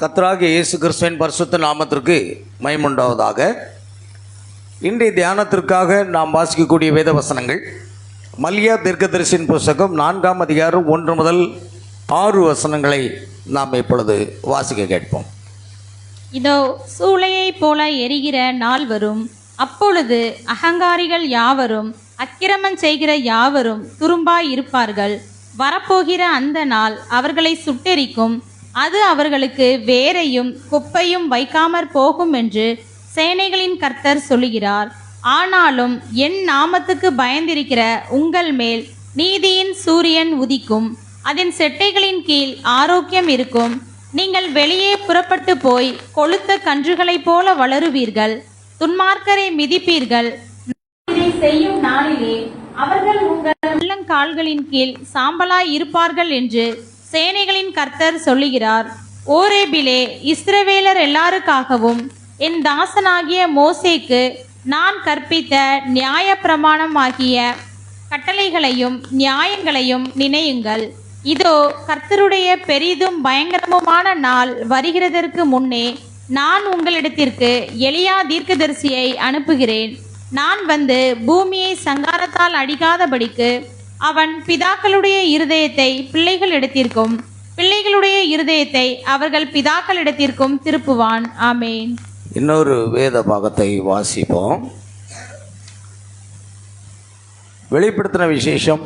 கர்த்தராகிய இயேசு கிறிஸ்துவின் பரிசுத்த நாமத்திற்கு மகிமையுண்டாவதாக. இன்றைய தியானத்திற்காக நாம் வாசிக்கக்கூடிய வேத வசனங்கள் மல்கியா தீர்க்கதரிசியின் புஸ்தகம் 4ஆம் அதிகாரம் 1 முதல் 6 வசனங்களை நாம் இப்பொழுது வாசிக்க கேட்போம். இதோ சூளையைப் போல எரிகிற நாள் வரும். அப்பொழுது அகங்காரிகள் யாவரும் அக்கிரமம் செய்கிற யாவரும் துரும்பாய் இருப்பார்கள். வரப்போகிற அந்த நாள் அவர்களை சுட்டெரிக்கும். அது அவர்களுக்கு வேரையும் குப்பையும் வைக்காமற் போகும் என்று சேனைகளின் கர்த்தர் சொல்லுகிறார். ஆனாலும் என் நாமத்துக்கு பயந்திருக்கிற உங்கள் மேல் நீதியின் சூரியன் உதிக்கும். அதன் செட்டைகளின் கீழ் ஆரோக்கியம் இருக்கும். நீங்கள் வெளியே புறப்பட்டு போய் கொழுத்த கன்றுகளைப் போல வளருவீர்கள். துன்மார்க்கரை மிதிப்பீர்கள். இதை செய்யும் நாளிலே அவர்கள் உங்கள் உள்ளங்கால்களின் கீழ் சாம்பலாய் இருப்பார்கள் என்று சேனைகளின் கர்த்தர் சொல்லுகிறார். ஓரேபிலே இஸ்ரவேலர் எல்லாருக்காகவும் என் தாசனாகிய மோசேக்கு நான் கற்பித்த நியாய பிரமாணமாகிய கட்டளைகளையும் நியாயங்களையும் நினையுங்கள். இதோ கர்த்தருடைய பெரிதும் பயங்கரமுமான நாள் வருகிறதற்கு முன்னே நான் உங்களிடத்திற்கு எலியா தீர்க்கதரிசியை அனுப்புகிறேன். நான் வந்து பூமியை சங்காரத்தால் அடிக்காதபடிக்கு அவன் பிதாக்களுடைய இருதயத்தை பிள்ளைகளிடத்திற்கும் பிள்ளைகளுடைய இருதயத்தை அவர்கள் பிதாக்களிடத்திற்கும் திருப்புவான். ஆமேன். இன்னொரு வேத பாகத்தை வாசிப்போம். வெளிப்படுத்தின விசேஷம்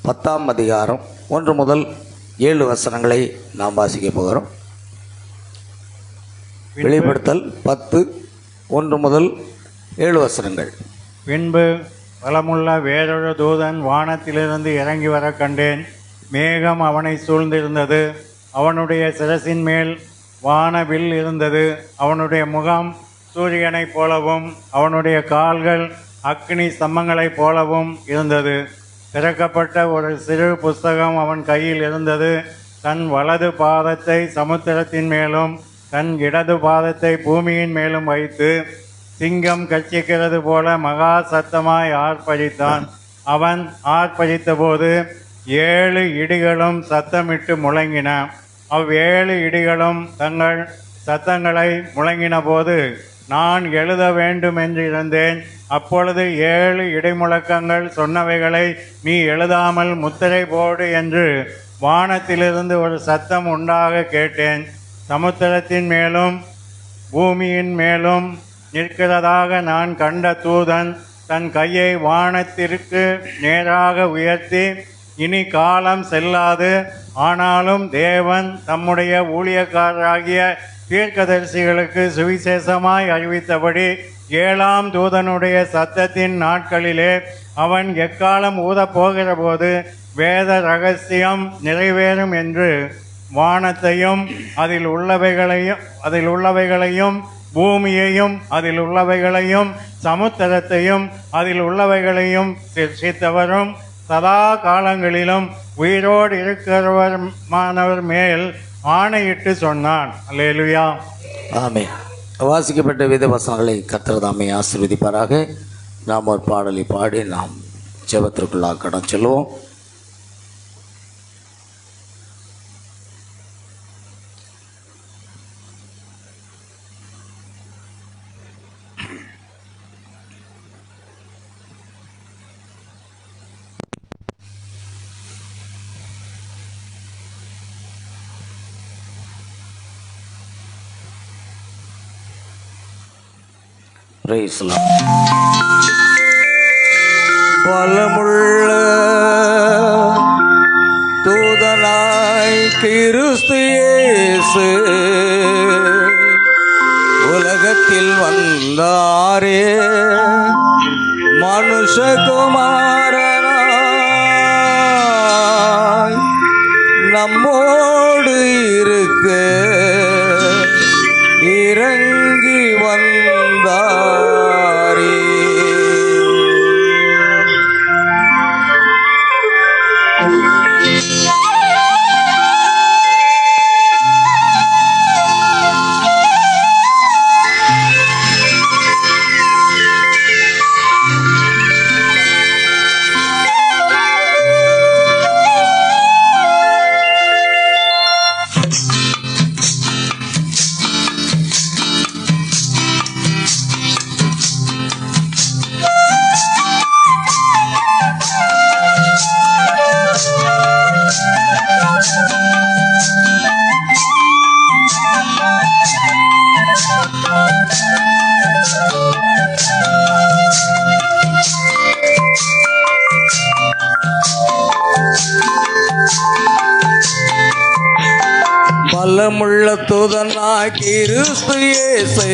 10ஆம் அதிகாரம் 1 முதல் 7 வசனங்களை நாம் வாசிக்க போகிறோம். வெளிப்படுத்தல் 10:1 முதல் 7 வசனங்கள். பின்பு பலமுள்ள வேறொரு தூதன் வானத்திலிருந்து இறங்கி வர கண்டேன். மேகம் அவனை சூழ்ந்திருந்தது. அவனுடைய சிரசின் மேல் வானவில் இருந்தது. அவனுடைய முகம் சூரியனைப் போலவும் அவனுடைய கால்கள் அக்னி ஸ்தம்பங்களைப் போலவும் இருந்தது. திறக்கப்பட்ட ஒரு சிறு புஸ்தகம் அவன் கையில் இருந்தது. தன் வலது பாதத்தை சமுத்திரத்தின் மேலும் தன் இடது பாதத்தை பூமியின் மேலும் வைத்து சிங்கம் கர்ச்சிக்கிறது போல மகா சத்தமாய் ஆர்ப்பரித்தான். அவன் ஆர்ப்பரித்த போது 7 இடிகளும் சத்தமிட்டு முழங்கின. 7 இடிகளும் தங்கள் சத்தங்களை முழங்கின போது நான் எழுத வேண்டும் என்று இருந்தேன். அப்பொழுது 7 இடைமுழக்கங்கள் சொன்னவைகளை நீ எழுதாமல் முத்திரை போடு என்று வானத்திலிருந்து ஒரு சத்தம் உண்டாக கேட்டேன். சமுத்திரத்தின் மேலும் பூமியின் மேலும் நிற்கிறதாக நான் கண்ட தூதன் தன் கையை வானத்திற்கு நேராக உயர்த்தி, இனி காலம் செல்லாது, ஆனாலும் தேவன் தம்முடைய ஊழியக்காரராகிய தீர்க்கதரிசிகளுக்கு சுவிசேஷமாய் அறிவித்தபடி 7ஆம் தூதனுடைய சத்தத்தின் நாட்களிலே அவன் எக்காலம் ஊதப் போகிற போது வேத ரகசியம் நிறைவேறும் என்று வானத்தையும் அதில் உள்ளவைகளையும் பூமியையும் அதில் உள்ளவைகளையும் சமுத்திரத்தையும் அதில் உள்ளவைகளையும் சிருஷ்டித்தவரும் சதா காலங்களிலும் உயிரோடு இருக்கிறவருமானவர் மேல் ஆணையிட்டு சொன்னான். அல்லேலூயா. ஆமென். வாசிக்கப்பட்ட வேத வசனங்களை கர்த்தர் தாமே ஆசீர்வதிப்பாராக. நாம் ஒரு பாடலை பாடி நாம் ஜெபத்திற்குள்ளாக கடன் செல்வோம். பலமுள்ள தூதனாய் கிறிஸ்து இயேசு உலகத்தில் வந்தாரே, மனுஷகுமாரனாய் நம்மோடு இருக்க இறங்கி வந்தாரே. வல்லமுள்ள தூதனாய் கிறிஸ்து இயேசு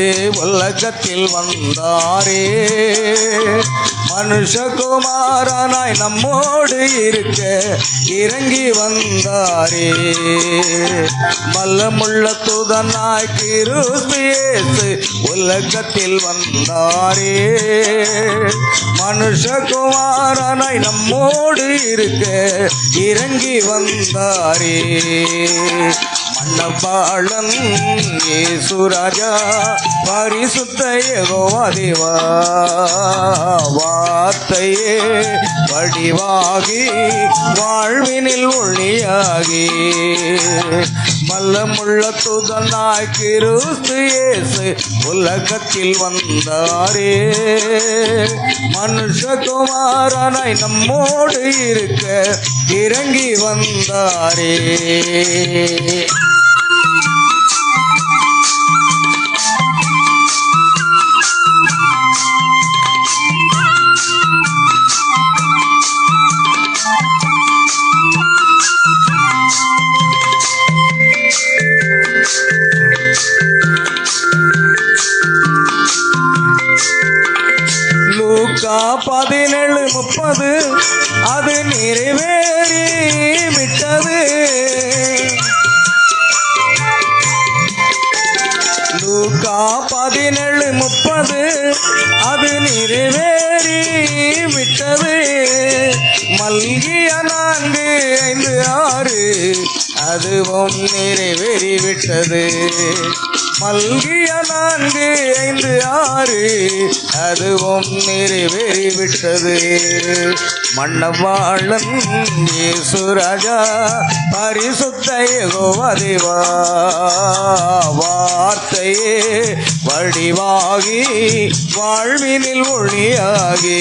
உலகத்தில் வந்தாரே. மனுஷகுமாரனாய் நம்மோடு இருக்க இறங்கி வந்தாரே. வல்லமுள்ள தூதனாய் கிறிஸ்து இயேசு உலகத்தில் வந்தாரே. மனுஷகுமாரனாய் நம்மோடு இருக்க இறங்கி வந்தாரே. மன்னபாளன் இயேசு ராஜா பரிசுத்த யெகோவா தேவா வார்த்தையே வடிவாகி வாழ்வினில் ஒளியாகி வல்லமுள்ள தூதனாய் கிறிஸ்து இயேசு உலகத்தில் வந்தாரே. மனுஷகுமாரனாய் நம்மோடு இருக்க இறங்கி வந்தாரே. லூக்கா 17:30 அது நிறைவேறி விட்டது. லூக்கா 17:30 அது நிறைவேறி விட்டது. மல்கிய 4:5-6 அதுவும் நிறைவேறி விட்டது. மல்கிய 4:5-6 அதுவும் நிறைவேறி விட்டது. மன்னவாளன் இயேசு ராஜா பரிசுத்த யெகோவா தேவா வார்த்தையே வடிவாகி வாழ்வினில் ஒளியாகி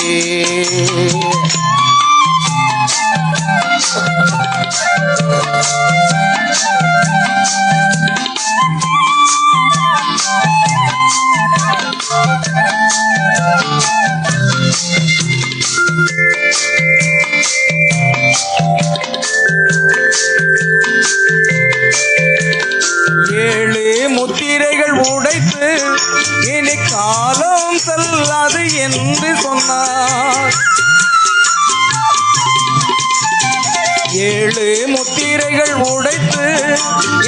முத்திரைகள் உடைத்து இனி காலம் செல்லாது என்று சொன்னார். 7 முத்திரைகள் உடைத்து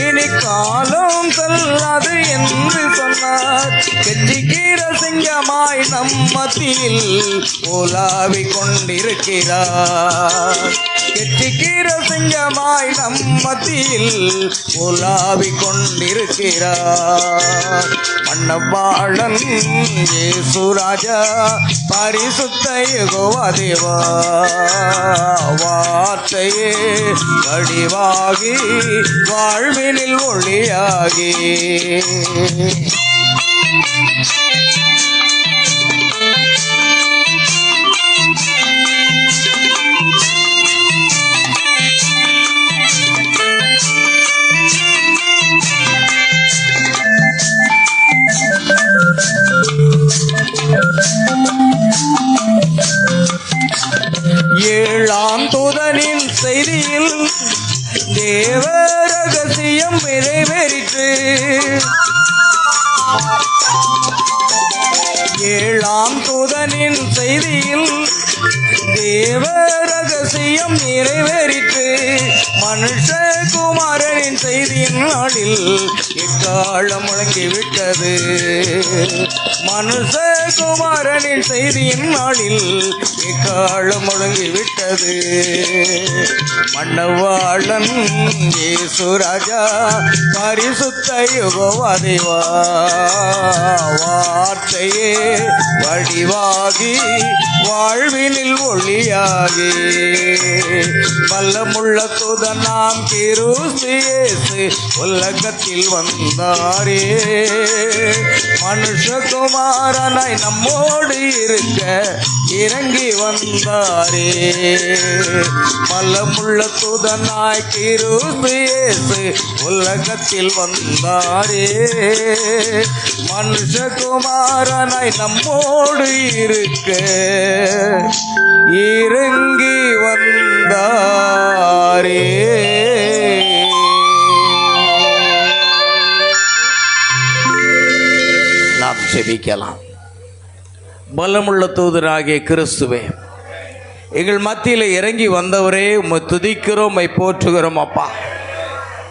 இனி காலம் செல்லாது என்று சொன்னார். கெஞ்சிக்கிற சிங்கமாய் நம் மத்தியில் உலாவிக் கொண்டிருக்கிறார். கெஞ்சிக்கிற சிங்கமாய் நம் மத்தியில் உலாவிக் கொண்டிருக்கிறார். மன்னவாளன் இயேசு ராஜா பரிசுத்த யெகோவா தேவா வார்த்தையே வடிவாகி வாழ்வினில் ஒளியாகி ஏழாம் தூதனின் செய்தியில் தேவ ரகசியம் நிறைவேறிற்று. ஏழாம் தூதனின் செய்தியில் தேவ ரகசியம் நிறைவேறிற்று. மனுஷகுமாரனின் செய்தியின் நாளில் இக்காலம் முழங்கிவிட்டது. மனுஷகுமாரனின் செய்தியின் நாளில் இக்காலம் முழங்கிவிட்டது. மன்னவாளன் இயேசு ராஜா பரிசுத்த யெகோவா தேவா வார்த்தையே வடிவாகி வாழ்வினில் ஒளியாகி வல்லமுள்ள தூதனாம் கிறிஸ்து இயேசு உலகத்தில் வந்தாரே. மனுஷகுமாரனாய் நம்மோடு இருக்க இறங்கி வந்தாரே. வல்லமுள்ள தூதனாய் கிறிஸ்து இயேசு உலகத்தில் வந்தாரே. மனுஷகுமாரனாய் நம்மோடு இருக்க இறங்கி வந்தாரே. செபிக்கலாம். பலமுள்ள தூதராகிய கிறிஸ்துவே, எங்கள் மத்தியில் இறங்கி வந்தவரே, உம்மை துதிக்கிறோம், உம்மை போற்றுகிறோம். அப்பா,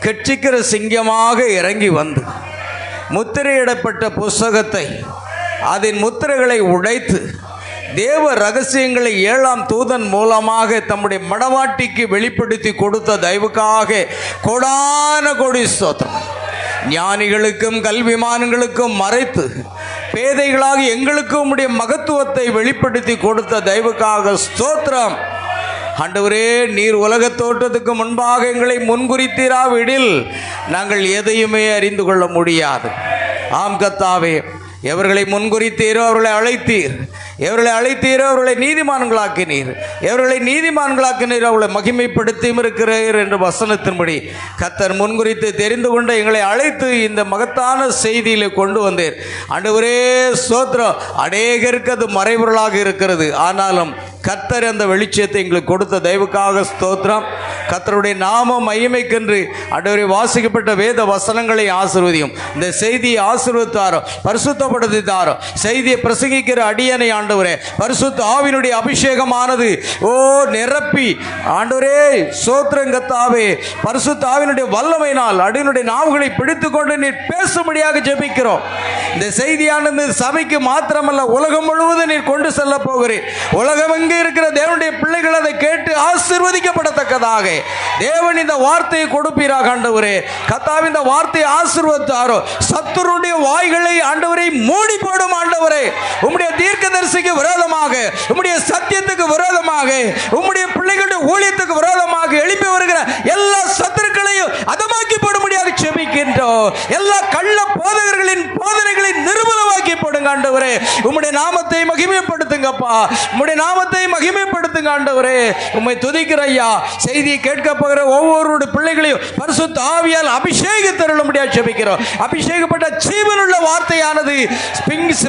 கெட்சிக்கிற சிங்கமாக இறங்கி வந்து முத்திரையிடப்பட்ட புஸ்தகத்தை அதன் முத்திரைகளை உடைத்து தேவ ரகசியங்களை 7ஆம் தூதன் மூலமாக தம்முடைய மணவாட்டிக்கு வெளிப்படுத்தி கொடுத்த தயவுக்காக கோடான கோடி ஸ்தோத்திரம். ஞானிகளுக்கும் கல்விமான்களுக்கும் மறைத்து பேதைகளாக எங்களுக்கு உம்முடைய மகத்துவத்தை வெளிப்படுத்தி கொடுத்த தயவுக்காக ஸ்தோத்திரம். ஆண்டவரே, நீர் உலகத் தோற்றத்துக்கு முன்பாக எங்களை முன்குறித்தீராவிடில் நாங்கள் எதையுமே அறிந்து கொள்ள முடியாது. ஆம் கர்த்தாவே, எவர்களை முன்குறித்தீரோ அவர்களை அழைத்தீர், எவர்களை அழைத்தீரோ அவர்களை நீதிமான்களாக்கினீர், எவர்களை நீதிமான்களாக்கினீர் அவர்களை மகிமைப்படுத்தியும் இருக்கிறீர் என்று வசனத்தின்படி கர்த்தர் முன்குறித்து தெரிந்து கொண்டு எங்களை அழைத்து இந்த மகத்தான செய்தியில் கொண்டு வந்தீர். ஆண்டவரே ஸ்தோத்திரம். அநேகருக்கு அது மறைபொருளாக இருக்கிறது, ஆனாலும் கர்த்தர் அந்த வெளிச்சத்தை எங்களுக்கு கொடுத்த தயவுக்காக ஸ்தோத்திரம். கர்த்தருடைய நாம மகிமைக்கென்று ஆண்டவரே வாசிக்கப்பட்ட வேத வசனங்களை ஆசீர்வதியும். இந்த செய்தியை ஆசீர்வதித்தாரோ, பரிசுத்தப்படுத்தித்தாரோ, செய்தியை பிரசங்கிக்கிற அடியனை ஆண்டவரே பரிசுத்த ஆவியினுடைய அபிஷேகமானது நிரப்பி ஆண்டவரே ஸ்தோத்திரம் கர்த்தாவே, பரிசுத்த ஆவியினுடைய வல்லமையினால் அடியனுடைய நாவுகளை பிடித்து கொண்டு நீர் பேசும்படியாக ஜெபிக்கிறோம். இந்த செய்தியானது சபைக்கு மாத்திரமல்ல, உலகம் முழுவதும் நீர் கொண்டு செல்ல போகிறேன். உலகம் எங்கே இருக்கிற தேவனுடைய பிள்ளைகள் அதை கேட்டு ஆசீர்வதிக்கப்படத்தக்கதாக தேவன் இந்த வார்த்தையை கொடுப்பீராக. ஆண்டவரே கர்த்தாவே, இந்த வார்த்தையை ஆசீர்வதித்தாரோ சத்துருடைய வாய்களை ஆண்டவரை மூடி போடும். ஆண்டவரே, உம்முடைய தீர்க்கதரிசிக்கு விரோதமாக, உம்முடைய சத்தியத்துக்கு விரோதமாக, உம்முடைய பிள்ளைகளுடைய ஊழியத்துக்கு விரோதமாக எழுப்பி வருகிற எல்லா சத்துருக்களையும் அதமாக்கி போடும்படியாக செபிக்கின்றோம். எல்லா கள்ள போதகர்களின் போதனைகளை நிர்மூலமாக்கி போடுங்க. ஆண்டவரே, உம்முடைய நாமத்தை மகிமைப்படுத்துங்கப்பா, உம்முடைய நாமத்தை மகிமைப்படுத்துங்க. ஆண்டவரே, உம்மை துதிக்கிற ஐயா. செய்தியை கேட்க போகிற ஒவ்வொருடைய பிள்ளைகளையும் பரிசுத்த ஆவியால் அபிஷேகத்தருளும்படியாக ஜெபிக்கிறோம். அபிஷேகப்பட்ட ஜீவனுள்ள வார்த்தையானது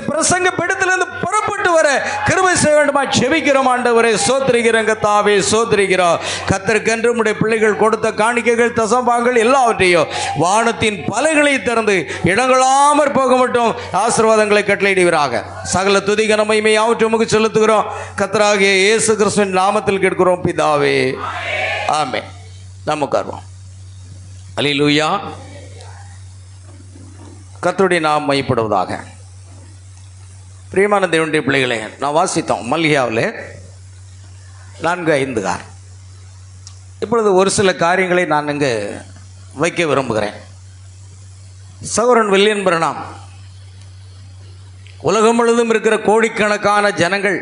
பிரசங்க பீடத்திலிருந்து புறப்பட்டு வர கிருபை செய்ய வேண்டுமா ஜெபிக்கிறோம். ஆண்டவரே சோத்திரிக்கிறோம் கர்த்தாவே, சோத்திரிக்கிறோம். கர்த்தருக்கென்று உம்முடைய பிள்ளைகள் கொடுத்த காணிக்கைகள் தசம்பாகங்கள் எல்லாவற்றையும் வானத்தின் பலைகளை திறந்து இடங்களாமற் போக மட்டும் ஆசீர்வாதங்களை கட்டளையிடுவீராக. சகல துதி கனமகிமை யாவற்றையும் உமக்கு செலுத்துகிறோம். கர்த்தராகிய இயேசு கிறிஸ்துவின் நாமத்தில் கேட்கிறோம் பிதாவே, ஆமென். நாம் உட்காருவோம். அல்லேலூயா. கர்த்தருடைய நாமம் மையப்படுவதாக. பிரியமான தேவனுடைய பிள்ளைகளே, நான் வாசித்தோம் மல்கியாவில் 4:5. இப்பொழுது ஒரு சில காரியங்களை நான் இங்கு வைக்க விரும்புகிறேன். சகோதரன் வில்லியம் பிரணாம் உலகம் முழுவதும் இருக்கிற கோடிக்கணக்கான ஜனங்கள்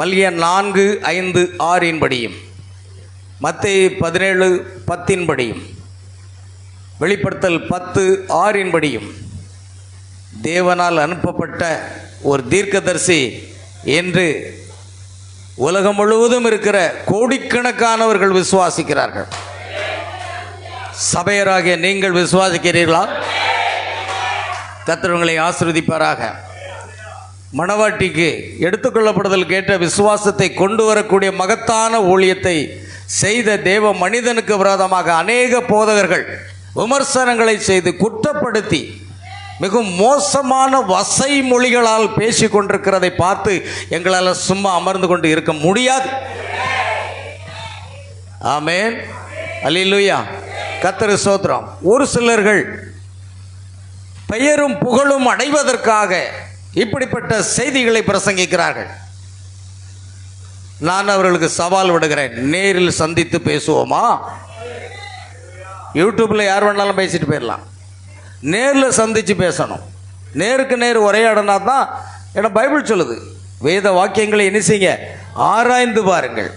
மல்கியா 4:5-6 படியும், மத்தேயு 17:10 படியும், வெளிப்படுத்தல் 10:6 படியும் தேவனால் அனுப்பப்பட்ட ஒரு தீர்க்கதரிசி என்று உலகம் முழுவதும் இருக்கிற கோடிக்கணக்கானவர்கள் விசுவாசிக்கிறார்கள். சபையராகிய நீங்கள் விசுவாசிக்கிறீர்களா? கர்த்தர் உங்களை ஆசீர்வதிப்பாராக. மணவாட்டிக்கு எடுத்துக்கொள்ளப்படுதல் கேட்ட விசுவாசத்தை கொண்டு வரக்கூடிய மகத்தான ஊழியத்தை செய்த தேவ மனிதனுக்கு விரோதமாக அநேக போதகர்கள் விமர்சனங்களை செய்து குற்றப்படுத்தி மிகவும் மோசமான வசை மொழிகளால் பேசி கொண்டிருக்கிறதை பார்த்து எங்களால் சும்மா அமர்ந்து கொண்டு இருக்க முடியாது. ஆமென், அல்லேலூயா. கர்த்தர் ஸ்தோத்திரம். ஒரு சிலர்கள் பெயரும் புகழும் அடைவதற்காக இப்படிப்பட்ட செய்திகளை பிரசங்கிக்கிறார்கள். நான் அவர்களுக்கு சவால் விடுகிறேன், நேரில் சந்தித்து பேசுவோமா? யூடியூப்பில் யார் வேணாலும் பேசிட்டு போயிடலாம். நேரில் சந்தித்து பேசணும். நேருக்கு நேர் உரையாடினா தான், ஏன்னா பைபிள் சொல்லுது, வேத வாக்கியங்களை என்ன செய்யுங்க, ஆராய்ந்து பாருங்கள்.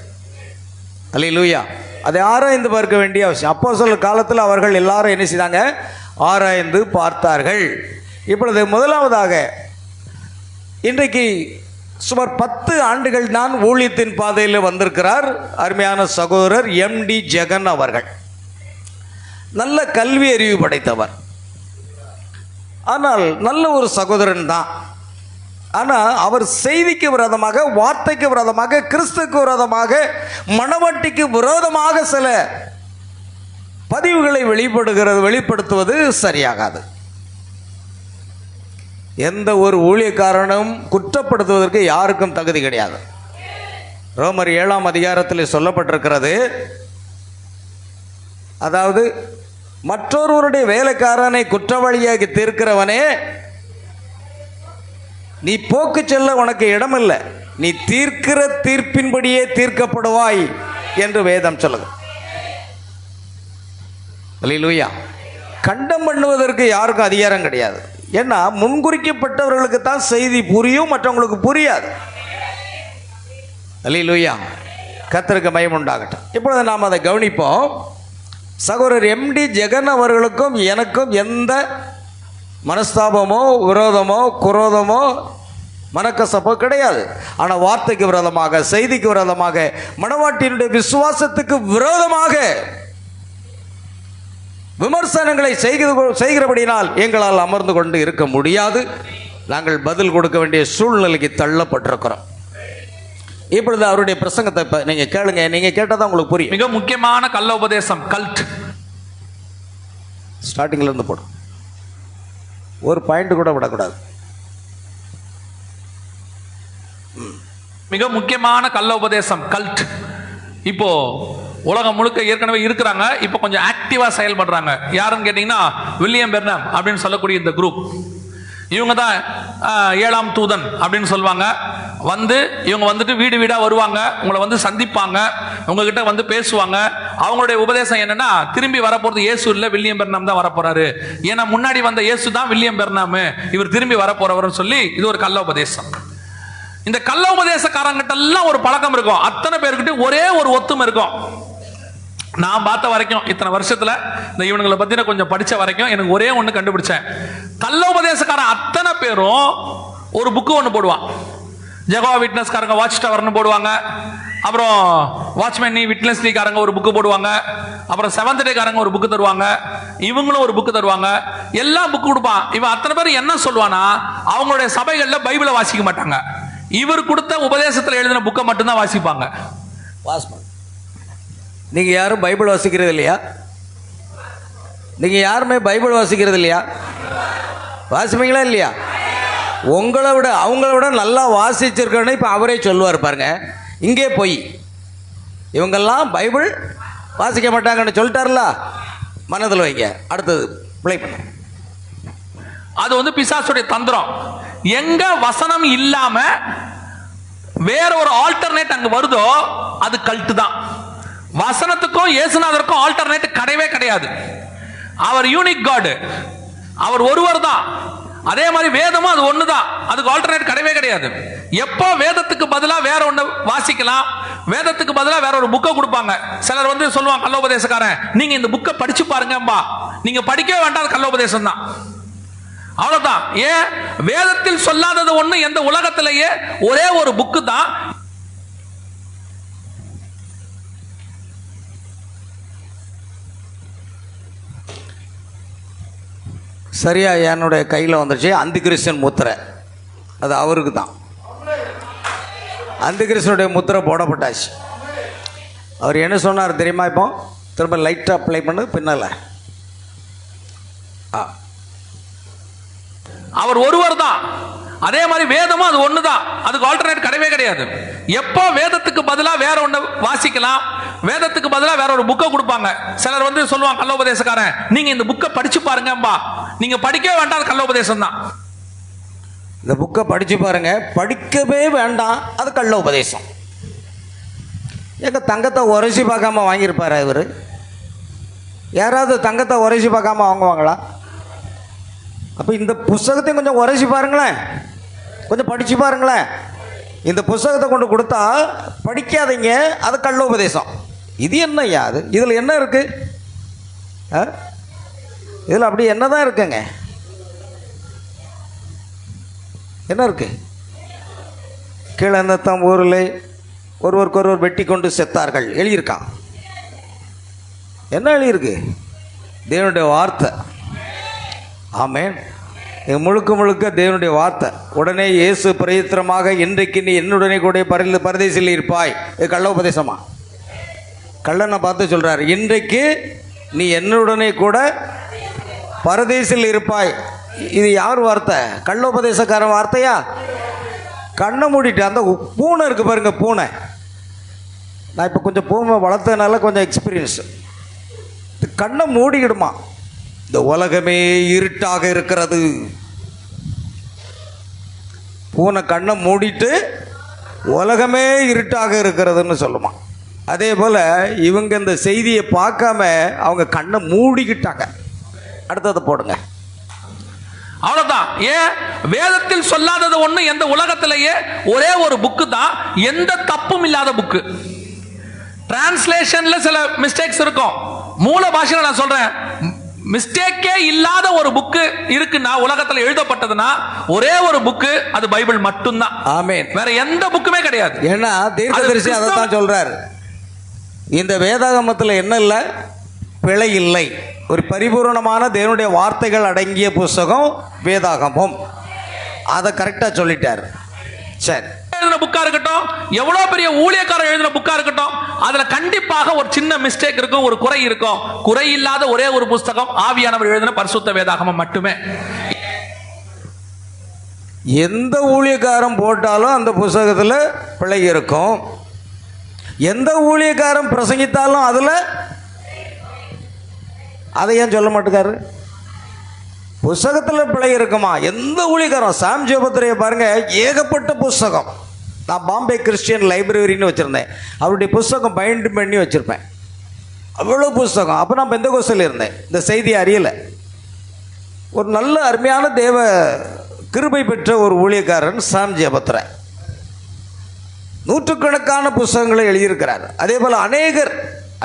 அல்லேலூயா. அதை ஆராய்ந்து பார்க்க வேண்டிய அவசியம். அப்போஸ்தலர் காலத்தில் அவர்கள் எல்லாரும் என்ன செய்தாங்க, ஆராய்ந்து பார்த்தார்கள். இப்பொழுது முதலாவதாக இன்றைக்கு சுமார் 10 ஆண்டுகள் தான் ஊழியத்தின் பாதையில் வந்திருக்கிறார் அருமையான சகோதரர் MD ஜெகன் அவர்கள். நல்ல கல்வி அறிவு படைத்தவர், ஆனால் நல்ல ஒரு சகோதரன் தான். ஆனால் அவர் செய்திக்கு விரோதமாக, வார்த்தைக்கு விரோதமாக, கிறிஸ்துக்கு விரோதமாக, மணவாட்டிக்கு விரோதமாக சில பதிவுகளை வெளிப்படுத்துவது சரியாகாது. எந்த ஒரு ஊழியக்காரனும் குற்றப்படுத்துவதற்கு யாருக்கும் தகுதி கிடையாது. ரோமர் 7ஆம் அதிகாரத்தில் சொல்லப்பட்டிருக்கிறது, அதாவது மற்றொருவருடைய வேலைக்காரனை குற்றவாளியாகி தீர்க்கிறவனே, நீ போக்கு செல்ல உனக்கு இடமில்லை, நீ தீர்க்கிற தீர்ப்பின்படியே தீர்க்கப்படுவாய் என்று வேதம் சொல்லுது. அல்லேலூயா. கண்டம் பண்ணுவதற்கு யாருக்கும் அதிகாரம் கிடையாது. ஏன்னா முன்குறிக்கப்பட்டவர்களுக்கு தான் செய்தி புரியும், மற்றவங்களுக்கு புரியாது. அல்லேலூயா. கர்த்தருக்கு மகிமை உண்டாகட்டும். இப்பொழுது நாம் அதை கவனிப்போம். சகோதரர் எம்டி ஜெகன் அவர்களுக்கும் எனக்கும் எந்த மனஸ்தாபமோ விரோதமோ குரோதமோ மனக்கசப்போ கிடையாது. ஆனால் வார்த்தைக்கு விரோதமாக, செய்திக்கு விரோதமாக, மணவாட்டியினுடைய விசுவாசத்துக்கு விரோதமாக விமர்சனங்களை செய்கிறபடினால் எங்களால் அமர்ந்து கொண்டு இருக்க முடியாது. நாங்கள் பதில் கொடுக்க வேண்டிய சூழ்நிலைக்கு தள்ளப்பட்டிருக்கிறோம். இப்பொழுது அவருடைய பிரசங்கத்தை நீங்க கேளுங்க. நீங்க கேட்டதான் உங்களுக்கு புரியும். மிக முக்கியமான கள்ள உபதேசம் கல்ட். ஸ்டார்டிங்ல இருந்து போடும், ஒரு பாயிண்ட் கூட விடக்கூடாது. மிக முக்கியமான கள்ள உபதேசம் கல்ட். இப்போ உலகம் முழுக்க ஏற்கனவே இருக்கிறாங்க, இப்போ கொஞ்சம் ஆக்டிவா செயல்படுறாங்க. யாருன்னு கேட்டீங்கன்னா வில்லியம் பெர்னாம் அப்படின்னு சொல்லக்கூடிய இந்த குரூப். இவங்க தான் 7ஆம் தூதன் அப்படின்னு சொல்லுவாங்க. இவங்க வந்துட்டு வீடு வீடா வருவாங்க, உங்களை வந்து சந்திப்பாங்க, உங்ககிட்ட வந்து பேசுவாங்க. அவங்களுடைய உபதேசம் என்னன்னா, திரும்பி வரப்போறது இயேசு இல்ல, வில்லியம் பெர்னாம் தான் வரப்போறாரு. ஏன்னா முன்னாடி வந்த இயேசு தான் வில்லியம் பெர்னாம், இவர் திரும்பி வரப்போறவர்னு சொல்லி இது ஒரு கள்ள உபதேசம். இந்த கள்ள உபதேசக்காரங்கிட்ட எல்லாம் ஒரு பழக்கம் இருக்கும். அத்தனை பேர்கிட்ட ஒரே ஒரு ஒத்துமை இருக்கும். நான் பார்த்த வரைக்கும், இத்தனை வருஷத்துல இந்த இவனுங்களை பத்தின கொஞ்சம் படிச்ச வரைக்கும் எனக்கு ஒரே ஒண்ணு கண்டுபிடிச்சேன். கள்ள உபதேசக்காரன் அத்தனை பேரும் ஒரு புக்கு ஒன்று போடுவான். ஜெகோவா விட்னஸ்காரங்க வாட்ச் டவர்னு போடுவாங்க, அப்புறம் வாட்ச்மேன் நீ விட்னஸ் நீக்காரங்க ஒரு புக்கு போடுவாங்க, அப்புறம் செவன்த் டேக்காரங்க ஒரு புக்கு தருவாங்க, இவங்களும் ஒரு புக்கு தருவாங்க. எல்லாம் புக்கு கொடுப்பான். இவன் அத்தனை பேர் என்ன சொல்லுவானா, அவங்களுடைய சபைகளில் பைபிளை வாசிக்க மாட்டாங்க, இவர் கொடுத்த உபதேசத்தில் எழுதின புக்கை மட்டும்தான் வாசிப்பாங்க. நீங்க யாரும் பைபிள் வாசிக்கிறது இல்லையா? நீங்க யாருமே பைபிள் வாசிக்கிறது இல்லையா? வாசிப்பீங்களா இல்லையா? உங்களை விட அவங்கள விட நல்லா வாசிச்சிருக்கணும். இப்போ அவரே சொல்லுவார் பாருங்க, இங்கே போய் இவங்கெல்லாம் பைபிள் வாசிக்க மாட்டாங்கன்னு சொல்லிட்டார்ல, மனதில் வைங்க. அடுத்தது பிளே பண்ண. அது வந்து பிசாசுடைய தந்திரம். எங்க வசனம் இல்லாம வேற ஒரு ஆல்டர்னேட் அங்க வருதோ அது கல்ட் தான். வசனத்துக்கும் இயேசுநாதருக்கும் ஆல்டர்னேட் கிடையவே கிடையாது. அவர் யூனிக் காட், அவர் ஒருவர் தான். அதே மாதிரி வேதமும் அது ஒண்ணுதான், அதுக்கு ஆல்டர்னேட் கிடையவே கிடையாது. எப்போ வேதத்துக்கு பதிலா வேற ஒண்ணு வாசிக்கலாம், வேதத்துக்கு பதிலா வேற ஒரு புக்கை கொடுப்பாங்க. சிலர் வந்து சொல்லுவாங்க, கள்ளோபதேசக்காரன் நீங்க இந்த புக்கை படிச்சு பாருங்கம்பா, நீங்க படிக்கவே வேண்டாம், அது கள்ளோபதேசம் தான். அவ்வளவுதான். ஏன் வேதத்தில் சொல்லாதது ஒண்ணு எந்த உலகத்திலேயே ஒரே ஒரு புக்கு தான். சரியா என்னுடைய கையில் வந்துருச்சு அந்தி கிறிஸ்டியன் முத்திரை. அது அவருக்கு தான். அந்தி கிறிஸ்டனுடைய முத்திரை போடப்பட்டாச்சு. அவர் என்ன சொன்னார் தெரியுமா? இப்போ திரும்ப லைட்டாக அப்ளை பண்ணு பின்னால. அவர் ஒருவர் தான். அதே மாதிரி வேதமும் அது ஒண்ணுதான், அதுக்கு ஆல்டர்னேட் கிடையவே கிடையாது. எப்போ வேதத்துக்கு பதிலா வேற ஒண்ணு வாசிக்கலாம், வேதத்துக்கு பதிலா வேற ஒரு புக்கை கொடுப்பாங்க. சிலர் வந்து சொல்லுவாங்க, கள்ளோபதேசக்காரன் நீங்க இந்த புக்கை படிச்சு பாருங்கம்பா, நீங்க படிக்கவே வேண்டாம், அது கள்ளோபதேசம் தான். இந்த புக்கை படிச்சு பாருங்க, படிக்கவே வேண்டாம், அது கள்ள உபதேசம். எங்க தங்கத்தை உரைச்சி பார்க்காம வாங்கியிருப்பாரு இவர்? யாராவது தங்கத்தை உரைச்சி பார்க்காம வாங்குவாங்களா? அப்போ இந்த புஸ்தகத்தையும் கொஞ்சம் உரைச்சி பாருங்களேன், கொஞ்சம் படித்து பாருங்களேன். இந்த புஸ்தகத்தை கொண்டு கொடுத்தா படிக்காதீங்க, அது கள்ள உபதேசம். இது என்னய்யா? அது இதில் என்ன இருக்கு? இதில் அப்படி என்ன தான் இருக்குங்க? என்ன இருக்கு? கீழே தம் ஊரில் ஒருவருக்கொருவர் வெட்டி கொண்டு செத்தார்கள் எழுதியிருக்கான். என்ன எழுதியிருக்கு? தேவனுடைய வார்த்தை. ஆமென். முழுக்க முழுக்க தேவனுடைய வார்த்தை. உடனே இயேசு பிரயத்திரமாக இன்றைக்கு நீ என்னுடனே கூட பரதேசில் இருப்பாய். இது கள்ள உபதேசமா? கள்ளனை பார்த்து சொல்றாரு, இன்றைக்கு நீ என்னுடனே கூட பரதேசில் இருப்பாய். இது யார் வார்த்தை? கள்ளோபதேசக்காரன் வார்த்தையா? கண்ணை மூடிட்டு அந்த பூனை இருக்கு பாருங்க, பூனை. நான் இப்போ கொஞ்சம் பூமை வளர்த்ததுனால கொஞ்சம் எக்ஸ்பீரியன்ஸ். கண்ணை மூடிக்கிடுமா, இந்த உலகமே இருட்டாக இருக்கிறது. பூனை கண்ணை மூடிட்டு உலகமே இருட்டாக இருக்கிறதுன்னு சொல்லுமா. அதே போல் இவங்க இந்த செய்தியை பார்க்காம அவங்க கண்ணை மூடிக்கிட்டாங்க. அடுத்ததை போடுங்க. அவ்வளவுதான். ஏன் வேதத்தில் சொல்லாதது ஒண்ணு எந்த உலகத்திலேயே ஒரே ஒரு புக்கு தான், எந்த தப்பும் இல்லாத புக்கு. டிரான்ஸ்லேஷன்ல சில மிஸ்டேக்ஸ் இருக்கும், மூல பாஷையில நான் சொல்றேன், மிஸ்டேக்கே இல்லாத ஒரு புக்கு இருக்குன்னா உலகத்துல எழுதப்பட்டதுன்னா ஒரே ஒரு புக்கு, அது பைபிள் மட்டும்தான். ஆமென். வேற எந்த புக்குமே கிடையாது. ஏன்னா தீர்க்கதரிசி அதை தான் சொல்றாரு, இந்த வேதாகமத்தில் என்ன இல்லை, பிழை இல்லை. ஒரு பரிபூர்ணமான தேவனுடைய வார்த்தைகள் அடங்கிய புஸ்தகம் வேதாகமம். அதை கரெக்டாக சொல்லிட்டார். சரி, எழுதின புக்கா இருக்கட்டும், எவ்வளவு பெரிய ஊழியக்காரர் எழுதின புக்கா இருக்கட்டும், அதுல கண்டிப்பாக ஒரு சின்ன மிஸ்டேக் இருக்கும், ஒரு குறை இருக்கும். குறை இல்லாத ஒரே ஒரு புஸ்தகம் ஆவியானவர் எழுதின பரிசுத்த வேதாகமம் மட்டுமே. எந்த ஊழியக்காரன் போட்டாலும் அந்த புஸ்தகத்தில் பிழை இருக்கும். எந்த ஊழியக்காரன் பிரசங்கித்தாலும் அதில், அதை ஏன் சொல்ல மாட்டேங்காரு? புஸ்தகத்தில் பிழை இருக்குமா? எந்த ஊழியக்காரன், சாம் ஜெபத்திரையை பாருங்க, ஏகப்பட்ட புஸ்தகம். நான் பாம்பே கிறிஸ்டியன் லைப்ரரின்னு வச்சுருந்தேன், அவருடைய புஸ்தகம் பைண்ட் பண்ணி வச்சுருப்பேன், அவ்வளோ புஸ்தகம். அப்போ நான் பெந்தகோஸ்தில் இருந்தேன், இந்த செய்தியை அறியலை. ஒரு நல்ல அருமையான தேவ கிருபை பெற்ற ஒரு ஊழியக்காரன் சாம் ஜெபத்திரை, நூற்றுக்கணக்கான புஸ்தகங்களை எழுதியிருக்கிறார். அதே போல்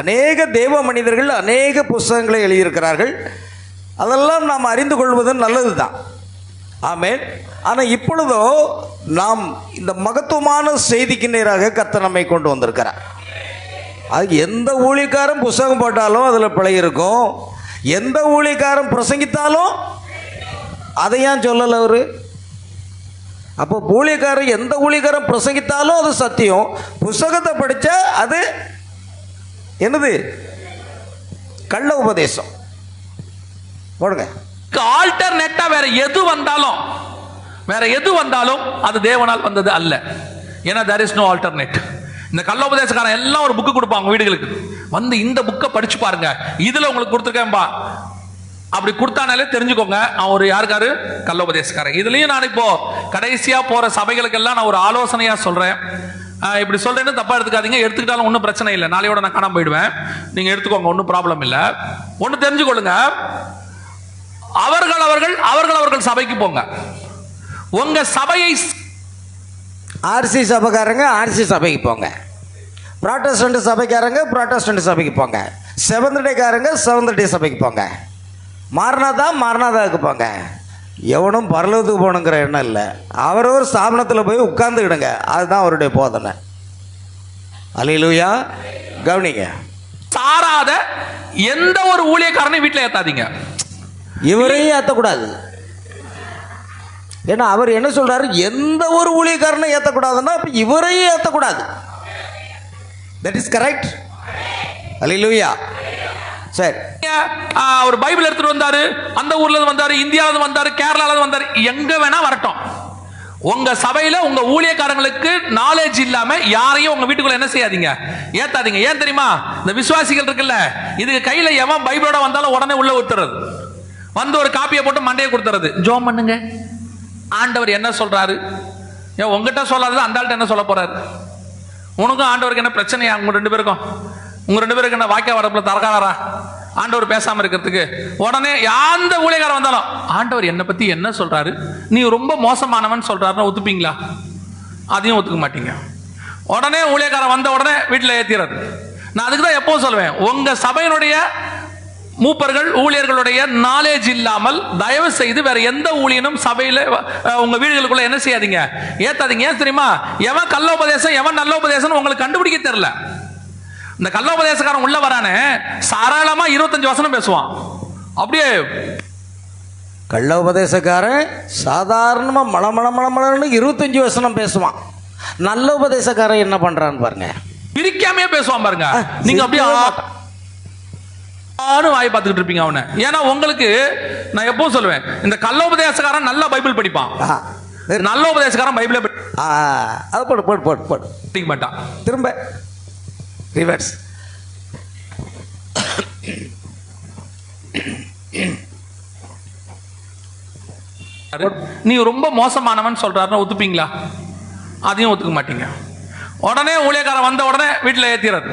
அநேக தேவ மனிதர்கள் அநேக புஸ்தகங்களை எழுதியிருக்கிறார்கள். அதெல்லாம் நாம் அறிந்து கொள்வது நல்லது தான். ஆமென். ஆனால் இப்பொழுதோ நாம் இந்த மகத்துவமான செய்திக்கு நேராக கர்த்தர் நம்மை கொண்டு வந்திருக்கிறார். அது எந்த ஊழியக்காரன் புஸ்தகம் போட்டாலும் அதில் பிழை இருக்கும், எந்த ஊழியக்காரன் பிரசங்கித்தாலும் அதை ஏன் சொல்லலை அவரு? அப்போ ஊழியக்காரன், எந்த ஊழியக்காரன் பிரசங்கித்தாலும் அது சத்தியம். புஸ்தகத்தை படித்தா அது என்னது? கள்ள உபதேசம். போடுங்க. ஆல்டர்னேட்டா வேற எது வந்தாலும் அது தேவனால் வந்தது அல்ல. ஏன்னா there is no alternate. இந்த கள்ளோபதேசக்காரன் எல்லாம் ஒரு புக்கு கொடுப்பாங்க வீடுகளுக்கு, வந்து இந்த புக்கை படிச்சு பாருங்க, இதுல உங்களுக்கு கொடுத்துருக்கேன்பா, அப்படி கொடுத்தானாலே தெரிஞ்சுக்கோங்க அவன் ஒரு யாருக்காரு, கள்ளோபதேசக்காரன். இதுலயும் நான் இப்போ கடைசியா போற சபைகளுக்கெல்லாம் நான் ஒரு ஆலோசனையா சொல்றேன். இப்படி சொல்றேன்னு தப்பா எடுத்துக்காதீங்க, எடுத்துக்கிட்டாலும் ஒன்றும் பிரச்சனை இல்லை, நாளையோட நான் காணாம போயிடுவேன், நீங்க எடுத்துக்கோங்க, ஒன்றும் ப்ராப்ளம் இல்லை. ஒன்று தெரிஞ்சுக்கொள்ளுங்க, அவர்கள் சபைக்கு போங்க. உங்க சபையை ஆர்சி சபைக்காரங்க ஆர்சி சபைக்கு போங்க, புராட்டஸ்டன்ட் சபைக்காரங்க புராட்டஸ்டன்ட் சபைக்கு போங்க, செவன்த் டேக்காரங்க செவன்த் டே சபைக்கு போங்க, மாரநாதாவுக்கு போங்க. எவனும் பரலோகத்துக்கு போகணுங்கிற எண்ணம் இல்லை. அவரவர் ஸ்தாபனத்தில் போய் உட்கார்ந்துக்கிடுங்க, அதுதான் அவருடைய போதனை. அல்லேலூயா. கவனிங்க, சாராத எந்த ஒரு ஊழியக்காரனையும் வீட்டில் ஏத்தாதீங்க. இவரையும் ஏற்றக்கூடாது. ஏன்னா அவர் என்ன சொல்றாரு, எந்த ஒரு ஊழியக்காரனை ஏற்றக்கூடாதுன்னா அப்போ இவரையும் ஏற்றக்கூடாது. That is correct. அல்லேலூயா. சரி, அவர் பைபிள் எடுத்துட்டு வந்தாரு, அந்த ஊர்ல இருந்து வந்தாரு, இந்தியாவில இருந்து வந்தாரு, கேரளால இருந்து வந்தாரு, எங்க வேணா வரட்டும். உங்க சபையில உங்க ஊழியக்காரங்களுக்கு நாலேஜ் இல்லாம யாரையும் உங்க வீட்டுக்குள்ள என்ன செய்யாதீங்க, ஏத்தாதீங்க. ஏன் தெரியுமா? இந்த விசுவாசிகள் இருக்குல்ல, இதுக்கு கையில எவன் பைபிளோட வந்தாலும் உடனே உள்ள ஊத்துறது, வந்து ஒரு காப்பியை போட்டு மண்டையை கொடுத்துறது, ஜோம் பண்ணுங்க, ஆண்டவர் என்ன சொல்றாரு. ஏன் உங்ககிட்ட சொல்லாதது அந்த ஆள்கிட்ட என்ன சொல்ல போறாரு? உனக்கும் ஆண்டவருக்கு என்ன பிரச்சனையா? உங்க ரெண்டு பேருக்கு என்ன வாக்கிய வரப்புல தரக்காரா ஆண்டவர் பேசாம இருக்கிறதுக்கு? உடனே எந்த ஊழியக்காரன் வந்தாலும் ஆண்டவர் என்னை பத்தி என்ன சொல்றாரு, நீ ரொம்ப மோசமானவன் சொல்றாருன்னு ஒத்துப்பீங்களா? அதையும் ஒத்துக்க மாட்டீங்க. உடனே ஊழியக்காரன் வந்த உடனே வீட்டில் ஏத்திறது. நான் அதுக்கு தான் எப்பவும் சொல்லுவேன், உங்க சபையினுடைய மூப்பர்கள் ஊழியர்களுடைய நாலேஜ் இல்லாமல் தயவு செய்து வேற எந்த ஊழியனும் சபையில உங்க வீடுகளுக்குள்ள என்ன செய்யாதீங்க, ஏத்தாதீங்க. ஏன் தெரியுமா? எவன் கள்ளோபதேசம் எவன் நல்லோபதேசம் உங்களுக்கு கண்டுபிடிக்க தெரியல. இந்த கள்ளோபதேசக்காரன் உள்ள வரானே, சரளமா 25 வசனம் பேசுவான். அப்படியே கள்ள உபதேசக்காரன் சாதாரணமா மளமளன்னு 25 வசனம் பேசுவான். நல்ல உபதேசக்காரன் என்ன பண்றான்னு பாருங்க, பிரிக்காமே பேசுவான் பாருங்க. நீங்க அப்படியே வாய் பார்த்துக்கிட்டு இருப்பீங்க அவனை. ஏன்னா உங்களுக்கு நான் எப்பவும் சொல்லுவேன், இந்த கள்ளோபதேசக்காரன் நல்லா பைபிள் படிப்பான், நல்ல உபதேசக்காரன் பைபிளை அது போடு போடு போடு போடு படிக்க மாட்டான். திரும்ப ரிவர்ஸ். நீ ரொம்ப மோசமானவன் சொல்றாருன்னா ஒத்துப்பீங்களா? அதையும் ஒத்துக்க மாட்டீங்க. உடனே ஊழியக்காரன் வந்த உடனே வீட்டில் ஏத்திறது.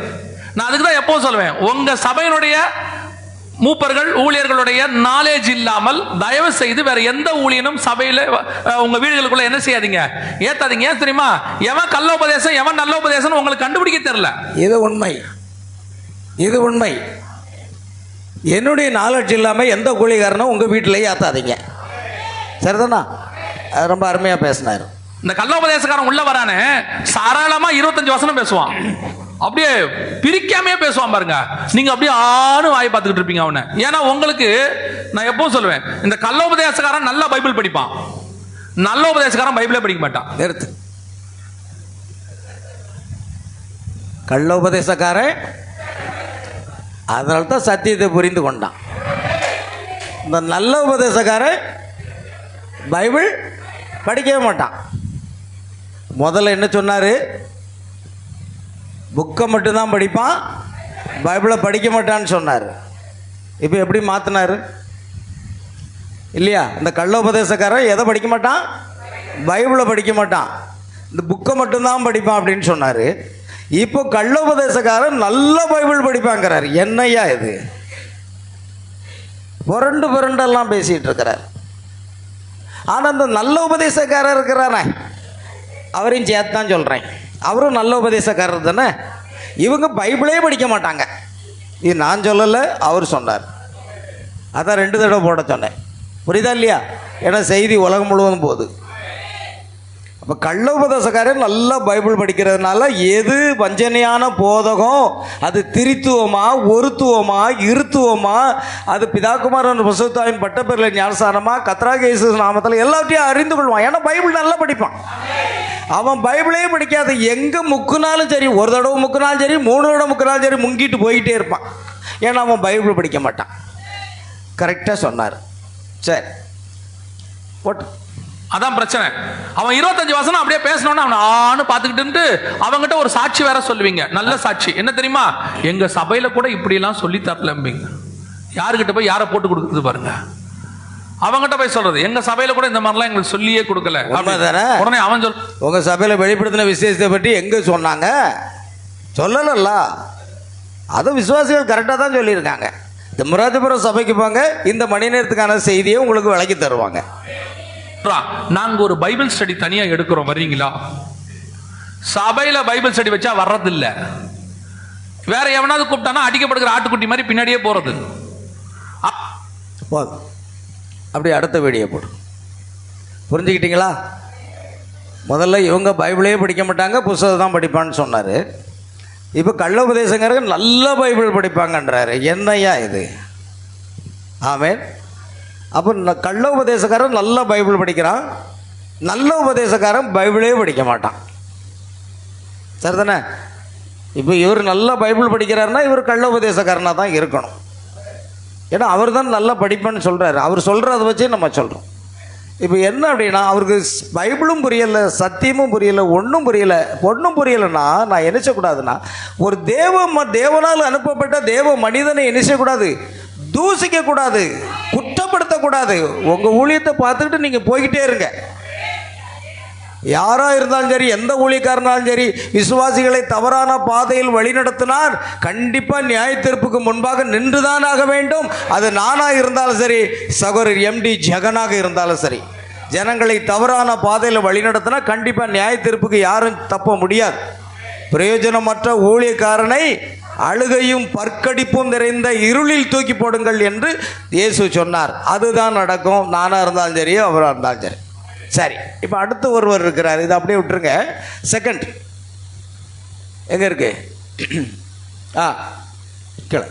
நான் அதுக்கு தான் எப்பவும் சொல்லுவேன், உங்க சபையினுடைய மூப்பர்கள் ஊழியர்களுடைய நாலேஜ் இல்லாமல் தயவு செய்து வேற எந்த ஊழியனும் சபையில உங்க வீடுகளுக்குள்ள என்ன செய்யாதீங்க, ஏத்தாதீங்க. ஏன் தெரியுமா? எவன் கள்ள உபதேசம் எவன் நல்ல உபதேசம் உங்களுக்கு கண்டுபிடிக்க தெரியல. இது உண்மை, இது உண்மை. என்னுடைய நாலேஜ் இல்லாம எந்த ஊழியக்காரனும் உங்க வீட்டிலேயே ஏத்தாதீங்க. சரிதானா? ரொம்ப அருமையா பேசினாரு. இந்த கள்ள உபதேசக்காரன் உள்ள வரானே சாராளமா 25 வசனம் பேசுவான், அப்படியே பிரிக்காமே பேசுவான் பாருங்க. நீங்க அப்படியே வாய் பார்த்துக்கிட்டு இருப்பீங்க அவனை. ஏன்னா உங்களுக்கு நான் எப்பவும் சொல்லுவேன், இந்த கள்ள உபதேசக்காரன் நல்லா பைபிள் படிப்பான், நல்ல உபதேசக்காரன் பைபிளே படிக்க மாட்டான். நிறுத்து. கள்ள உபதேசக்காரன் அதனால தான் சத்தியத்தை புரிந்து கொண்டான். இந்த நல்ல உபதேசக்காரன் பைபிள் படிக்கவே மாட்டான். முதல்ல என்ன சொன்னார்? புக்கை மட்டும்தான் படிப்பான், பைபிளை படிக்க மாட்டான்னு சொன்னார். இப்போ எப்படி மாற்றினார் இல்லையா? இந்த கள்ள உபதேசக்காரன் எதை படிக்க மாட்டான்? பைபிளை படிக்க மாட்டான், இந்த புக்கை மட்டும்தான் படிப்பான் அப்படின்னு சொன்னார். இப்போ கள்ள உபதேசக்காரன் நல்ல பைபிள் படிப்பாங்கிறார். என்னையா இது? புரண்டெல்லாம் பேசிகிட்டு இருக்கிறார். ஆனால் இந்த நல்ல உபதேசக்காரர் இருக்கிறானே அவரையும் சேர்த்தான் சொல்கிறேன், அவரும் நல்ல உபதேசக்காரர் தானே. இவங்க பைபிளே படிக்க மாட்டாங்க. இது நான் சொல்லலை, அவர் சொன்னார். அதான் 2 தடவை போட சொன்னேன். புரியுதா இல்லையா? ஏன்னா செய்தி உலகம் முழுவதும் போகுது. அப்போ கள்ள உபதேசக்காரன் நல்லா பைபிள் படிக்கிறதுனால எது வஞ்சனையான போதகம், அது திரித்துவமா ஒருத்துவமா இருத்துவமா, அது பிதாகுமாரன் பசுத்தாவின் பட்டப்பேரில் ஞானசானமா கர்த்தராகிய இயேசு நாமத்தில் எல்லாத்தையும் அறிந்து கொள்வான். ஏன்னா பைபிள் நல்லா படிப்பான். அவன் பைபிளே படிக்காத எங்கே முக்குனாலும் சரி, ஒரு தடவை முக்குனாலும் சரி 3 தடவை முக்குனாலும் சரி முங்கிட்டு போயிட்டே இருப்பான். ஏன்னா அவன் பைபிள் படிக்க மாட்டான். கரெக்டாக சொன்னார். சரி போட்டு. அதான் பிரச்சனை. அவன் 25 வசனம் அப்படியே பேசணும்னு அவனை பார்த்துக்கிட்டு அவங்ககிட்ட ஒரு சாட்சி வேற சொல்லுவீங்க. நல்ல சாட்சி என்ன தெரியுமா? எங்க சபையில கூட இப்படி எல்லாம் சொல்லி தரலம்பீங்க. யாருக்கிட்ட போய் யாரை போட்டு கொடுக்குது பாருங்க. அவங்ககிட்ட போய் சொல்றது, எங்க சபையில கூட இந்த மாதிரிலாம் எங்களுக்கு சொல்லியே கொடுக்கல. உடனே அவன் சொல், உங்க சபையில வெளிப்படுத்தின விசேஷத்தை பற்றி எங்க சொன்னாங்க? சொல்லல. அது விசுவாசிகள் கரெக்டாக தான் சொல்லியிருக்காங்க. இந்த முராஜபுரம் சபைக்கு போங்க, இந்த மணி நேரத்துக்கான செய்தியை உங்களுக்கு விளக்கி தருவாங்க. நாங்க ஒரு பைபிள் ஸ்டடி தனியா எடுக்கிறோம், வர்றீங்களா? சபையில பைபிள் ஸ்டடி வச்சா வர்றதில்ல. வேற எவனாவது கூப்பிட்டானா அடிக்கப்படுகிற ஆட்டுக்குட்டி மாதிரி பின்னாடியே போறது. அப்படி அடுத்த வீடியோ போடு. புரிஞ்சுக்கிட்டீங்களா? முதல்ல இவங்க பைபிளே படிக்க மாட்டாங்க, புத்தகம் தான் படிப்பான்னு சொன்னார். இப்போ கள்ள உபதேசங்கிறவங்க நல்ல பைபிள் படிப்பாங்கன்றாரு. என்னையா இது? ஆமென். அப்போ கள்ள உபதேசக்காரன் நல்ல பைபிள் படிக்கிறான், நல்ல உபதேசக்காரன் பைபிளே படிக்க மாட்டான். சரிதானே? இப்போ இவர் நல்ல பைபிள் படிக்கிறாருன்னா இவர் கள்ள உபதேசக்காரனாக தான் இருக்கணும். ஏன்னா அவர் தான் நல்லா படிப்பேன்னு சொல்கிறாரு. அவர் சொல்கிறத வச்சு நம்ம சொல்கிறோம். இப்போ என்ன அப்படின்னா, அவருக்கு பைபிளும் புரியலை, சத்தியமும் புரியலை, ஒன்றும் புரியலைன்னா நான் என்ன செய்யக்கூடாதுன்னா, ஒரு தேவனால் அனுப்பப்பட்ட தேவ மனிதனை என்ன செய்யக்கூடாது? தூசிக்கக்கூடாது, குற்றப்படுத்தக்கூடாது. உங்கள் ஊழியத்தை பார்த்துக்கிட்டு நீங்கள் போய்கிட்டே இருங்க. யாராக இருந்தாலும் சரி, எந்த ஊழியக்காரனாலும் சரி, விசுவாசிகளை தவறான பாதையில் வழிநடத்தினார் கண்டிப்பாக நியாய தீர்ப்புக்கு முன்பாக நின்றுதான் ஆக வேண்டும். அது நானாக இருந்தாலும் சரி, சகோதரர் MD ஜெகனாக இருந்தாலும் சரி, ஜனங்களை தவறான பாதையில் வழிநடத்தினா கண்டிப்பாக நியாய தீர்ப்புக்கு யாரும் தப்ப முடியாது. பிரயோஜனமற்ற ஊழியக்காரனை அழுகையும் பற்கடிப்பும் நிறைந்த இருளில் தூக்கி போடுங்கள் என்று இயேசு சொன்னார். அதுதான் நடக்கும், நானாக இருந்தாலும் சரி, அவராக இருந்தாலும் சரி. சரி, இப்போ அடுத்து ஒருவர் இருக்கிறார். இதை அப்படியே விட்டுருங்க. செகண்ட் எங்கே இருக்கு? கீழே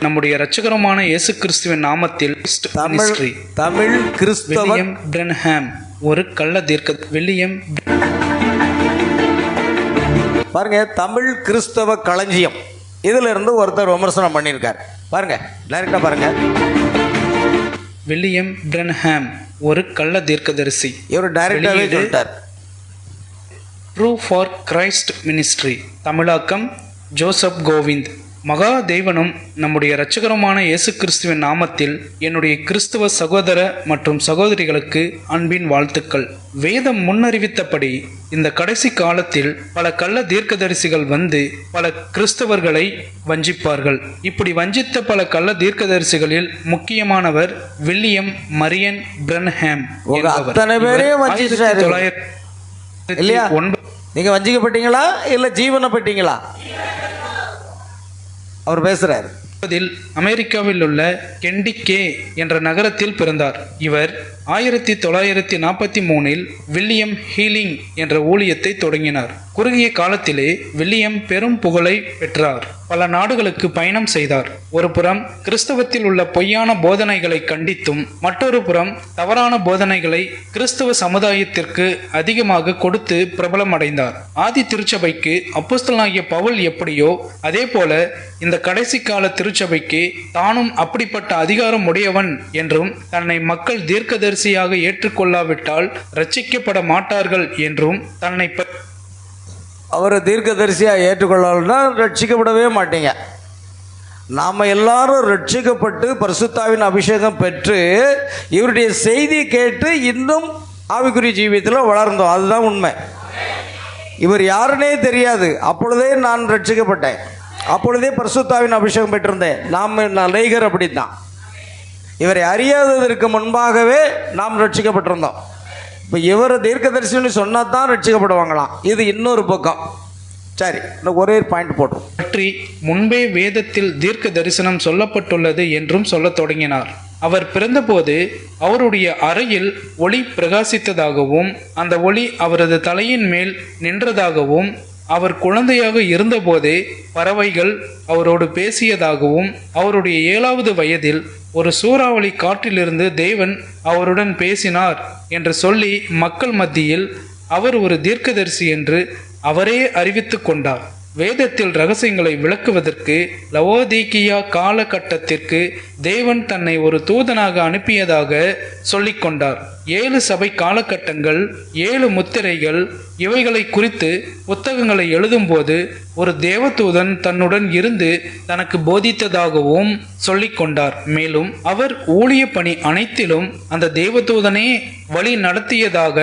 நம்முடைய இரட்சகருமான இயேசு கிறிஸ்துவின் நாமத்தில் தமிழ் கிறிஸ்தவ வில்லியம் பிரென்ஹாம் ஒரு கள்ள தீர்க்க வில்லியம் பாருங்க, தமிழ் கிறிஸ்தவ களஞ்சியம் இதுல இருந்து ஒருத்தர் விமர்சனம் பண்ணியிருக்கார். பாருங்க, டைரக்டா பாருங்க. வில்லியம் பிரன்ஹாம் ஒரு கள்ள தீர்க்கதரிசி. இவர் டைரக்டாவே சொல்லிட்டார். True for Christ ministry. தமிழாக்கம் ஜோசப் கோவிந்த். மகா தெய்வனும் நம்முடைய இரட்சகருமான இயேசு கிறிஸ்துவின் நாமத்தில் என்னுடைய கிறிஸ்துவ சகோதர மற்றும் சகோதரிகளுக்கு அன்பின் வாழ்த்துக்கள். வேதம் முன்னறிவித்தபடி இந்த கடைசி காலத்தில் பல கள்ள தீர்க்கதரிசிகள் வந்து பல கிறிஸ்தவர்களை வஞ்சிப்பார்கள். இப்படி வஞ்சித்த பல கள்ள தீர்க்கதரிசிகளில் முக்கியமானவர் வில்லியம் மரியன் பிரன்ஹாம். நீங்க வஞ்சிக்கப்பட்டீங்களா இல்ல ஜீவனப்பட்டீங்களா? அவர் பேசுறார். அமெரிக்காவில் உள்ள கெண்டிகே என்ற நகரத்தில் பிறந்தார். இவர் 1943 வில்லியம் ஹீலிங் என்ற ஊழியத்தை தொடங்கினார். குறுகிய காலத்திலே வில்லியம் பெரும் புகழை பெற்றார். பல நாடுகளுக்கு பயணம் செய்தார். ஒரு புறம் கிறிஸ்தவத்தில் உள்ள பொய்யான போதனைகளை கண்டித்தும் மற்றொரு புறம் தவறான போதனைகளை கிறிஸ்தவ சமுதாயத்திற்கு அதிகமாக கொடுத்து பிரபலம் அடைந்தார். ஆதி திருச்சபைக்கு அப்போஸ்தலனாகிய பவுல் எப்படியோ அதே போல இந்த கடைசி கால திருச்சபைக்கு தானும் அப்படிப்பட்ட அதிகாரம் உடையவன் என்றும் தன்னை மக்கள் தீர்க்கதரிசியாக ஏற்றுக்கொள்ளாவிட்டால் ரட்சிக்கப்பட மாட்டார்கள் என்றும் தன்னை அவரை தீர்க்கதரிசியாக ஏற்றுக்கொள்ளலன்னா ரட்சிக்கப்படவே மாட்டீங்க. நாம் எல்லாரும் ரட்சிக்கப்பட்டு பரிசுத்தாவின் அபிஷேகம் பெற்று இவருடைய செய்தி கேட்டு இன்னும் ஆவிக்குரிய ஜீவியத்தில் வளர்ந்தோம். அதுதான் உண்மை. இவர் யாருன்னே தெரியாது. அப்பொழுதே நான் ரட்சிக்கப்பட்டேன். அப்பொழுதே பரிசுத்தாவின் அபிஷேகம் பெற்றிருந்தேன். நான் லேகர் அப்படித்தான். இவரை அறியாததற்கு முன்பாகவே நாம் ரட்சிக்கப்பட்டிருந்தோம். இப்போ இவரை தீர்க்கதரிசின்னு சொன்னால் தான் ரட்சிக்கப்படுவாங்களாம். இது இன்னொரு பக்கம். சரி, ஒரே பாயிண்ட் போட்டோம். பற்றி முன்பே வேதத்தில் தீர்க்க தரிசனம் சொல்லப்பட்டுள்ளது என்றும் சொல்லத் தொடங்கினார். அவர் பிறந்தபோது அவருடைய அறையில் ஒளி பிரகாசித்ததாகவும் அந்த ஒளி அவரது தலையின் மேல் நின்றதாகவும் அவர் குழந்தையாக இருந்தபோதே பறவைகள் அவரோடு பேசியதாகவும் அவருடைய 7வது வயதில் ஒரு சூறாவளி காற்றிலிருந்து தேவன் அவருடன் பேசினார் என்று சொல்லி மக்கள் மத்தியில் அவர் ஒரு தீர்க்கதரிசி என்று அவரே அறிவித்து கொண்டார். வேதத்தில் ரகசியங்களை விளக்குவதற்கு லவோதீக்கியா காலகட்டத்திற்கு தேவன் தன்னை ஒரு தூதனாக அனுப்பியதாக சொல்லிக்கொண்டார். 7 சபை காலகட்டங்கள், 7 முத்திரைகள் இவைகளை குறித்து புத்தகங்களை எழுதும்போது ஒரு தேவதூதன் தன்னுடன் இருந்து தனக்கு போதித்ததாகவும் சொல்லிக்கொண்டார். மேலும் அவர் ஊழிய பணி அனைத்திலும் அந்த தேவதூதனே வழி நடத்தியதாக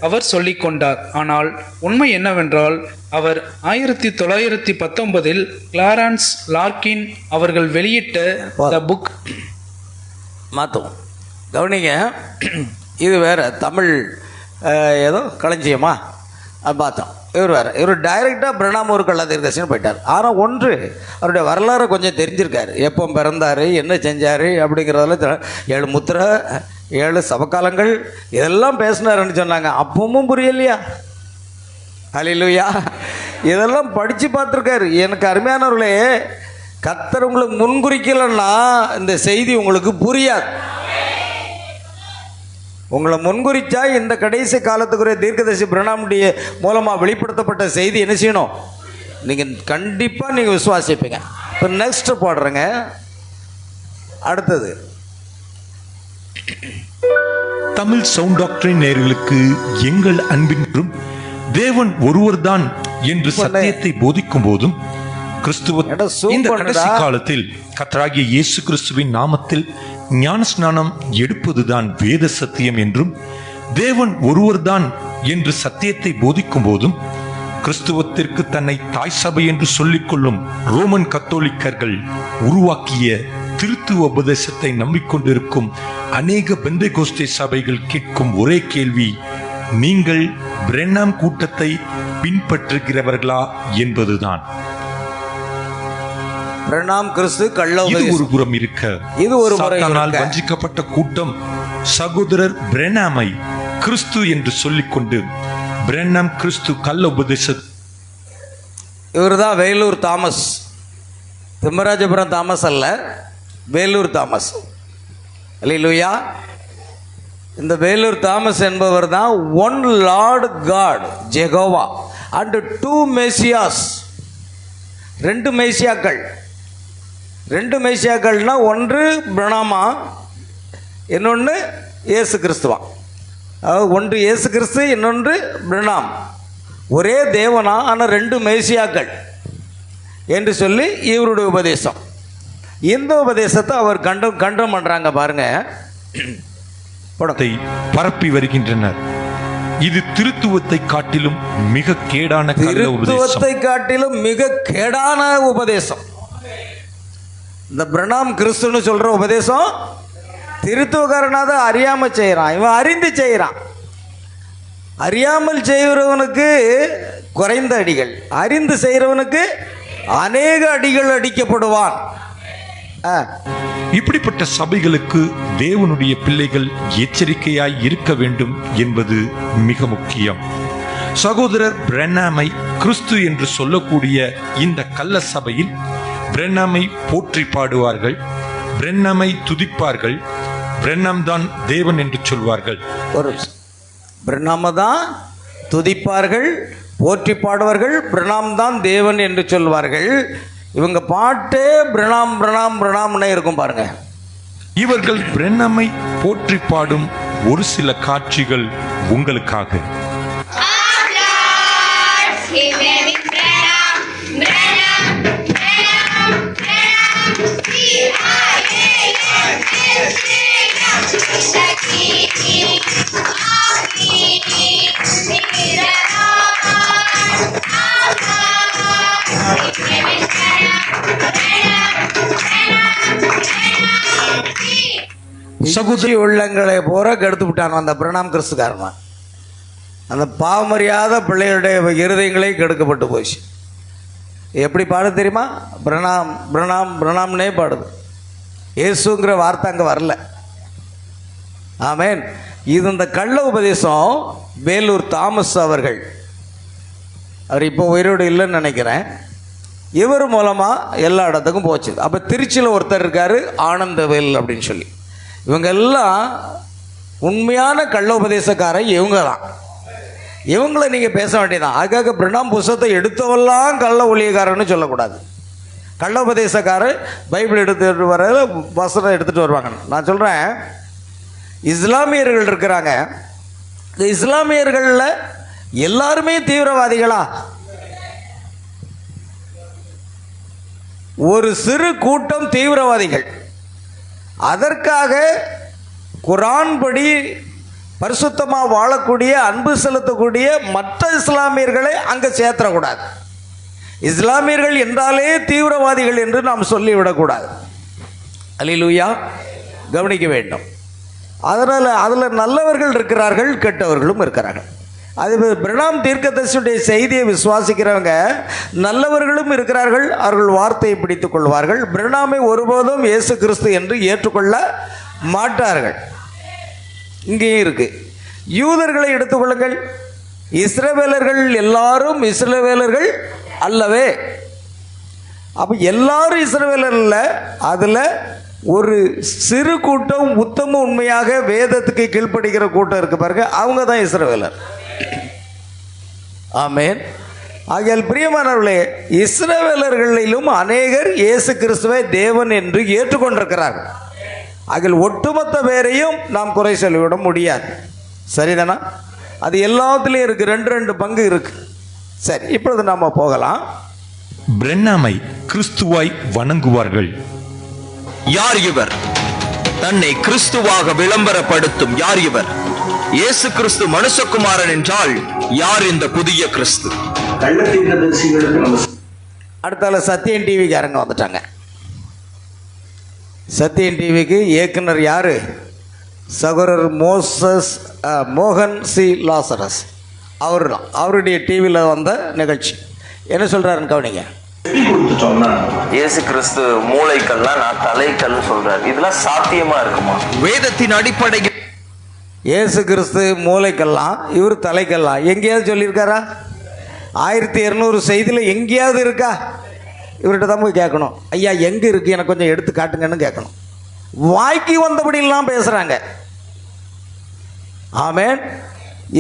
அவர் சொல்லிக்கொண்டார். ஆனால் உண்மை என்னவென்றால் அவர் 1919 கிளாரன்ஸ் லார்கின் அவர்கள் வெளியிட்ட த புக் மாற்றும். கவனிங்க, இது வேறு தமிழ் ஏதோ களஞ்சியமா அது பார்த்தோம். இவர் டைரெக்டாக பிரணாம் ஒரு கள்ள தீர்க்கதரிசின்னு போயிட்டார். ஆனால் ஒன்று, அவருடைய வரலாறு கொஞ்சம் தெரிஞ்சிருக்காரு. எப்போ பிறந்தார், என்ன செஞ்சார் அப்படிங்கிறதெல்லாம் 7 முத்திரை, 7 சபக்காலங்கள் இதெல்லாம் பேசினாருன்னு சொன்னாங்க. அப்பவும் புரியலையா? ஹல்லேலூயா. இதெல்லாம் படித்து பார்த்துருக்காரு. எனக்கு அருமையானவர்களே, கர்த்தர் உங்களுக்கு முன்குறிக்கலைன்னா இந்த செய்தி உங்களுக்கு புரியாது. உங்களை முன்குறிச்சா இந்த கடைசி காலத்துக்குரிய தீர்க்கதரிசி பிரணாமுடைய மூலமாக வெளிப்படுத்தப்பட்ட செய்தி என்ன செய்யணும்? நீங்கள் கண்டிப்பாக நீங்கள் விசுவாசிப்பீங்க. இப்போ நெக்ஸ்ட் போடுறேங்க. அடுத்தது தமிழ் சவுண்ட் டாக்டரின் நேயர்களுக்கு எங்கள் அன்பின் தேவன் ஒருவர்தான் என்று சத்தியத்தை போதிக்கும் போதும் கிறிஸ்துவ இந்த கடைசி காலத்தில் கர்த்தராகிய இயேசு கிறிஸ்துவின் நாமத்தில் ஞானஸ்நானம் எடுப்பதுதான் வேத சத்தியம் என்றும் தேவன் ஒருவர்தான் என்று சத்தியத்தை போதிக்கும் போதும் கிறிஸ்துவத்திற்கு தன்னை தாய் சபை என்று சொல்லிக்கொள்ளும் ரோமன் கத்தோலிக்கர்கள் உருவாக்கிய திருத்துவ உபதேசத்தை நம்பிக்கொண்டிருக்கும் அநேக பெந்தேகோஸ்தே சபைகள் கேட்கும் ஒரே கேள்வி, நீங்கள் பிரென்னாம் கூட்டத்தை பின்பற்றுகிறவர்களா என்பதுதான். பிரணாம் கிறிஸ்து கள்ள இது ஒரு புறம் இருக்க, இது ஒரு சாத்தானால் வஞ்சிக்கப்பட்ட கூட்டம் சகோதரர் பிரென்னாமை கிறிஸ்து என்று சொல்லிக்கொண்டு பிரென்னாம் கிறிஸ்து கள்ள உபதேச. இவர் தான் வேலூர் தாமஸ், திம்மராஜபுரம் தாமஸ் அல்ல, வேலூர் தாமஸ். அல்லேலூயா. இந்த வேலூர் தாமஸ் என்பவர் தான் one Lord God Jehovah and two messiahs, ரெண்டு மெசியாக்கள். ரெண்டு மெசியாக்கள்னா ஒன்று பிரணாமா, இன்னொன்று இயேசு கிறிஸ்துவா. அதாவது ஒன்று இயேசு கிறிஸ்து, இன்னொன்று பிரணாம். ஒரே தேவனா ஆனால் ரெண்டு மேசியாக்கள் என்று சொல்லி இவருடைய உபதேசம். இந்த உபதேசத்தை அவர் கண்டம் பண்ணுறாங்க பாருங்க. படத்தை பரப்பி வருகின்றனர். இது திருத்துவத்தை காட்டிலும் மிக கேடான திருத்துவத்தை காட்டிலும் மிக கேடான உபதேசம். இந்த பிரணாம் கிறிஸ்துன்னு சொல்ற உபதேசம் திருத்துவக்காரனாத அறியாம செய்யறான், இவன் அறிந்து செய்யறான். அறியாமல் செய்கிறவனுக்கு குறைந்த அடிகள், அறிந்து செய்கிறவனுக்கு அநேக அடிகள் அடிக்கப்படுவான். இப்படிப்பட்ட சபைகளுக்கு தேவனுடைய பிள்ளைகள் எச்சரிக்கையாய் இருக்க வேண்டும் என்பது மிக முக்கியம். சகோதரர் பிரென்னாமை கிறிஸ்து என்று சொல்லக்கூடிய இந்த கள்ள சபையில் பிரென்னாமை போற்றி பாடுவார்கள், பிரென்னாமை துதிப்பார்கள், பிரென்னாம் தான் தேவன் என்று சொல்வார்கள். ஒரு பிரணாம தான் துதிப்பார்கள், போற்றி பாடுவார்கள், பிரணாம் தான் தேவன் என்று சொல்வார்கள். இவங்க பாட்டே பிரணாம் பிரணாம் பிரணாம்னே இருக்கும் பாருங்க. இவர்கள் பிரென்னாமை போற்றி பாடும் ஒரு சில காட்சிகள் உங்களுக்காக. சகுதி உள்ளங்களை போற கெடுத்து விட்டான் அந்த பிரணாம் கிறிஸ்துக்காரன். அந்த பாவமறியாத பிள்ளைகளுடைய இருதயங்களே கெடுக்கப்பட்டு போச்சு. எப்படி பாடுது தெரியுமா? பிரணாம் பிரணாம் பிரணாம்னே பாடுது. இயேசுங்கிற வார்த்தை அங்கே வரல. ஆமேன். இது இந்த கள்ள உபதேசம் வேலூர் தாமஸ் அவர்கள், அவர் இப்போ உயிரோடு இல்லைன்னு நினைக்கிறேன், இவர் மூலமாக எல்லா இடத்துக்கும் போச்சு. அப்போ திருச்சியில் ஒருத்தர் இருக்கார் ஆனந்தவேல் அப்படின்னு சொல்லி. இவங்க எல்லாம் உண்மையான கள்ள உபதேசக்காரன் இவங்க தான். இவங்களை நீங்கள் பேச வேண்டியதான். அதுக்காக பிரணாம் புஸ்தகத்தை எடுத்தவெல்லாம் கள்ள ஊழியக்காரன்னு சொல்லக்கூடாது. கள்ள உபதேசக்காரர் பைபிள் எடுத்துகிட்டு வர வசனம் எடுத்துகிட்டு வருவாங்க. நான் சொல்கிறேன், இஸ்லாமியர்கள் இருக்கிறாங்க. இந்த இஸ்லாமியர்களில் எல்லாருமே தீவிரவாதிகளா? ஒரு சிறு கூட்டம் தீவிரவாதிகள். அதற்காக குர்ஆன் படி பரிசுத்தமாக வாழக்கூடிய, அன்பு செலுத்தக்கூடிய மற்ற இஸ்லாமியர்களை அங்கே சேர்த்தக்கூடாது. இஸ்லாமியர்கள் என்றாலே தீவிரவாதிகள் என்று நாம் சொல்லிவிடக்கூடாது. அல்லேலூயா. கவனிக்க வேண்டும். அதனால் அதில் நல்லவர்கள் இருக்கிறார்கள், கெட்டவர்களும் இருக்கிறார்கள். அது பிரணாம் தீர்க்கதரிசியுடைய செய்தியை விசுவாசிக்கிறவங்க நல்லவர்களும் இருக்கிறார்கள், அவர்கள் வார்த்தையை பிடித்துக் கொள்வார்கள். பிரணாமை ஒருபோதும் இயேசு கிறிஸ்து என்று ஏற்றுக்கொள்ள மாட்டார்கள். இங்கேயும் இருக்கு. யூதர்களை எடுத்துக்கொள்ளுங்கள். இஸ்ரவேலர்கள் எல்லாரும் இஸ்ரவேலர்கள் அல்லவே. அப்போ எல்லாரும் இஸ்ரவேலர் அல்ல. அதில் ஒரு சிறு கூட்டம் உத்தம உண்மையாக வேதத்துக்கு கீழ்ப்படுகிற கூட்டம் இருக்கு பாருங்க, அவங்க தான் இஸ்ரவேலர். ஆமேன். ஆகையால் பிரியமானவர்களே, இஸ்ரவேலர்களிலும் அநேகர் இயேசு கிறிஸ்துவை தேவன் என்று ஏற்றுக்கொண்டிருக்கிறார்கள். அதில் ஒட்டுமொத்த பேரையும் நாம் குறை சொல்லிவிட முடியாது. சரிதானா? அது எல்லாத்துலேயும் இருக்குது. ரெண்டு பங்கு இருக்கு. சரி, இப்பொழுது நாம் போகலாம். பிரென்னாமை கிறிஸ்துவாய் வணங்குவார்கள். யார் இவர்? தன்னை கிறிஸ்துவாக விளம்பரப்படுத்தும் யார் இவர்? இயேசு கிறிஸ்து மனுஷகுமாரன் என்றால் யார் இந்த புதிய கிறிஸ்து? அடுத்தால சத்தியன் டிவிக்காரங்க வந்துட்டாங்க. சத்தியன் டிவிக்கு இயக்குனர் யாரு? சகோதரர் மோகன் சி லாசரஸ். அவர் தான். அவருடைய டிவியில் வந்த நிகழ்ச்சி. என்ன சொல்றாருன்னு கவனிங்க. இயேசு கிறிஸ்து மூளைக்கல்னா நான் தலைக்கல் சொல்றாரு. இதெல்லாம் சாத்தியமா இருக்குமா? வேதத்தின் அடிப்படையில் இயேசு கிறிஸ்து மூளைக்கல்லாம், இவர் தலைக்கல்லாம் எங்கேயாவது சொல்லியிருக்காரா? 1200 செய்தியில் எங்கேயாவது இருக்கா? இவர்கிட்ட தான் போய் கேட்கணும். ஐயா எங்கே இருக்குது, எனக்கு கொஞ்சம் எடுத்து காட்டுங்கன்னு கேட்கணும். வாய்க்கு வந்தபடியெல்லாம் பேசுகிறாங்க. ஆமேன்.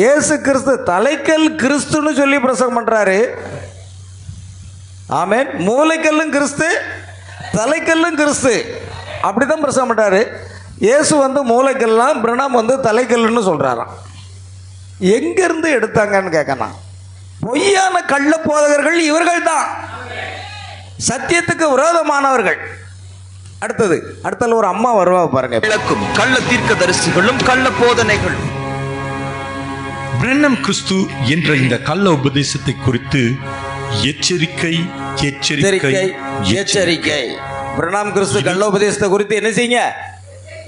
இயேசு கிறிஸ்து தலைக்கல் கிறிஸ்துன்னு சொல்லி பிரசங்கம் பண்ணுறாரு. ஆமென். மூளைக்கல்லும் கிறிஸ்து, தலைக்கல்லும் கிறிஸ்து, அப்படி தான் பிரசங்கம் பண்ணுறாரு. இயேசு வந்து மூளைக்கல்லாம், பிரணாம் வந்து தலைக்கல்லுன்னு சொல்கிறாராம். எங்கேருந்து எடுத்தாங்கன்னு கேட்கணும். பொய்யான கள்ள போதகர்கள் இவர்கள் தான், சத்தியத்துக்கு விரோதமானவர்கள். அடுத்தது ஒரு அம்மா வருவா பாருங்க. விளக்கும் கள்ள தீர்க்கதரிசிகளும் கள்ள போதனைகளும். பிரென்னம் கிறிஸ்து என்ற இந்த கள்ள உபதேசத்தை குறித்து எச்சரிக்கை எச்சரிக்கை எச்சரிக்கை. பிரணாம் கிறிஸ்து கள்ள உபதேசத்தை குறித்து என்ன செய்யுங்க?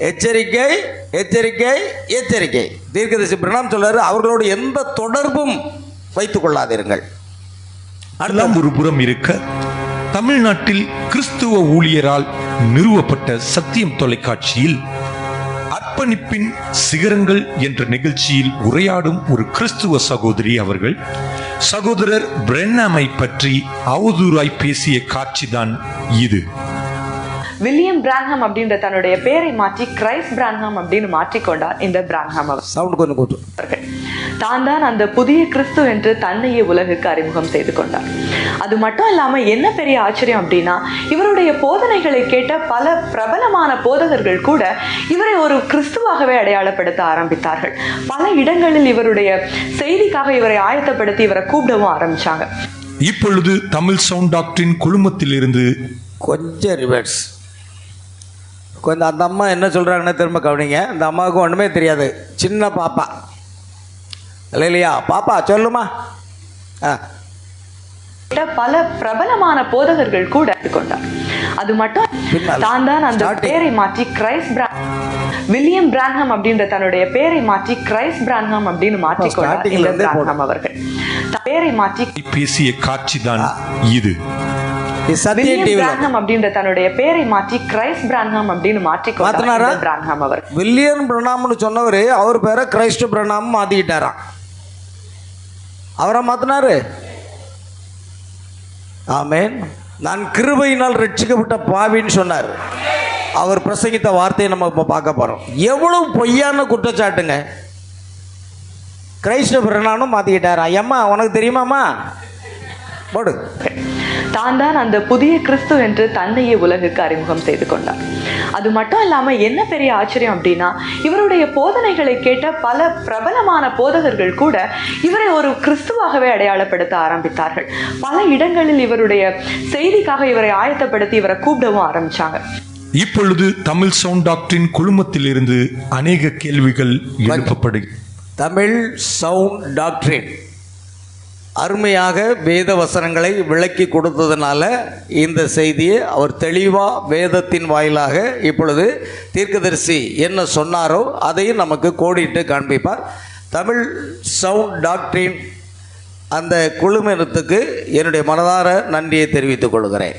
எச்சரிக்கை எச்சரிக்கை எச்சரிக்கை. தீர்க்கதரிசி பிரணாம் சொல்றாரு, அவர்களோடு எந்த தொடர்பும் வைத்துக் கொள்ளாதீர்கள். அதெல்லாம் ஒரு புறம் இருக்க, தமிழ்நாட்டில் கிறிஸ்துவ ஊழியரால் நிறுவப்பட்ட சத்தியம் தொலைக்காட்சியில் அர்ப்பணிப்பின் சிகரங்கள் என்ற நிகழ்ச்சியில் உரையாடும் ஒரு கிறிஸ்துவ சகோதரி அவர்கள் சகோதரர் பிரென்னாமை பற்றி அவதூறாய் பேசிய காட்சிதான் இது. வில்லியம் பிரான்ஹாம் அப்படின்ற தன்னுடைய பேரை மாற்றி கிரைஸ்ட் பிரான்ஹாம் அப்படின்னு மாற்றிக்கொண்டார் இந்த பிரான்ஹாம் அவர்கள். தான் தான் அந்த புதிய கிறிஸ்து என்று தன்னையே உலகுக்கு அறிமுகம் செய்து கொண்டார். அது மட்டும் இல்லாம என்ன பெரிய ஆச்சரியம் அப்படின்னா, இவருடைய போதனைகளை கேட்ட பல பிரபலமான போதகர்கள் கூட இவரை ஒரு கிறிஸ்துவாகவே அடையாளப்படுத்த ஆரம்பித்தார்கள். பல இடங்களில் இவருடைய செய்திக்காக இவரை ஆயத்தப்படுத்தி இவரை கூப்பிடவும் ஆரம்பிச்சாங்க. இப்பொழுது தமிழ் சவுண்ட் டாக்டரின் குழுமத்தில் இருந்து கொஞ்சம் ரிவர்ஸ். கொஞ்சம் அந்த அம்மா என்ன சொல்கிறாங்கன்னு திரும்ப கவனிங்க. அந்த அம்மாவுக்கு ஒன்றுமே தெரியாது, சின்ன பாப்பா இல்லையா? பாப்பா சொல்லுமா. பல பிரபலமான போதகர்கள் கூட கொண்டார். அது மட்டும் தான் தான் அந்த பேரை மாற்றி கிரைஸ்ட் வில்லியம் பிரான்ஹாம் அப்படின்ற தன்னுடைய பேரை மாற்றி கிரைஸ்ட் பிரான்ஹாம் அப்படின்னு மாற்றிக்கொண்டார் இந்த பிரான்ஹாம் அவர்கள். பேரை மாற்றி பேசிய காட்சிதான் இது. அப்படின்ற தன்னுடைய பேரை மாற்றி கிரைஸ்ட் பிரான்ஹாம் அப்படின்னு மாற்றிக்கொண்டார் பிரான்ஹாம் அவர். வில்லியம் பிரணாம்னு சொன்னவரு அவர் பேரை கிரைஸ்ட் பிரணாம் மாத்திக்கிட்டாராம். அவரை மாத்தினாரு. ஆமென். நான் கிருபையினால் ரட்சிக்கப்பட்ட பாவின்னு சொன்னார். அவர் பிரசங்கித்த வார்த்தையை நம்ம இப்போ பார்க்க போறோம். எவ்வளவு பொய்யான குற்றச்சாட்டுங்க. கிரைஸ்ட் பிரணாமும் மாத்திக்கிட்டாரா? அம்மா உனக்கு தெரியுமாம்மா? போடு. தான் தான் அந்த புதிய கிறிஸ்து என்று தன்னையே உலகுக்கு அறிமுகம் செய்து கொண்டார். அது மட்டும் இல்லாம என்ன பெரிய ஆச்சரியம் அப்படின்னா, இவருடைய போதனைகளை கேட்ட பல பிரபலமான போதகர்கள் கூட இவரை ஒரு கிறிஸ்துவாகவே அடையாளப்படுத்த ஆரம்பித்தார்கள். பல இடங்களில் இவருடைய செய்திக்காக இவரை ஆயத்தப்படுத்தி இவரை கூப்பிடவும் ஆரம்பிச்சாங்க. இப்பொழுது தமிழ் சவுண்ட் டாக்டரின் குழுமத்தில் இருந்து அநேக கேள்விகள் எழுப்பப்படுகிறது. தமிழ் சவுண்ட் டாக்டரின் அருமையாக வேத வசனங்களை விளக்கி கொடுத்ததுனால இந்த செய்தியை அவர் தெளிவாக வேதத்தின் வாயிலாக இப்பொழுது தீர்க்கதரிசி என்ன சொன்னாரோ அதையும் நமக்கு கோடிட்டு காண்பிப்பார். தமிழ் சவுண்ட் டாக்டரின் அந்த குழுமத்துக்கு என்னுடைய மனதார நன்றியை தெரிவித்துக் கொள்கிறேன்.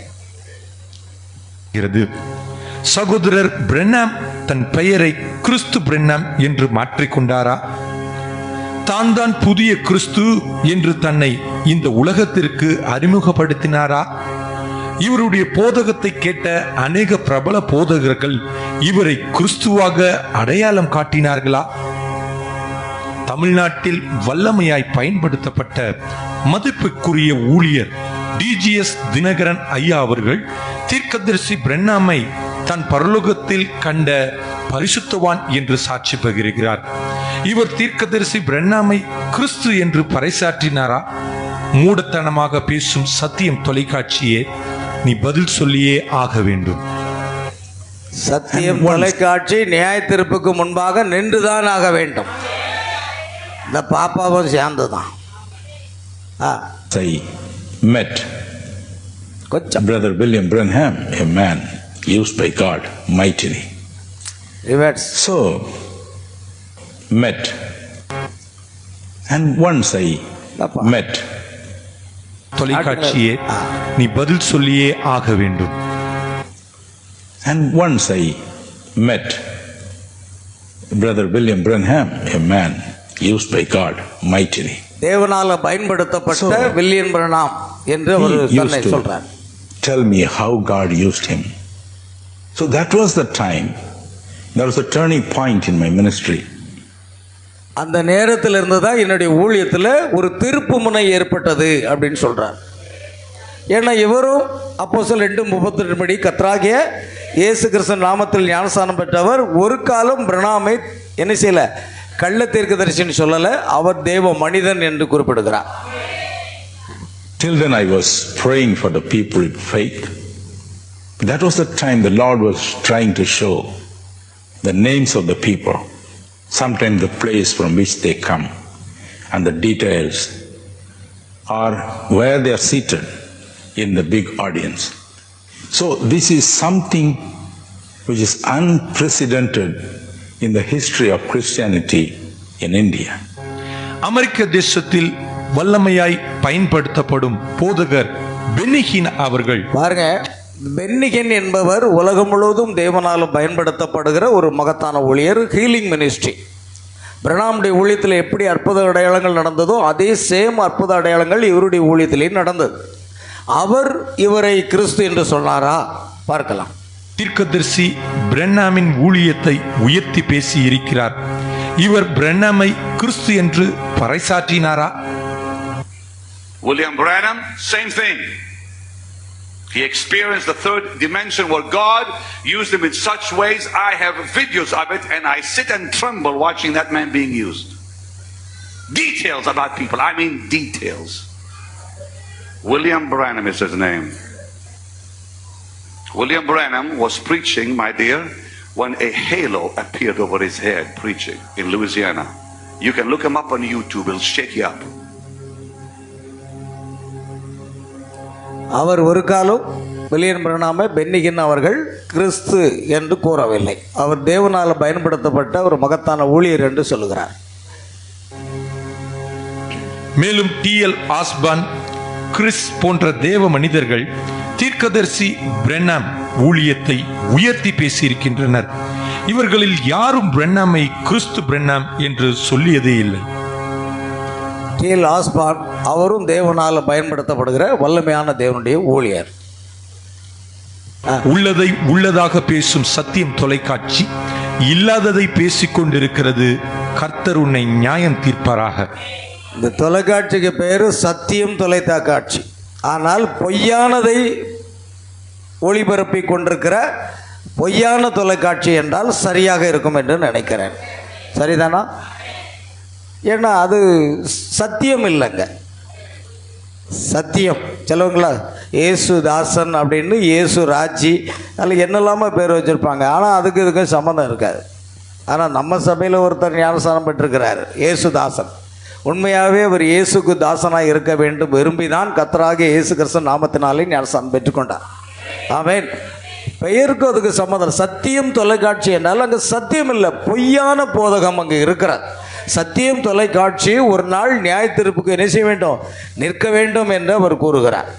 சகோதரர் பிரென்னாம் தன் பெயரை கிறிஸ்து பிரென்னாம் என்று மாற்றிக்கொண்டாரா? தான் புதிய கிறிஸ்து என்று தன்னை இந்த உலகத்திற்கு அறிமுகப்படுத்தினாரா? இவருடைய போதகத்தை கேட்ட அநேக பிரபல போதகர்கள் இவரை கிறிஸ்துவாக அடையாளம் காட்டினார்களா? தமிழ்நாட்டில் வல்லமையாய் பயன்படுத்தப்பட்ட மதிப்புக்குரிய ஊழியர் டிஜிஎஸ் தினகரன் ஐயா அவர்கள் தீர்க்கதரிசி பிரென்னாமை தன் பரலோகத்தில் கண்ட பரிசுத்தவான் என்று சாட்சி பகிர்கிறார். இவர் தீர்க்கதரிசி பிரென்னாமை கிறிஸ்து என்று பறைசாற்றினாரா? மூடத்தனமாக பேசும் சத்தியம் தொலைக்காட்சியே, நீ பதில் சொல்லியே ஆக வேண்டும். சத்தியம் தொலைக்காட்சி நியாய தீர்ப்புக்கு முன்பாக நின்றுதான் ஆக வேண்டும். இந்த பாப்பாவும் சேர்ந்துதான். I met Brother William Branham, a man used by God mightily. So, met. And once I met. தொலைக்காட்சியே, நீ பதில் சொல்லியே ஆக வேண்டும். And once I met Brother William Branham, a man used by God mightily. தேவனால பயன்படுத்தப்பட்ட வில்லியம் பிரணாம் என்று ஒரு தன்னை சொல்றார். Tell me how God used him. So that was the time. There was a turning point in my ministry. அந்த நேரத்தில் இருந்து தான் என்னுடைய ஊழியத்தில் ஒரு திருப்பு முனை ஏற்பட்டது அப்படின்னு சொல்கிறார். ஏன்னா இவரும் அப்போஸ்தலர் 2:32 படி கர்த்தராகிய இயேசு கிறிஸ்து நாமத்தில் ஞானஸ்நானம் பெற்றவர். ஒரு காலம் பிரணாமை என்ன செய்யல, கள்ள தீர்க்கதரிசின்னு சொல்லலை, அவர் தேவ மனிதன் என்று குறிப்பிடுகிறார். Till then I was praying for the people in faith. That was the time the Lord was trying to show the names of the people, sometimes the place from which they come, and the details, or where they are seated in the big audience. So this is something which is unprecedented in the history of Christianity in India. அமெரிக்க தேசத்தில் வல்லமையாய் பயன்படுத்தப்படும் போதகர் பென்னிகின் அவர்கள் பாருங்க, பென்னிகன் என்பவர் உலகம் முழுவதும் தேவனாலும் பயன்படுத்தப்படுகிற ஒரு மகத்தான ஊழியர். Healing ministry. பிரணாமுடைய ஊழியத்தில் எப்படி அற்புத அடையாளங்கள் நடந்ததோ அதே சேம் அற்புத அடையாளங்கள் இவருடைய ஊழியத்திலேயும் நடந்தது. அவர் இவரை கிறிஸ்து என்று சொன்னாரா? பார்க்கலாம். தீர்க்கதரிசி பிரென்னாமின் ஊழியத்தை உயர்த்தி பேசி இருக்கிறார். இவர் பிரென்னாமை கிறிஸ்து என்று பறைசாற்றினாரா? William Branham, same thing. He experienced the third dimension where God used him in such ways. I have videos of it and I sit and tremble watching that man being used. Details about people, I mean details. William Branham is his name. William Branham was preaching, my dear, when a halo appeared over his head, preaching in Louisiana. You can look him up on YouTube, it'll shake you up. அவர் ஒரு காலம் William பிரணாமை பென்னிகின் அவர்கள் கிறிஸ்து என்று கூறவில்லை. அவர் தேவனால் பயன்படுத்தப்பட்ட ஒரு மகத்தான ஊழியர் என்று சொல்லுகிறார். மேலும் டிஎல் ஆஸ்பான், கிறிஸ் போன்ற தேவ மனிதர்கள் தீர்க்கதரிசி பிரென்னாம் ஊழியத்தை உயர்த்தி பேசியிருக்கின்றனர். இவர்களில் யாரும் பிரென்னாமை கிறிஸ்து பிரென்னாம் என்று சொல்லியதே இல்லை. டிஎல் ஆஸ்பான் அவரும் தேவனால் பயன்படுத்தப்படுகிற வல்லமையான தேவனுடைய ஊழியர். உள்ளதை உள்ளதாக பேசும் சத்தியம் தொலைக்காட்சி இல்லாததை பேசிக் கொண்டிருக்கிறது. கர்த்தர் உன்னை நியாயம் தீர்ப்பாராக. இந்த தொலைக்காட்சிக்கு பேர் சத்தியம் தொலைக்காட்சி. ஆனால் பொய்யானதை ஒளிபரப்பி கொண்டிருக்கிற பொய்யான தொலைக்காட்சி என்றால் சரியாக இருக்கும் என்று நினைக்கிறேன். சரிதானா? ஏன்னா அது சத்தியம் இல்லைங்க. சத்தியம் சிலவங்களா இயேசு தாசன் அப்படின்னு இயேசு ராஜி அதில் என்னெல்லாமோ பேர் வச்சுருப்பாங்க. ஆனால் அதுக்கு இதுக்கும் சம்மந்தம் இருக்காது. ஆனால் நம்ம சபையில் ஒருத்தர் ஞானஸ்நானம் பெற்றிருக்கிறார், இயேசு தாசன். உண்மையாகவே அவர் இயேசுக்கு தாசனாக இருக்க வேண்டும் விரும்பிதான் கர்த்தராகிய இயேசு கிறிஸ்து நாமத்தினாலே ஞானஸ்நானம் பெற்றுக்கொண்டார். ஆமென். பெயருக்கு அதுக்கு சம்மந்தம். சத்தியம் தொலைக்காட்சி என்றால் அங்கே சத்தியம் இல்லை, பொய்யான போதகம் அங்கே இருக்கிறார். சத்தியம் தொலைக்காட்சி ஒரு நாள் நியாய தீர்ப்புக்கு என்ன செய்ய வேண்டும், நிற்க வேண்டும் என்று அவர் கூறுகிறார்.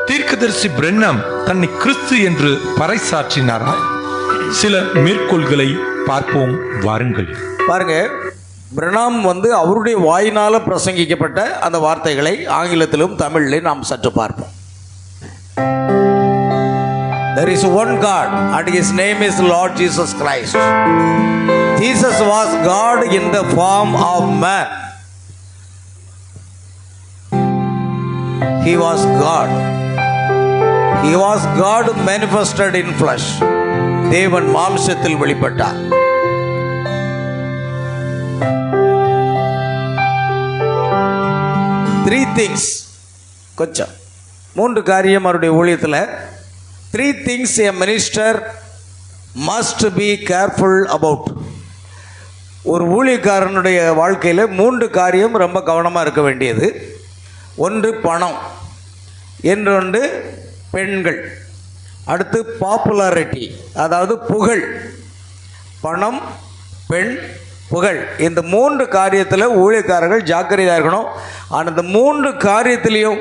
தீர்க்கதரிசி பிரென்னாம் தன்னை கிறிஸ்து என்று பறைசாற்றினாரா? சில மேற்கோள்களை பார்ப்போம் வாருங்கள். பாருங்க, பிரெனாம் அவருடைய வாயினால் பிரசங்கிக்கப்பட்ட அந்த வார்த்தைகளை ஆங்கிலத்திலும் தமிழிலும் நாம் சற்று பார்ப்போம். There is one God and his name is Lord Jesus Christ. Jesus was God in the form of man. He was God. He was God manifested in flesh. தேவன் மாம்சத்தில் வெளிப்பட்டார். Three things. கொஞ்சம் 3 காரியம் அவருடைய ஊழியத்தில். 3 things a minister must be careful about. ஒரு ஊழியக்காரனுடைய வாழ்க்கையில் 3 காரியம் ரொம்ப கவனமாக இருக்க வேண்டியது. ஒன்று பணம், இன்னொன்று பெண்கள், அடுத்து பாப்புலாரிட்டி அதாவது புகழ். பணம், பெண், புகழ், இந்த 3 காரியத்தில் ஊழியக்காரர்கள் ஜாக்கிரதையாக இருக்கணும். ஆனால் இந்த 3 காரியத்திலையும்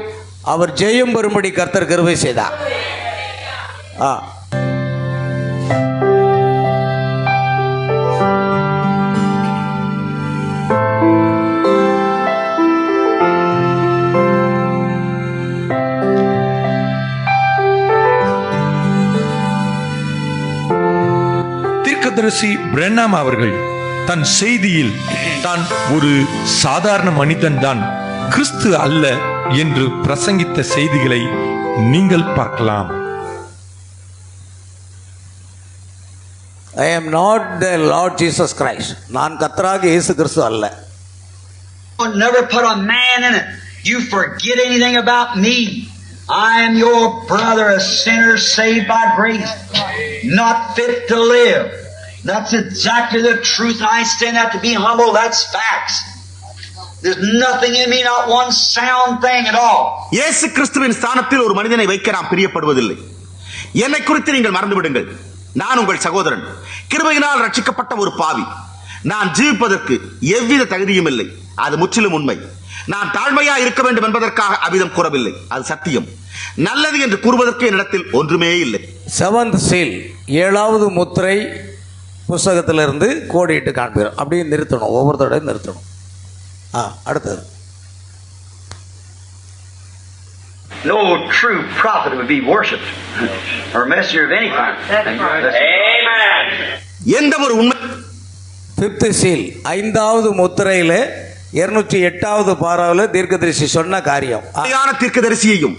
அவர் ஜெயம் பெறும்படி கர்த்தர் கிருபை செய்தார். தீர்க்கதரிசி பிரென்னாம் அவர்கள் தன் செய்தியில் தான் ஒரு சாதாரண மனிதன்தான், கிறிஸ்து அல்ல என்று பிரசங்கித்த செய்திகளை நீங்கள் பார்க்கலாம். I am not the Lord Jesus Christ. நான் கர்த்தராகிய இயேசு கிறிஸ்து அல்ல. Never put a man in it. You forget anything about me. I am your brother, a sinner saved by grace, not fit to live. That's exactly the truth. I stand out to be humble. That's facts. There's nothing in me, not one sound thing at all. இயேசு கிறிஸ்துவின் ஸ்தானத்தில் ஒரு மனிதனை வைக்க நாம் பிரியப்படுவதில்லை. என்னை குறித்து நீங்கள் மறந்து விடுங்கள். நான் உங்கள் சகோதரன், கிருபையினால் ரட்சிக்கப்பட்ட ஒரு பாவி. நான் ஜீவிப்பதற்கு எவ்வித தகுதியும் இல்லை. அது முற்றிலும் உண்மை. நான் தாழ்மையா இருக்க வேண்டும் என்பதற்காக அவ்விதம் கூறவில்லை. அது சத்தியம். நல்லது என்று கூறுவதற்கு என்னிடத்தில் ஒன்றுமே இல்லை. செவன்த் சீல், 7வது முத்திரை புஸ்தகத்திலிருந்து கோடிட்டு காண்பிக்கிறோம். அப்படியே நிறுத்தணும், ஒவ்வொரு தடவை நிறுத்தணும். அடுத்தது. No true prophet would be worshipped or messenger of any kind. Amen. எந்த ஒரு உண்மை. 5th சீல், 5வது முத்திரையில 208வது பாராவில் தீர்க்கதரிசி சொன்ன காரியம். தீர்க்கதரிசியையும்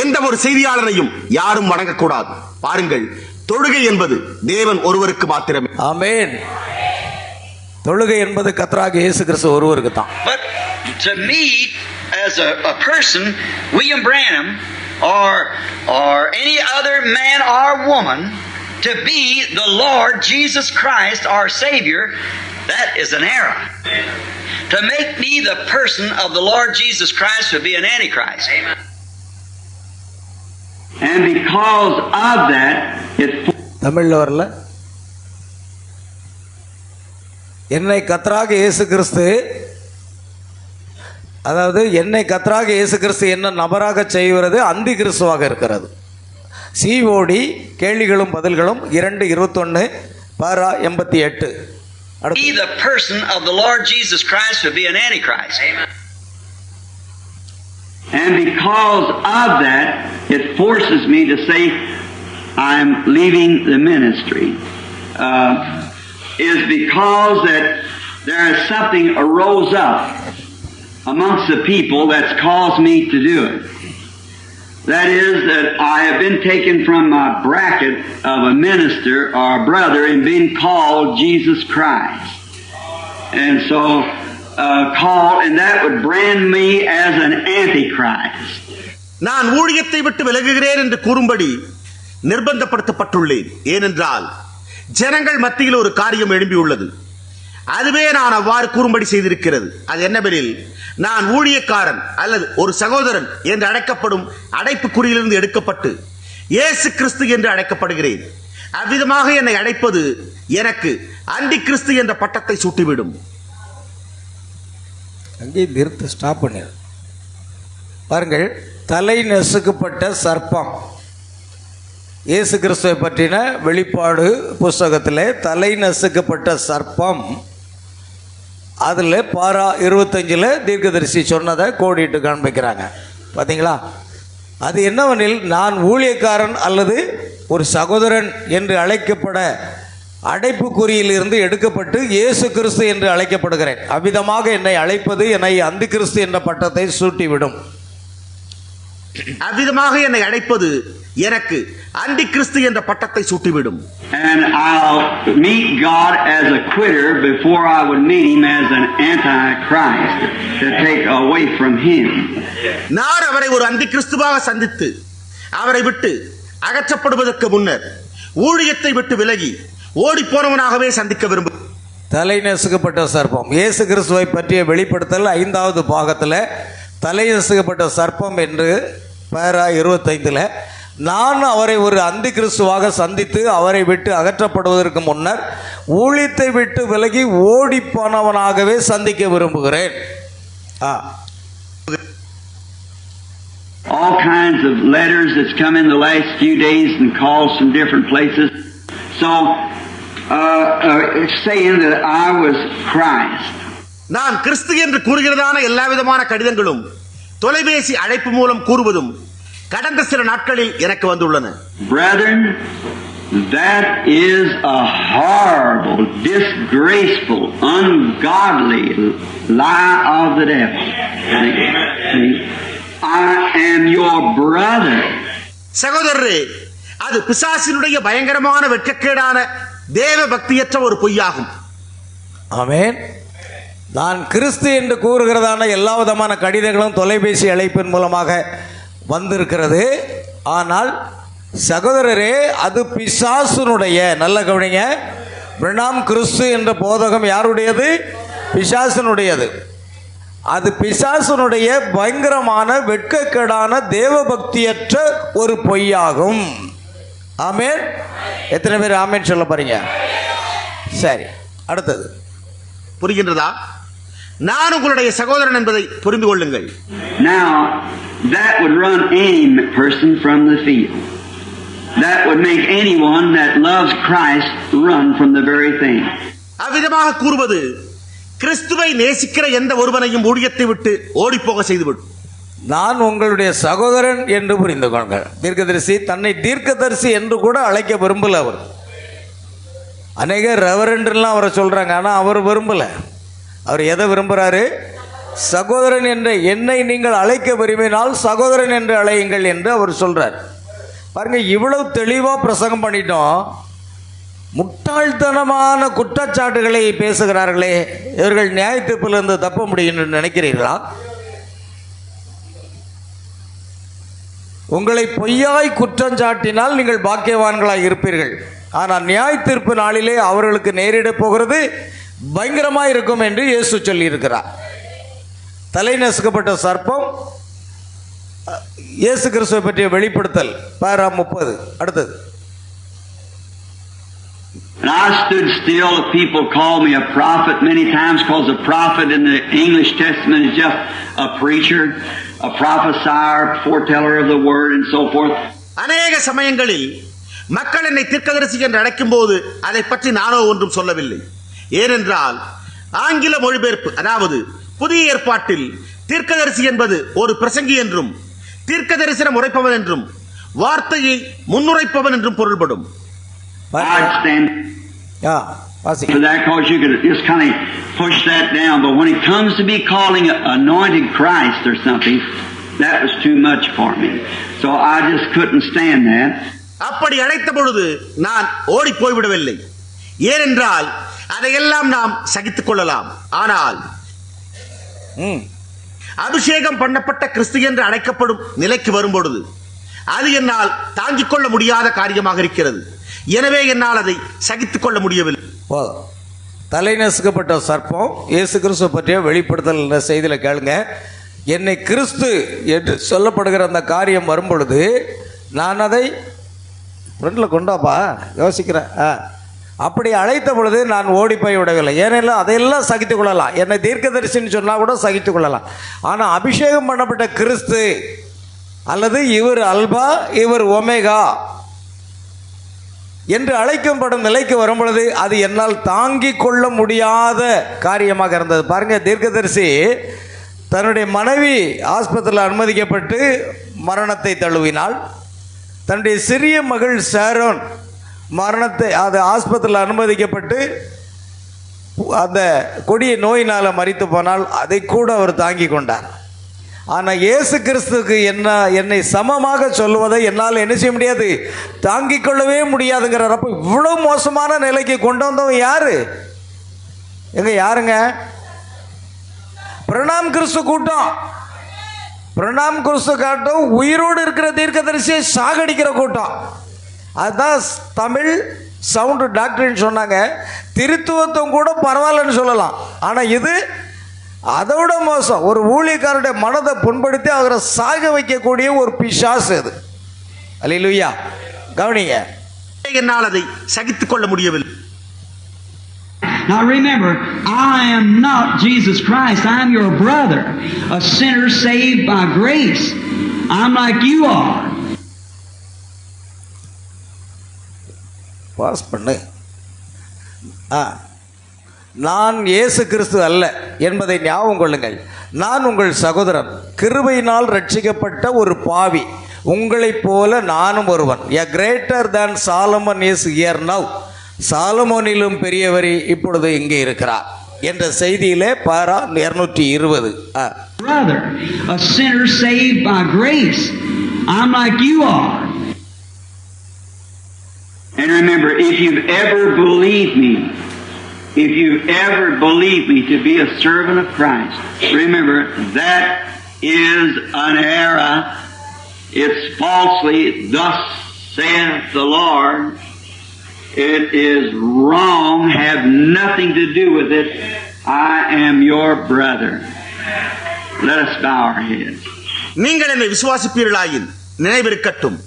எந்த ஒரு செய்தியாளரையும் யாரும் வணங்கக்கூடாது. பாருங்கள், தொழுகை என்பது தேவன் ஒருவருக்கு மாத்திரமே. ஆமென். தொழுகை என்பது கர்த்தராகிய இயேசு கிறிஸ்து ஒருவருக்கு தான். But to me as a person, William Branham or any other man or woman, to be the Lord Jesus Christ our Savior, that is an error. To make me the person of the Lord Jesus Christ would be an antichrist. And because of that, தமிழ்ல வரல. என்னை கர்த்தராகிய இயேசு கிறிஸ்து, அதாவது என்னை கர்த்தராகிய இயேசு கிறிஸ்து என்ன நபராக செய்கிறது அந்தி கிறிஸ்துவாக இருக்கிறது. சிஓடி கேள்விகளும் பதில்களும் 2:21 பாரா 88. Be the person of the Lord Jesus Christ would be an antichrist. And because of that, it forces me to say I'm leaving the ministry. Is because that there is something arose up amongst the people that's caused me to do it. That is that I have been taken from my bracket of a minister or a brother and been called Jesus Christ. And so called, and that would brand me as an antichrist. நான் ஊழியத்தை விட்டு விலகுகிறேன் என்று கூறும்படி நிர்பந்தப்படுத்தப்பட்டுள்ளேன். ஏனென்றால் ஜனங்கள் மத்தியில் ஒரு காரியம் எழும்பியுள்ளது. அதுவே நான் அவ்வாறு கூறும்படி செய்திருக்கிறது. அது என்னவெனில், நான் ஊழியக்காரன் அல்லது ஒரு சகோதரன் என்று அழைக்கப்படும் அடைப்புக்குறியிலிருந்து எடுக்கப்பட்டு இயேசு கிறிஸ்து என்று அழைக்கப்படுகிறேன். அவ்விதமாக என்னை அழைப்பது எனக்கு அந்தி கிறிஸ்து என்ற பட்டத்தை சூட்டிவிடும். அங்கே நிறுத்து, ஸ்டாப் பண்ணிடு. பாருங்கள், தலை நசுக்கப்பட்ட சர்ப்பம். இயேசு கிறிஸ்துவை பற்றின வெளிப்பாடு புஸ்தகத்தில் தலை நசுக்கப்பட்ட சர்ப்பம், அதில் பாரா 25 தீர்க்கதரிசி சொன்னதை கோடிட்டு காண்பிக்கிறாங்க. பார்த்தீங்களா? அது என்னவெனில், நான் ஊழியக்காரன் அல்லது ஒரு சகோதரன் என்று அழைக்கப்பட அடைப்புக்குறியிலிருந்து எடுக்கப்பட்டு இயேசு கிறிஸ்து என்று அழைக்கப்படுகிறேன். அவ்விதமாக என்னை அழைப்பது என்னை அந்தி கிறிஸ்து என்ற பட்டத்தை சூட்டிவிடும். அவ்விதமாக என்னை அழைப்பது எனக்கு அந்தி கிறிஸ்து என்ற பட்டத்தை சூட்டிவிடும். And I'll meet God as a quitter before I would meet him as an antichrist to take away from him. நான் அவரை ஒரு அந்தி கிறிஸ்துவாக சந்தித்து அவரை விட்டு அகற்றப்படுவதற்கு முன்னர் ஊழியத்தை விட்டு விலகி ஓடி போனவனாகவே சந்திக்க விரும்புகிறேன். தலை நசுக்கப்பட்ட சர்ப்பம், இயேசு கிறிஸ்துவை பற்றிய வெளிப்படுத்தல் 5வது பாகத்தில் தலை நசுக்கப்பட்ட சர்ப்பம் என்று பாரா 25 நான் அவரை ஒரு அந்தி கிறிஸ்துவாக சந்தித்து அவரை விட்டு அகற்றப்படுவதற்கு முன்னர் ஊழியத்தை விட்டு விலகி ஓடி போனவனாகவே சந்திக்க விரும்புகிறேன். All kinds of letters that's come in the last few days and calls from different places. So saying that I was Christ. நான் கிறிஸ்து என்று கூறுகிறதான எல்லா விதமான கடிதங்களும் தொலைபேசி அழைப்பு மூலம் கூறுவதும் கடந்த சில நாட்களில் எனக்கு வந்துள்ளன. Brethren, That is a horrible, disgraceful, ungodly lie of the devil. See? I am your brother. சகோதரரே, அது பிசாசினுடைய பயங்கரமான வெட்கக்கேடான தேவ பக்தியற்ற ஒரு பொய்யாகும். ஆமென். நான் கிறிஸ்து என்று கூறுகிறதான எல்லா விதமான கடிதங்களும் தொலைபேசி அழைப்பின் மூலமாக வந்திருக்கிறது. ஆனால் சகோதரரே, அது பிசாசுனுடைய, நல்ல கவனிங்க, பிரணாம் கிறிஸ்து என்ற போதகம் யாருடையது? பிசாசுனுடையது. அது பிசாசுனுடைய பயங்கரமான வெட்கக்கேடான தேவபக்தியற்ற ஒரு பொய்யாகும். ஆமென். எத்தனை பேர் ஆமென் சொல்ல போறீங்க? சரி, அடுத்தது புரிகின்றதா? நான் உங்களுடைய சகோதரன் என்பதை புரிந்து கொள்ளுங்கள். Now, that would run any person from the field. That would make anyone that loves Christ run from the very thing. அவ்விதமாக கூறுவது கிறிஸ்துவை நேசிக்கிற எந்த ஒருவனையும் ஊழியத்தை விட்டு ஓடிப்போக செய்துவிடும். நான் உங்களுடைய சகோதரன் என்று புரிந்து கொள்ளுங்கள். தீர்க்கதரிசி தன்னை தீர்க்கதரிசி என்று கூட அழைக்க விரும்பல அவர். அநேக ரெவரண்ட்லாம் அவரை சொல்றாங்க, ஆனால் அவர் விரும்பல. அவர் எதை விரும்புகிறாரு? சகோதரன் என்ற என்னை நீங்கள் அழைக்க விரும்பினால் சகோதரன் என்று அழையுங்கள் என்று அவர் சொல்றார். பாருங்க, இவ்வளவு தெளிவாக பிரசங்கம் பண்ணிட்டோம், முட்டாள்தனமான குற்றச்சாட்டுகளை பேசுகிறார்களே, இவர்கள் நியாய தீர்ப்பிலிருந்து தப்ப முடியும் என்று நினைக்கிறீர்களா? உங்களை பொய்யாய் குற்றஞ்சாட்டினால் நீங்கள் பாக்கியவான்களாய் இருப்பீர்கள். ஆனால் நியாய தீர்ப்பு நாளிலே அவர்களுக்கு நேரிட போகிறது பயங்கரமாக இருக்கும் என்று இயேசு சொல்லியிருக்கிறார். தலை நசுக்கப்பட்ட சர்ப்பம் இயேசு கிறிஸ்துவை பற்றிய வெளிப்படுத்தல் பாரா 30. அடுத்தது. And I stood still. People call me a prophet many times, because a prophet in the English Testament is just a preacher, a prophesier, foreteller of the word, and so forth. அநேக சமயங்களில் மக்கள் என்னை தீர்க்கதரிசி என்று அழைக்கும் போது அதை பற்றி நானோ ஒன்றும் சொல்லவில்லை. ஏனென்றால் ஆங்கில மொழிபெயர்ப்பு, அதாவது புதிய ஏற்பாட்டில் தீர்க்கதரிசி என்பது ஒரு பிரசங்கி என்றும் தீர்க்க தரிசனம் உரைப்பவன் என்றும் வார்த்தையை முன்னுரைப்பவன் என்றும் பொருள்படும். I'd stand for that, because you could just kind of push that down. But when it comes to be calling anointed Christ or something, that was too much for me. So I just couldn't stand that. அப்படி அழைத்த பொழுது நான் ஓடி போய்விடவில்லை. ஏனென்றால் அதையெல்லாம் நாம் சகித்துக் கொள்ளலாம். ஆனால் அபிஷேகம் பண்ணப்பட்ட கிறிஸ்து என்று அழைக்கப்படும் நிலைக்கு வரும்பொழுது அது என்னால் தாங்கிக் கொள்ள முடியாத காரியமாக இருக்கிறது. எனவே என்னால் அதை சகித்துக் கொள்ள முடியவில்லை. தலை நசுக்கப்பட்ட சர்ப்பம் இயேசு கிறிஸ்துவை பற்றிய வெளிப்படுத்தல் என்ற செய்தியில் கேளுங்க. என்னை கிறிஸ்து என்று சொல்லப்படுகிற அந்த காரியம் வரும்பொழுது நான் அதை ஃப்ரெண்டில் கொண்டாப்பா யோசிக்கிறேன். அப்படி அழைத்த பொழுது நான் ஓடி போய் விடவில்லை. ஏனெல்லாம் அதையெல்லாம் சகித்துக் கொள்ளலாம். என்னை தீர்க்கதரிசின்னு சொன்னால் கூட சகித்துக் கொள்ளலாம். ஆனால் அபிஷேகம் பண்ணப்பட்ட கிறிஸ்து அல்லது இவர் அல்பா இவர் ஒமேகா என்று அழைக்கப்படும் நிலைக்கு வரும்பொழுது அது என்னால் தாங்கிக் கொள்ள முடியாத காரியமாக இருந்தது. பாருங்க, தீர்க்கதரிசி தன்னுடைய மனைவி ஆஸ்பத்திரியில் அனுமதிக்கப்பட்டு மரணத்தை தழுவினாள். தன்னுடைய சிறிய மகள் ஷாரோன் மரணத்தை அது ஆஸ்பத்திரியில் அனுமதிக்கப்பட்டு அந்த கொடிய நோயினால் மரித்து போனால் அதை கூட அவர் தாங்கி கொண்டார். ஆனால் இயேசு கிறிஸ்துக்கு என்னை சமமாக சொல்லுவதை என்னால் என்ன செய்ய முடியாது, தாங்கிக் கொள்ளவே முடியாதுங்கிறார். அப்போ இவ்வளோ மோசமான நிலைக்கு கொண்டு வந்தவன் யாரு? யாருங்க? பிரணாம் கிறிஸ்து கூட்டம். பிரணாம் கிறிஸ்து காட்டும் உயிரோடு இருக்கிற தீர்க்கதரிசியை சாகடிக்கிற கூட்டம். அதுதான் தமிழ் சவுண்டு டாக்டர்னு சொன்னாங்க. திருத்துவத்துவம் கூட பரவாயில்லன்னு சொல்லலாம். ஆனால் இது அதோட மோசம். ஒரு ஊழியக்காரருடைய மனதை புண்படுத்தி அவரை சாக வைக்கக்கூடிய ஒரு பிசாசு அது. அல்லேலூயா. கவனிங்க, என்னால் அதை சகித்துக் கொள்ள முடியவில்லை. Now remember, I am not Jesus Christ. I am your brother, a sinner saved by grace. I'm like you are. Pass பண்ணு. நான் இயேசு கிறிஸ்து அல்ல என்பதை ஞாபகம் கொள்ளுங்கள். நான் உங்கள் சகோதரன், கிருபையினால் ரட்சிக்கப்பட்ட ஒரு பாவி. உங்களைப் போல நானும் ஒருவன். A greater than Solomon is here now. சாலமோனிலும் பெரியவர் இப்பொழுது இங்கே இருக்கிறார் என்ற செய்தியிலே பாரா 220. Brother, a sinner saved by grace. I'm like you are. And remember, if you've ever believed me, if you've ever believed me to be a servant of Christ, remember that is an error. It's falsely, thus saith the Lord. It is wrong, have nothing to do with it. I am your brother. Let us bow our heads. நீங்கள் என்னை விசுவாசிப்பீர்களாயின் நினைவிருக்கட்டும்,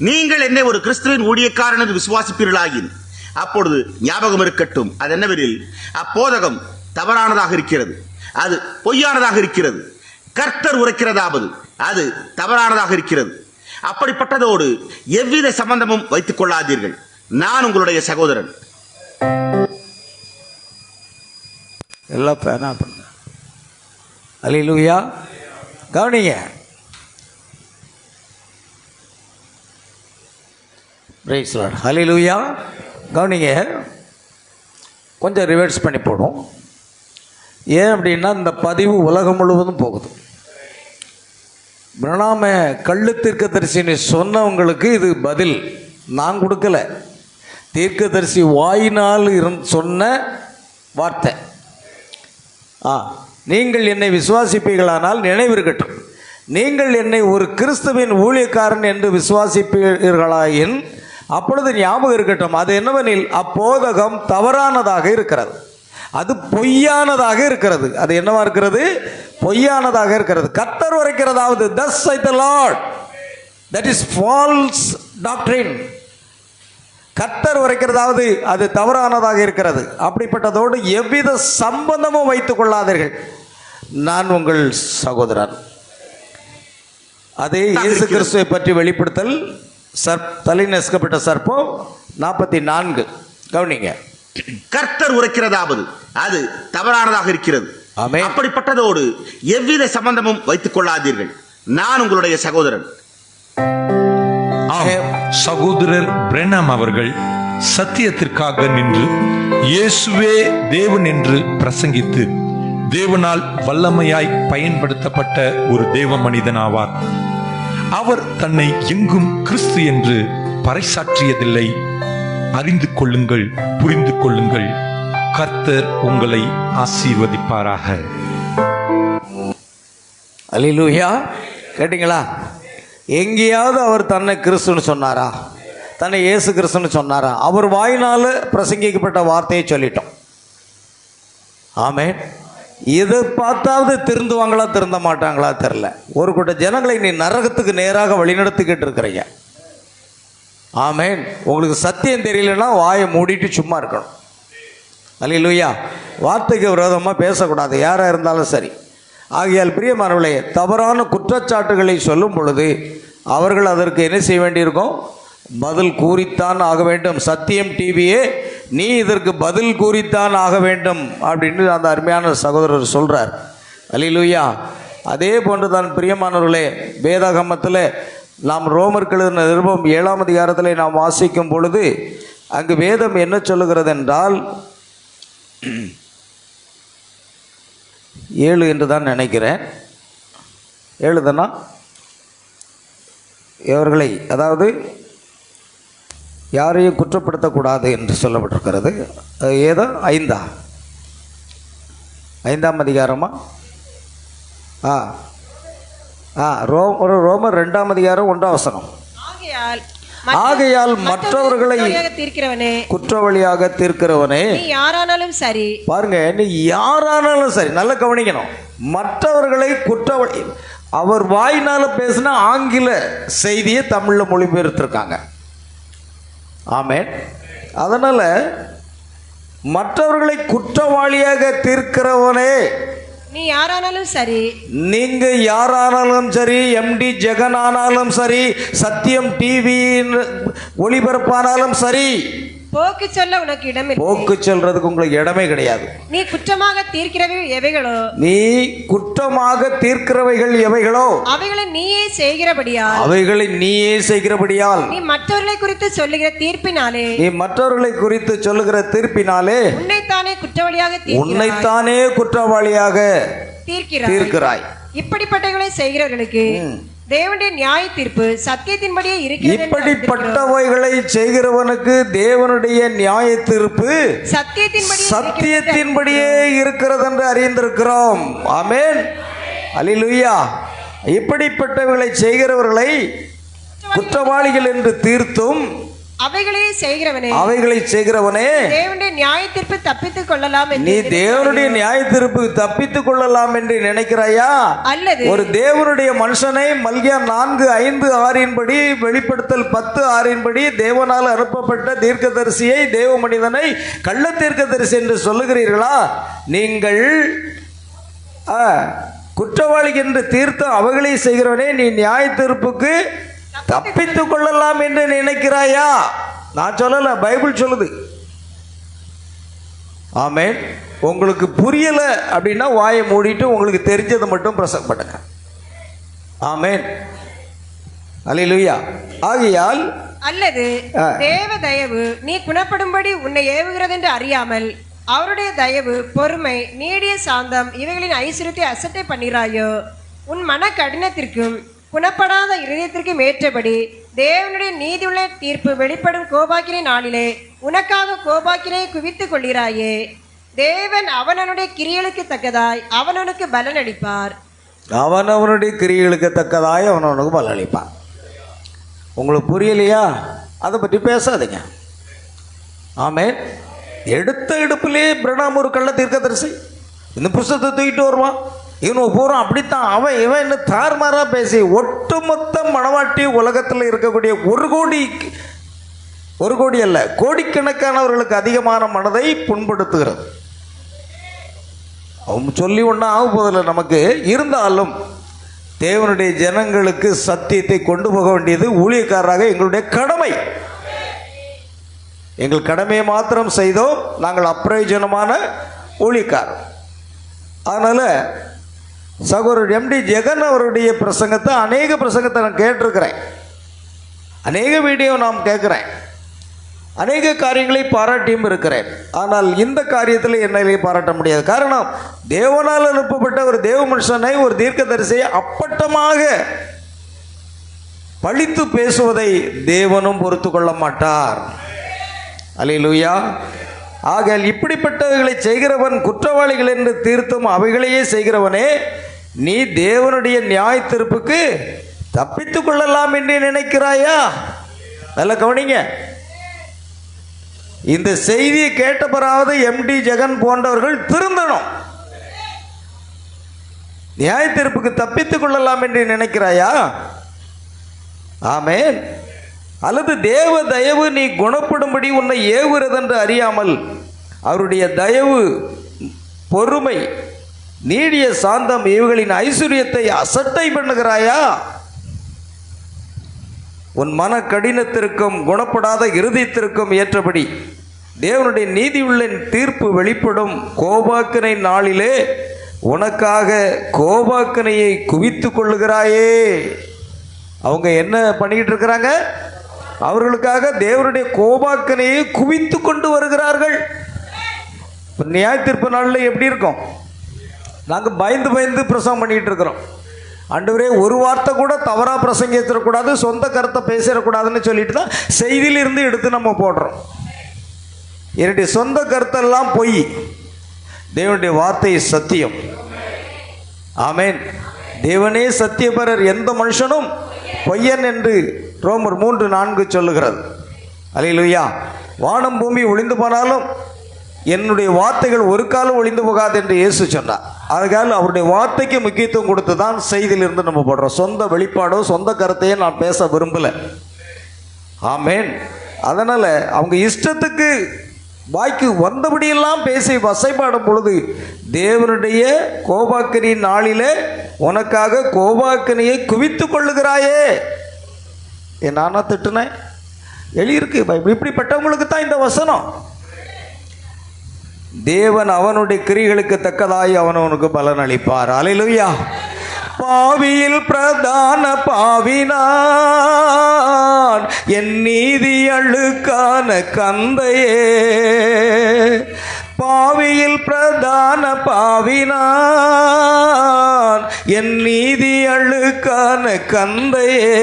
நீங்கள் என்னை ஒரு கிறிஸ்துவின் ஊழியக்காரன் என்று விசுவாசிப்பீர்களாயின் அப்பொழுது ஞாபகம் இருக்கட்டும். அது என்னவெனில், அப்போதகம் தவறானதாக இருக்கிறது, அது பொய்யானதாக இருக்கிறது. கர்த்தர் உரைக்கிறதாவது அது தவறானதாக இருக்கிறது. அப்படிப்பட்டதோடு எவ்வித சம்பந்தமும் வைத்துக் கொள்ளாதீர்கள். நான் உங்களுடைய சகோதரன். எல்லாம் பேனா பண்ண. அல்லேலூயா. கவனிங்க. Praise Lord. அல்லேலூயா. கவனிங்க. கொஞ்சம் ரிவர்ஸ் பண்ணி போடும். ஏன் அப்படின்னா இந்த பதிவு உலகம் முழுவதும் போகுது. பிரணாம கள்ளு தீர்க்கதரிசின்னு சொன்னவங்களுக்கு இது பதில் நான் கொடுக்கல. தீர்க்கதரிசி வாயினால் சொன்ன வார்த்தை. நீங்கள் என்னை விசுவாசிப்பீர்களானால் நினைவிருக்கட்டும், நீங்கள் என்னை ஒரு கிறிஸ்துவின் ஊழியக்காரன் என்று விசுவாசிப்பீர்களாயின் அப்பொழுது ஞாபகம் இருக்கட்டும். அது என்னவெனில், அப்போதகம் தவறானதாக இருக்கிறது, அது பொய்யானதாக இருக்கிறது. அது என்னவா இருக்கிறது? பொய்யானதாக இருக்கிறது. கர்த்தர் உரைக்கிறதாவது thus saith the Lord, that is false doctrine. கர்த்தர் உரைக்கிறதாவது அது தவறானதாக இருக்கிறது. அப்படிப்பட்டதோடு எவ்வித சம்பந்தமும் வைத்துக் கொள்ளாதீர்கள். நான் உங்கள் சகோதரன். அதே இயேசு கிறிஸ்துவை பற்றி வெளிப்படுத்தல் தலை நெசுக்கப்பட்ட சர்ப்பம் 44. கவனிங்க. கர்த்தர் உரைக்கிறதாவது அது தவறானதாக இருக்கிறது. அப்படிப்பட்டதோடு எவ்வித சம்பந்தமும் வைத்துக் கொள்ளாதீர்கள். நான் உங்களுடைய சகோதரன். சகோதரர் பிரெனாம் அவர்கள் சத்தியத்திற்காக நின்று இயேசுவே தேவன் என்று பிரசங்கித்து தேவனால் வல்லமையாய் பயன்படுத்தப்பட்ட ஒரு தேவ மனிதன் ஆவார். அவர் தன்னை எங்கும் கிறிஸ்து என்று பறைசாற்றியதில்லை. அறிந்து கொள்ளுங்கள், புரிந்து கொள்ளுங்கள். கர்த்தர் உங்களை ஆசீர்வதிப்பாராக. அல்லேலூயா. கேட்டீங்களா? எங்கேயாவது அவர் தன்னை கிறிஸ்துன்னு சொன்னாரா? தன்னை இயேசு கிறிஸ்துன்னு சொன்னாரா? அவர் வாயினால் பிரசங்கிக்கப்பட்ட வார்த்தையை சொல்லிட்டோம். ஆமென். இதை பார்த்தாவது திருந்துவாங்களா திருந்த மாட்டாங்களா தெரில. ஒரு கூட்ட ஜனங்களை நீ நரகத்துக்கு நேராக வழிநடத்திக்கிட்டு இருக்கிறீங்க. ஆமென். உங்களுக்கு சத்தியம் தெரியலன்னா வாயை மூடிட்டு சும்மா இருக்கணும். அல்லேலூயா. வார்த்தைக்கு விரோதமாக பேசக்கூடாது, யாராக இருந்தாலும் சரி. ஆகையால் பிரியமானவர்களே, தவறான குற்றச்சாட்டுகளை சொல்லும் பொழுது அவர்கள் அதற்கு என்ன செய்ய வேண்டியிருக்கும்? பதில் கூறித்தான் ஆக வேண்டும். சத்தியம் டிவியே, நீ இதற்கு பதில் கூறித்தான் ஆக வேண்டும் அப்படின்னு அந்த அருமையான சகோதரர் சொல்கிறார். அல்லேலூயா. அதே போன்று தான் பிரியமானவர்களே, வேதாகமத்தில் நாம் ரோமருக்கு எழுதின நிருபம் 7ஆம் அதிகாரத்தில் நாம் வாசிக்கும் பொழுது அங்கு வேதம் என்ன சொல்லுகிறது என்றால் 7 என்று தான் நினைக்கிறேன். 7 தானா? இவர்களை, அதாவது யாரையும் குற்றப்படுத்தக்கூடாது என்று சொல்லப்பட்டிருக்கிறது. ஏதோ 5ஆம் அதிகாரமா? ரோமர் 2ஆம் அதிகாரம் 1ஆம் வசனம். ஆகையால் மற்றவர்களை குற்றவாளியாக தீர்க்கிறவனே, நீ யாரானாலும் சரி, பாருங்க, நீ யாரானாலும் சரி, நல்லா கவனிக்கணும். மற்றவர்களை குற்றவாளி, அவர் வாயினால பேசின ஆங்கில செய்தியை தமிழில் மொழிபெயர்த்திருக்காங்க. ஆமென். அதனால மற்றவர்களை குற்றவாளியாக தீர்க்கிறவனே, நீ யாரானாலும் சரி, நீங்க யாரானாலும் சரி, எம்டி ஜெகன் ஆனாலும் சரி, சத்தியம் டிவி ஒளிபரப்பானாலும் சரி, போக்கு சொல்ல உனக்கு இடமில்லை. போக்கு சொல்றதுக்கு உங்களுக்கு இடமே கிடையாது. நீ குற்றமாக தீர்க்கிறவை எவைகளோ நீ குற்றமாக தீர்க்கிறவைகள் எவைகளோ அவைகளை நீயே செய்கிறபடியால் அவைகளை நீயே செய்கிறபடியால் நீ மற்றவர்களை குறித்து சொல்லுகிற தீர்ப்பினாலே நீ மற்றவர்களை குறித்து சொல்லுகிற தீர்ப்பினாலே உன்னைத்தானே குற்றவாளியாக உன்னைத்தானே குற்றவாளியாக தீர்க்கிறாய். இப்படிப்பட்டவர்களை செய்கிறவர்களுக்கு தேவனுடைய நியாய தீர்ப்பு சத்தியத்தின்படியே இருக்கிறது. இப்படிப்பட்டவைகளை செய்கிறவனுக்கு தேவனுடைய நியாய தீர்ப்பு சத்தியத்தின்படியே இருக்கிறது என்று அறிந்திருக்கிறோம். ஆமென், அல்லேலூயா. இப்படிப்பட்டவைகளை செய்கிறவர்களை குற்றவாளிகள் என்று தீர்த்தும் அவைகளை செய்கிறவனே தேவனுடைய நியாய தீர்ப்பு தப்பித்துக் கொள்ளலாம் என்று நீ தேவனுடைய நியாய தீர்ப்பு தப்பித்துக் கொள்ளலாம் என்று நினைக்கிறாயா? அல்லது ஒரு தேவனுடைய மனுஷனை மல்கியா 4:5-6 படி, வெளிப்படுத்தல் 10:6 படி தேவனால் அனுப்பப்பட்ட தீர்க்கதரிசியை, தேவ மனிதனை கள்ள தீர்க்கதரிசி என்று சொல்லுகிறீர்களா? நீங்கள் குற்றவாளி என்று தீர்த்து அவைகளை செய்கிறவனே நீ நியாய தீர்ப்புக்கு தப்பித்துக் கொள்ளலாம் என்று நினைக்கிறாயா? நான் சொல்லல, பைபிள் சொல்லுது. ஆமென். உங்களுக்கு புரியல அப்படின்னா வாயை மூடிட்டு உங்களுக்கு தெரிஞ்சதை மட்டும் பிரசங்கப்படுங்க. ஆமென், அல்லேலூயா. ஆகையால் அல்லது தேவ தயவு நீ குணப்படும்படி உன்னை ஏவுகிறது என்று அறியாமல் அவருடைய தயவு, பொறுமை, நீடிய சாந்தம் இவைகளின் ஐஸ்வரியத்தை அசட்டை பண்ணிராயோ? உன் மன கடினத்திற்கும் குணப்படாத இருதயத்திற்கும் ஏற்றபடி தேவனுடைய நீதியுள்ள தீர்ப்பு வெளிப்படும் கோபாக்கினை நாளிலே உனக்காக கோபாக்கினை குவித்துக் கொள்கிறாயே. தேவன் அவனவனுடைய கிரியைகளுக்கு தக்கதாய் அவனவனுக்கு பலன் அளிப்பார். அவனவனுடைய கிரியைகளுக்கு தக்கதாய் அவனவனுக்கு பலன் அளிப்பார். உங்களுக்கு புரியலையா? அதை பற்றி பேசாதீங்க. ஆமென். எடுத்த எடுப்பிலே பிரணாம் ஒரு கள்ள தீர்க்கதரிசி இந்த புஸ்தகத்தை தூக்கிட்டு வருவான். இவன் பூரா அப்படித்தான், அவன் இவன் இன்னும் தாறுமாறாக பேசி ஒட்டுமொத்த மனவாட்டி உலகத்தில் இருக்கக்கூடிய ஒரு கோடி அல்ல, கோடிக்கணக்கானவர்களுக்கு அதிகமான மனதை புண்படுத்துகிறது. அவன் சொல்லி ஒன்றும் ஆக போதில்லை நமக்கு. இருந்தாலும் தேவனுடைய ஜனங்களுக்கு சத்தியத்தை கொண்டு போக வேண்டியது ஊழியக்காரராக எங்களுடைய கடமை. எங்கள் கடமையை மாத்திரம் செய்தோம், நாங்கள் அப்பிரயோஜனமான ஊழியக்காரர். அதனால் சகோதரர் எம்டி ஜெகன் அவருடைய பிரசங்கத்தை, அநேக பிரசங்கத்தை நான் கேட்டிருக்கிறேன், அநேக வீடியோ நாம் கேட்குறேன், அநேக காரியங்களை பாராட்டியும் இருக்கிறேன். ஆனால் இந்த காரியத்தில் என்னை பாராட்ட முடியாது. காரணம், தேவனால் அனுப்பப்பட்ட ஒரு தேவ மனுஷனை, ஒரு தீர்க்கதரிசியை அப்பட்டமாக பழித்து பேசுவதை தேவனும் பொறுத்து கொள்ள மாட்டார். அல்லேலூயா. ஆகையால் இப்படிப்பட்டவைகளை செய்கிறவன் குற்றவாளிகள் என்று தீர்த்தும் அவைகளையே செய்கிறவனே நீ தேவனுடைய நியாய தீர்ப்புக்கு தப்பித்துக் கொள்ளலாம் என்று நினைக்கிறாயா? நல்ல கவனிங்க. இந்த செய்தியை கேட்டபராவது எம்டி ஜெகன் போன்றவர்கள் திருந்தணும். நியாய தீர்ப்புக்கு தப்பித்துக் கொள்ளலாம் என்று நினைக்கிறாயா? ஆமென். அல்லது தேவ தயவு நீ குணப்படும்படி உன்னை ஏவுகிறது என்று அறியாமல் அவருடைய தயவு, பொறுமை, நீடிய சாந்தம் இவைகளின் ஐஸ்வரியத்தை அசட்டை பண்ணுகிறாயா? உன் மன கடினத்திற்கும் குணப்படாத இருதயத்திற்கும் ஏற்றபடி தேவனுடைய நீதியுள்ள தீர்ப்பு வெளிப்படும் கோபாக்கினை நாளிலே உனக்காக கோபாக்கினையை குவித்து கொள்ளுகிறாயே. அவங்க என்ன பண்ணிக்கிட்டு இருக்கிறாங்க? அவர்களுக்காக தேவனுடைய கோபாக்கினையை குவித்து கொண்டு வருகிறார்கள். நியாய தீர்ப்பு நாளில் எப்படி இருக்கும்? நாங்கள் பயந்து பயந்து பிரசங்கம் பண்ணிக்கிட்டு இருக்கிறோம். ஆண்டவரே, ஒரு வார்த்தை கூட தவறாக பிரசங்கிச்சிடக்கூடாது, சொந்த கருத்தை பேசிடக்கூடாதுன்னு சொல்லிட்டு தான் செய்தியிலிருந்து எடுத்து நம்ம போடுறோம். என்னுடைய சொந்த கருத்தெல்லாம் பொய், தேவனுடைய வார்த்தை சத்தியம். ஆமென். தேவனே சத்தியபரர், எந்த மனுஷனும் பொய்யன் என்று ரோமர் 3:4 சொல்லுகிறது. அல்லேலூயா. வானம் பூமி ஒளிந்து போனாலும் என்னுடைய வார்த்தைகள் ஒரு காலம் ஒளிந்து போகாது என்று இயேசு சொன்னார். அதுக்காக அவருடைய வார்த்தைக்கு முக்கியத்துவம் கொடுத்து தான் செய்தியிலிருந்து நம்ம போடுறோம். சொந்த வெளிப்பாடோ சொந்த கருத்தையே நான் பேச விரும்பலை. ஆமென். அதனால் அவங்க இஷ்டத்துக்கு வாய்க்கு வந்தபடியெல்லாம் பேசி வசைப்பாடும் பொழுது தேவனுடைய கோபாக்கினியின் நாளிலே உனக்காக கோபாக்கினியை குவித்து கொள்ளுகிறாயே. நானா திட்டுனேன்? எழுதியிருக்கு பைபிள். இப்படிப்பட்டவங்களுக்கு தான் இந்த வசனம். தேவன் அவனுடைய கிரிகளுக்கு தக்கதாய் அவனவனுக்கு பலன் அளிப்பார். அல்லேலூயா. பாவியில் பிரதான பாவினான், என் நீதி அழுக்கான கந்தையே. பாவியில் பிரதான பாவினான், என் நீதி அழுக்கான கந்தையே.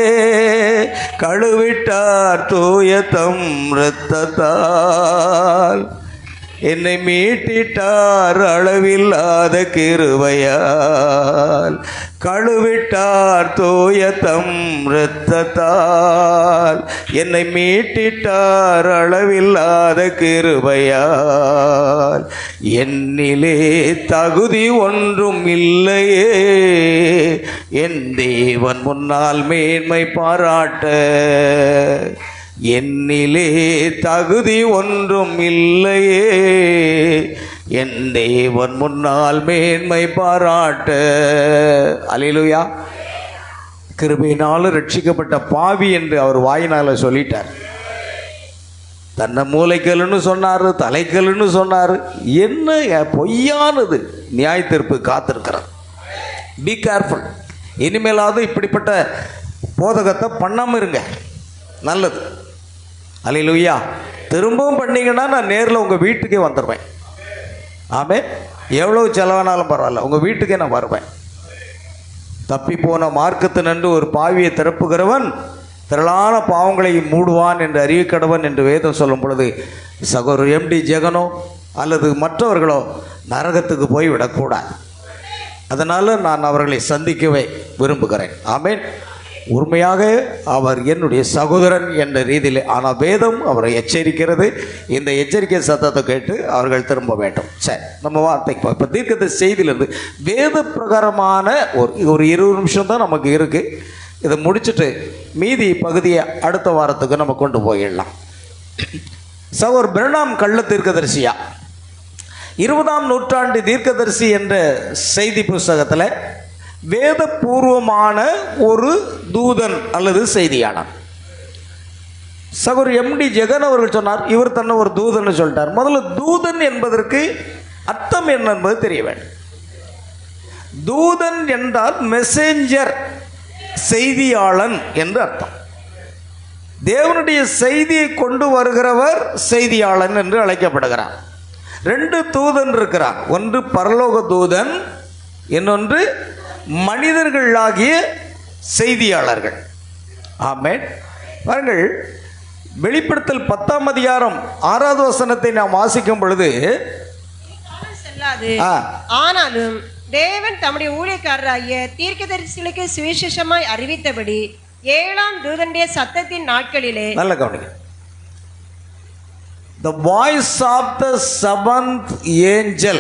கழுவிட்டார் தூய தம் இரத்தத்தால், என்னை மீட்டிட்டார் அளவில்லாத கிருபையால். கழுவிட்டார் தூய தம் இரத்தத்தால், என்னை மீட்டிட்டார் அளவில்லாத கிருபையால். என்னிலே தகுதி ஒன்றும் இல்லையே, என் தேவன் முன்னால் மேன்மை பாராட்ட. என்னிலே தகுதி ஒன்றும் இல்லையே, என் தேவன் முன்னால் மேன்மை பாராட்ட. அல்லேலூயா. கிருபையினாலும் ரட்சிக்கப்பட்ட பாவி என்று அவர் வாயினால சொல்லிட்டார். தன்னை மூளைக்கல்லுன்னு சொன்னார், தலைக்கல்லுன்னு சொன்னார். என்ன பொய்யானது நியாய தீர்ப்பு காத்திருக்கிறார். Be careful. இனிமேலாவது இப்படிப்பட்ட போதகத்தை பண்ணாமல் இருங்க, நல்லது. அல்லேலூயா. திரும்பவும் பண்ணீங்கன்னா நான் நேரில் உங்கள் வீட்டுக்கே வந்துடுவேன். ஆமென். எவ்வளோ செலவானாலும் பரவாயில்ல, உங்கள் வீட்டுக்கே நான் வருவேன். தப்பி போன மார்க்கத்து நன்று ஒரு பாவியை திறப்புகிறவன் திரளான பாவங்களை மூடுவான் என்று அறிவிக்கடவன் என்று வேதம் சொல்லும் பொழுது, சகோதரர் எம்டி ஜெகனோ அல்லது மற்றவர்களோ நரகத்துக்கு போய் விடக்கூடாது. அதனால் நான் அவர்களை சந்திக்கவே விரும்புகிறேன். ஆமென். உண்மையாக அவர் என்னுடைய சகோதரன் என்ற ரீதியில், ஆனால் வேதம் அவரை எச்சரிக்கிறது. இந்த எச்சரிக்கை சத்தத்தை கேட்டு அவர்கள் திரும்ப வேண்டும். சரி, நம்ம வார்த்தைக்கு இப்போ தீர்க்கதரிசி செய்தியிலிருந்து வேத பிரகாரமான ஒரு 20 நிமிஷம் தான் நமக்கு இருக்குது. இதை முடிச்சுட்டு மீதி பகுதியை அடுத்த வாரத்துக்கு நம்ம கொண்டு போயிடலாம். சகோதரர் பிரணாம் கள்ள தீர்க்கதரிசியா 20ஆம் நூற்றாண்டு தீர்க்கதரிசி என்ற செய்தி புஸ்தகத்தில் வேதபூர்வமான ஒரு தூதன் அல்லது செய்தியாளர். சகோதரர் எம்டி ஜெகன் அவர்கள் சொன்னார், இவர் தன்னை ஒரு தூதன் சொல்லிட்டார். முதல்ல தூதன் என்பதற்கு அர்த்தம் என்ன என்பது தெரிய வேண்டும். தூதன் என்றால் மெசேஞ்சர், செய்தியாளன் என்று அர்த்தம். தேவனுடைய செய்தியை கொண்டு வருகிறவர் செய்தியாளன் என்று அழைக்கப்படுகிறார். 2 தூதன் இருக்கிறார். ஒன்று பரலோக தூதன், இன்னொன்று மனிதர்களாகிய செய்தியாளர்கள். ஆமென். பாருங்கள், வெளிப்படுத்தல் 10ஆம் அதிகாரம் 6வது வசனத்தை நாம் வாசிக்கும் பொழுது, ஆனாலும் தேவன் தம்முடைய ஊழியக்காரராகிய தீர்க்கதரிசிகளுக்கு சுவிசேஷமாய் அறிவித்தபடி 7ஆம் தூதனுடைய சத்தத்தின் நாட்களிலே, நல்ல கவனிங்க, the voice of the 7th angel.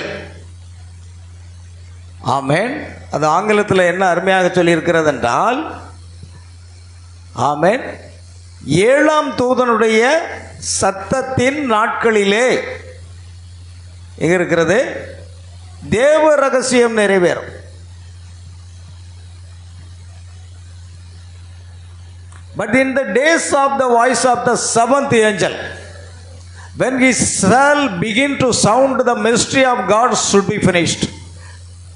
ஆமென். அது ஆங்கிலத்தில் என்ன அருமையாக சொல்லியிருக்கிறது என்றால், ஆமென், 7ஆம் தூதனுடைய சத்தத்தின் நாட்களிலே எங்க இருக்கிறது? தேவ ரகசியம் நிறைவேறும். But in the days of the voice of the 7th angel, when he shall begin to sound, the mystery of God should be finished.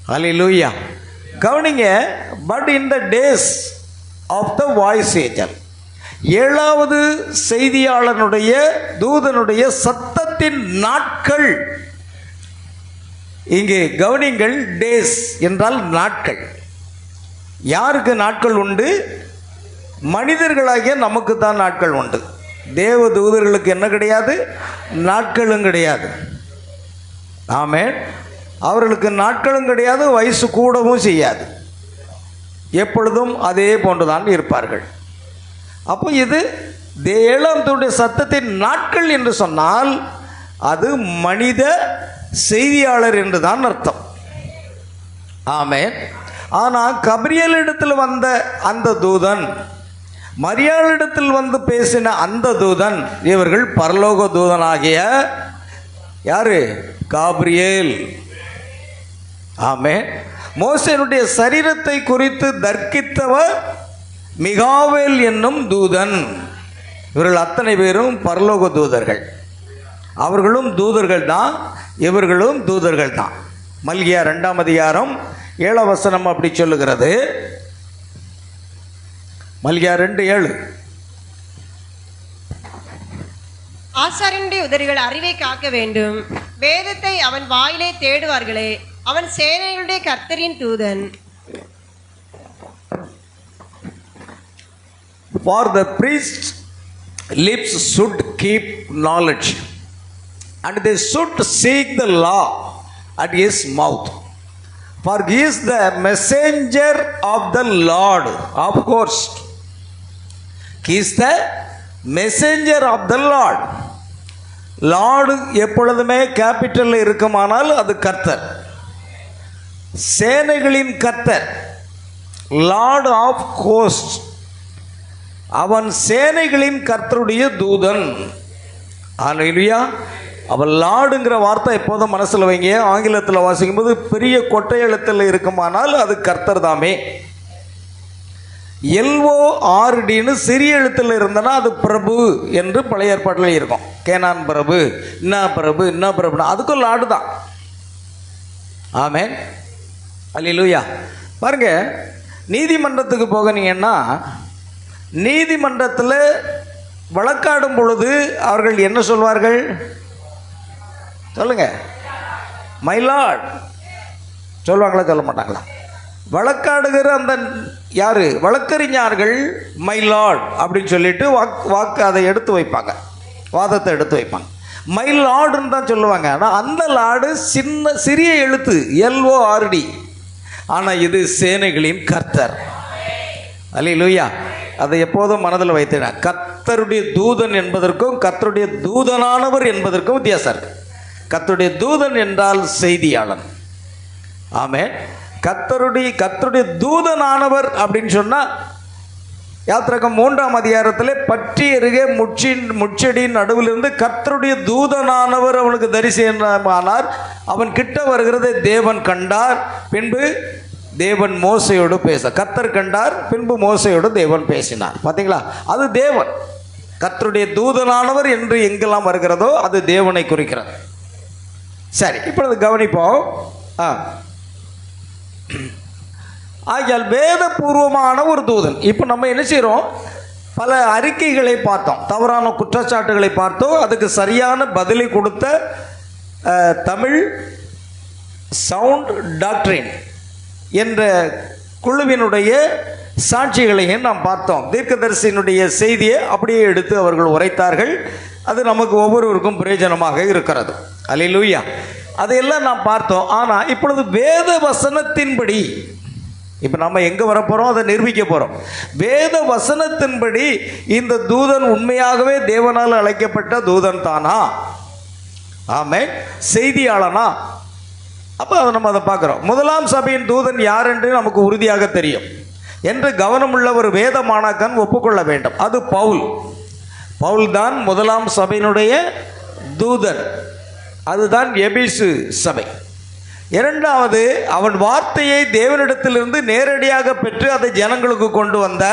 Hallelujah. கவனிங்க. But in the days of the voice angel, 7வது செய்தியாளனுடைய தூதனுடைய சத்தத்தின் நாட்கள். இங்கே கவனிங்கள், days என்றால் நாட்கள். யாருக்கு நாட்கள் உண்டு? மனிதர்களாகிய நமக்கு தான் நாட்கள் உண்டு. தேவ தூதர்களுக்கு என்ன கிடையாது? நாட்களும் கிடையாது. ஆமென். அவர்களுக்கு நாட்களும் கிடையாது, வயசு கூடவும் செய்யாது. எப்பொழுதும் அதே போன்றுதான் இருப்பார்கள். அப்போ இது 7ஆம் தூதனுடைய சத்தத்தின் நாட்கள் என்று சொன்னால் அது மனித செய்தியாளர் என்று தான் அர்த்தம். ஆமென். ஆனால் கபிரியலிடத்தில் வந்த அந்த தூதன், மரியாளிடத்தில் வந்து பேசின அந்த தூதன், இவர்கள் பரலோக தூதனாகிய யாரு? காபிரியேல். ஆமென். மோசேனுடைய சரீரத்தை குறித்து தர்க்கித்தவர் மிகாவேல் என்னும் தூதன். இவர்கள் அத்தனை பேரும் பரலோக தூதர்கள். அவர்களும் தூதர்கள் தான், இவர்களும் தூதர்கள் தான். மல்கியா 2ஆம் அதிகாரம் 7ஆம் வசனம் அப்படி சொல்லுகிறது. மல்கியா 2:7. ஆசாரியனுடைய உதடுகள் அறிவை காக்க வேண்டும், வேதத்தை அவன் வாயிலே தேடுவார்களே, அவன் சேனைகளுடைய கர்த்தரின் தூதன். For the priest's lips should keep knowledge, and they should seek the law at his mouth. For he is the messenger of the Lord of hosts. He is the messenger of the Lord. Lord எப்பொழுதுமே கேபிட்டலில் இருக்குமானால் அது கர்த்தர், சேனைகளின் கர்த்தர், Lord of host. அவன் சேனைகளின் கர்த்தருடைய தூதன். ஹல்லேலூயா. அவன் லார்டுங்கிற வார்த்தை எப்போதும் மனசில் வைங்க. ஆங்கிலத்தில் வாசிக்கும்போது பெரிய கொட்டை எழுத்தில் இருக்குமானால் அது கர்த்தர் தாமே. LORDன்னு சிறிய எழுத்தில் இருந்தனா அது பிரபு என்று பழைய ஏற்பாட்டில் இருக்கும். கேனான் பிரபு, என்ன பிரபு, என்ன பிரபுனா அதுக்கும் லார்டு தான். ஆமென். அல்லேலூயா. பாருங்க, நீதிமன்றத்துக்கு போகனீங்கன்னா நீதிமன்றத்தில் வழக்காடும் பொழுது அவர்கள் என்ன சொல்வார்கள்? சொல்லுங்க. மை லார்ட் சொல்லுவாங்களா, சொல்ல மாட்டாங்களா? வழக்காடுகிற அந்த யாரு வழக்கறிஞர்கள் மை லார்ட் அப்படின்னு சொல்லிட்டு வாக்கு அதை எடுத்து வைப்பாங்க, வாதத்தை எடுத்து வைப்பாங்க. மை லார்டுன்னு தான் சொல்லுவாங்க. ஆனால் அந்த லார்டு சிறிய எழுத்து LORD. ஆனால் இது சேனைகளின் கர்த்தர். அல்லேலூயா. அதை எப்போதும் மனதில் வைத்தேன். கர்த்தருடைய தூதன் என்பதற்கும் கர்த்தருடைய தூதனானவர் என்பதற்கும் வித்தியாசம் இருக்கு. கர்த்தருடைய தூதன் என்றால் செய்தியாளன். ஆமென். கர்த்தருடைய தூதனானவர் அப்படின்னு சொன்னால் யாத்திராகமம் 3ஆம் அதிகாரத்தில் பற்றி எருகே முட்செடியின் நடுவிலிருந்து கர்த்தருடைய தூதனானவர் அவனுக்கு தரிசனமானார். அவன் கிட்ட வருகிறதை தேவன் கண்டார். பின்பு தேவன் மோசையோடு கர்த்தர் கண்டார். பின்பு மோசையோடு தேவன் பேசினார். பார்த்தீங்களா? அது தேவன். கர்த்தருடைய தூதனானவர் என்று எங்கெல்லாம் வருகிறதோ அது தேவனை குறிக்கிறது. சரி, இப்பொழுது கவனிப்போம். ஆகியால் வேதபூர்வமான ஒரு தூதன். இப்போ நம்ம என்ன செய்கிறோம்? பல அறிக்கைகளை பார்த்தோம், தவறான குற்றச்சாட்டுகளை பார்த்தோம். அதுக்கு சரியான பதிலை கொடுத்த தமிழ் சவுண்ட் டாக்டரின் என்ற குழுவினுடைய சாட்சிகளையும் நாம் பார்த்தோம். தீர்க்கதரிசியினுடைய செய்தியை அப்படியே எடுத்து அவர்கள் உரைத்தார்கள். அது நமக்கு ஒவ்வொருவருக்கும் பிரயோஜனமாக இருக்கிறது. அல்லேலூயா. அதையெல்லாம் நாம் பார்த்தோம். ஆனால் இப்பொழுது வேத வசனத்தின்படி இப்போ நம்ம எங்கே வரப்போகிறோம்? அதை நிரூபிக்க போகிறோம். வேத வசனத்தின்படி இந்த தூதன் உண்மையாகவே தேவனால் அழைக்கப்பட்ட தூதன் தானா? ஆமென். செய்தியாளனா? அப்போ அதை நம்ம பார்க்குறோம். முதலாம் சபையின் தூதன் யார் என்று நமக்கு உறுதியாக தெரியும் என்று கவனமுள்ள ஒரு வேத மாணாக்கன் ஒப்புக்கொள்ள வேண்டும். அது பவுல் தான் முதலாம் சபையினுடைய தூதன். அதுதான் எபேசு சபை. இரண்டாவது, அவன் வார்த்தையை தேவனிடத்திலிருந்து நேரடியாக பெற்று அதை ஜனங்களுக்கு கொண்டு வந்த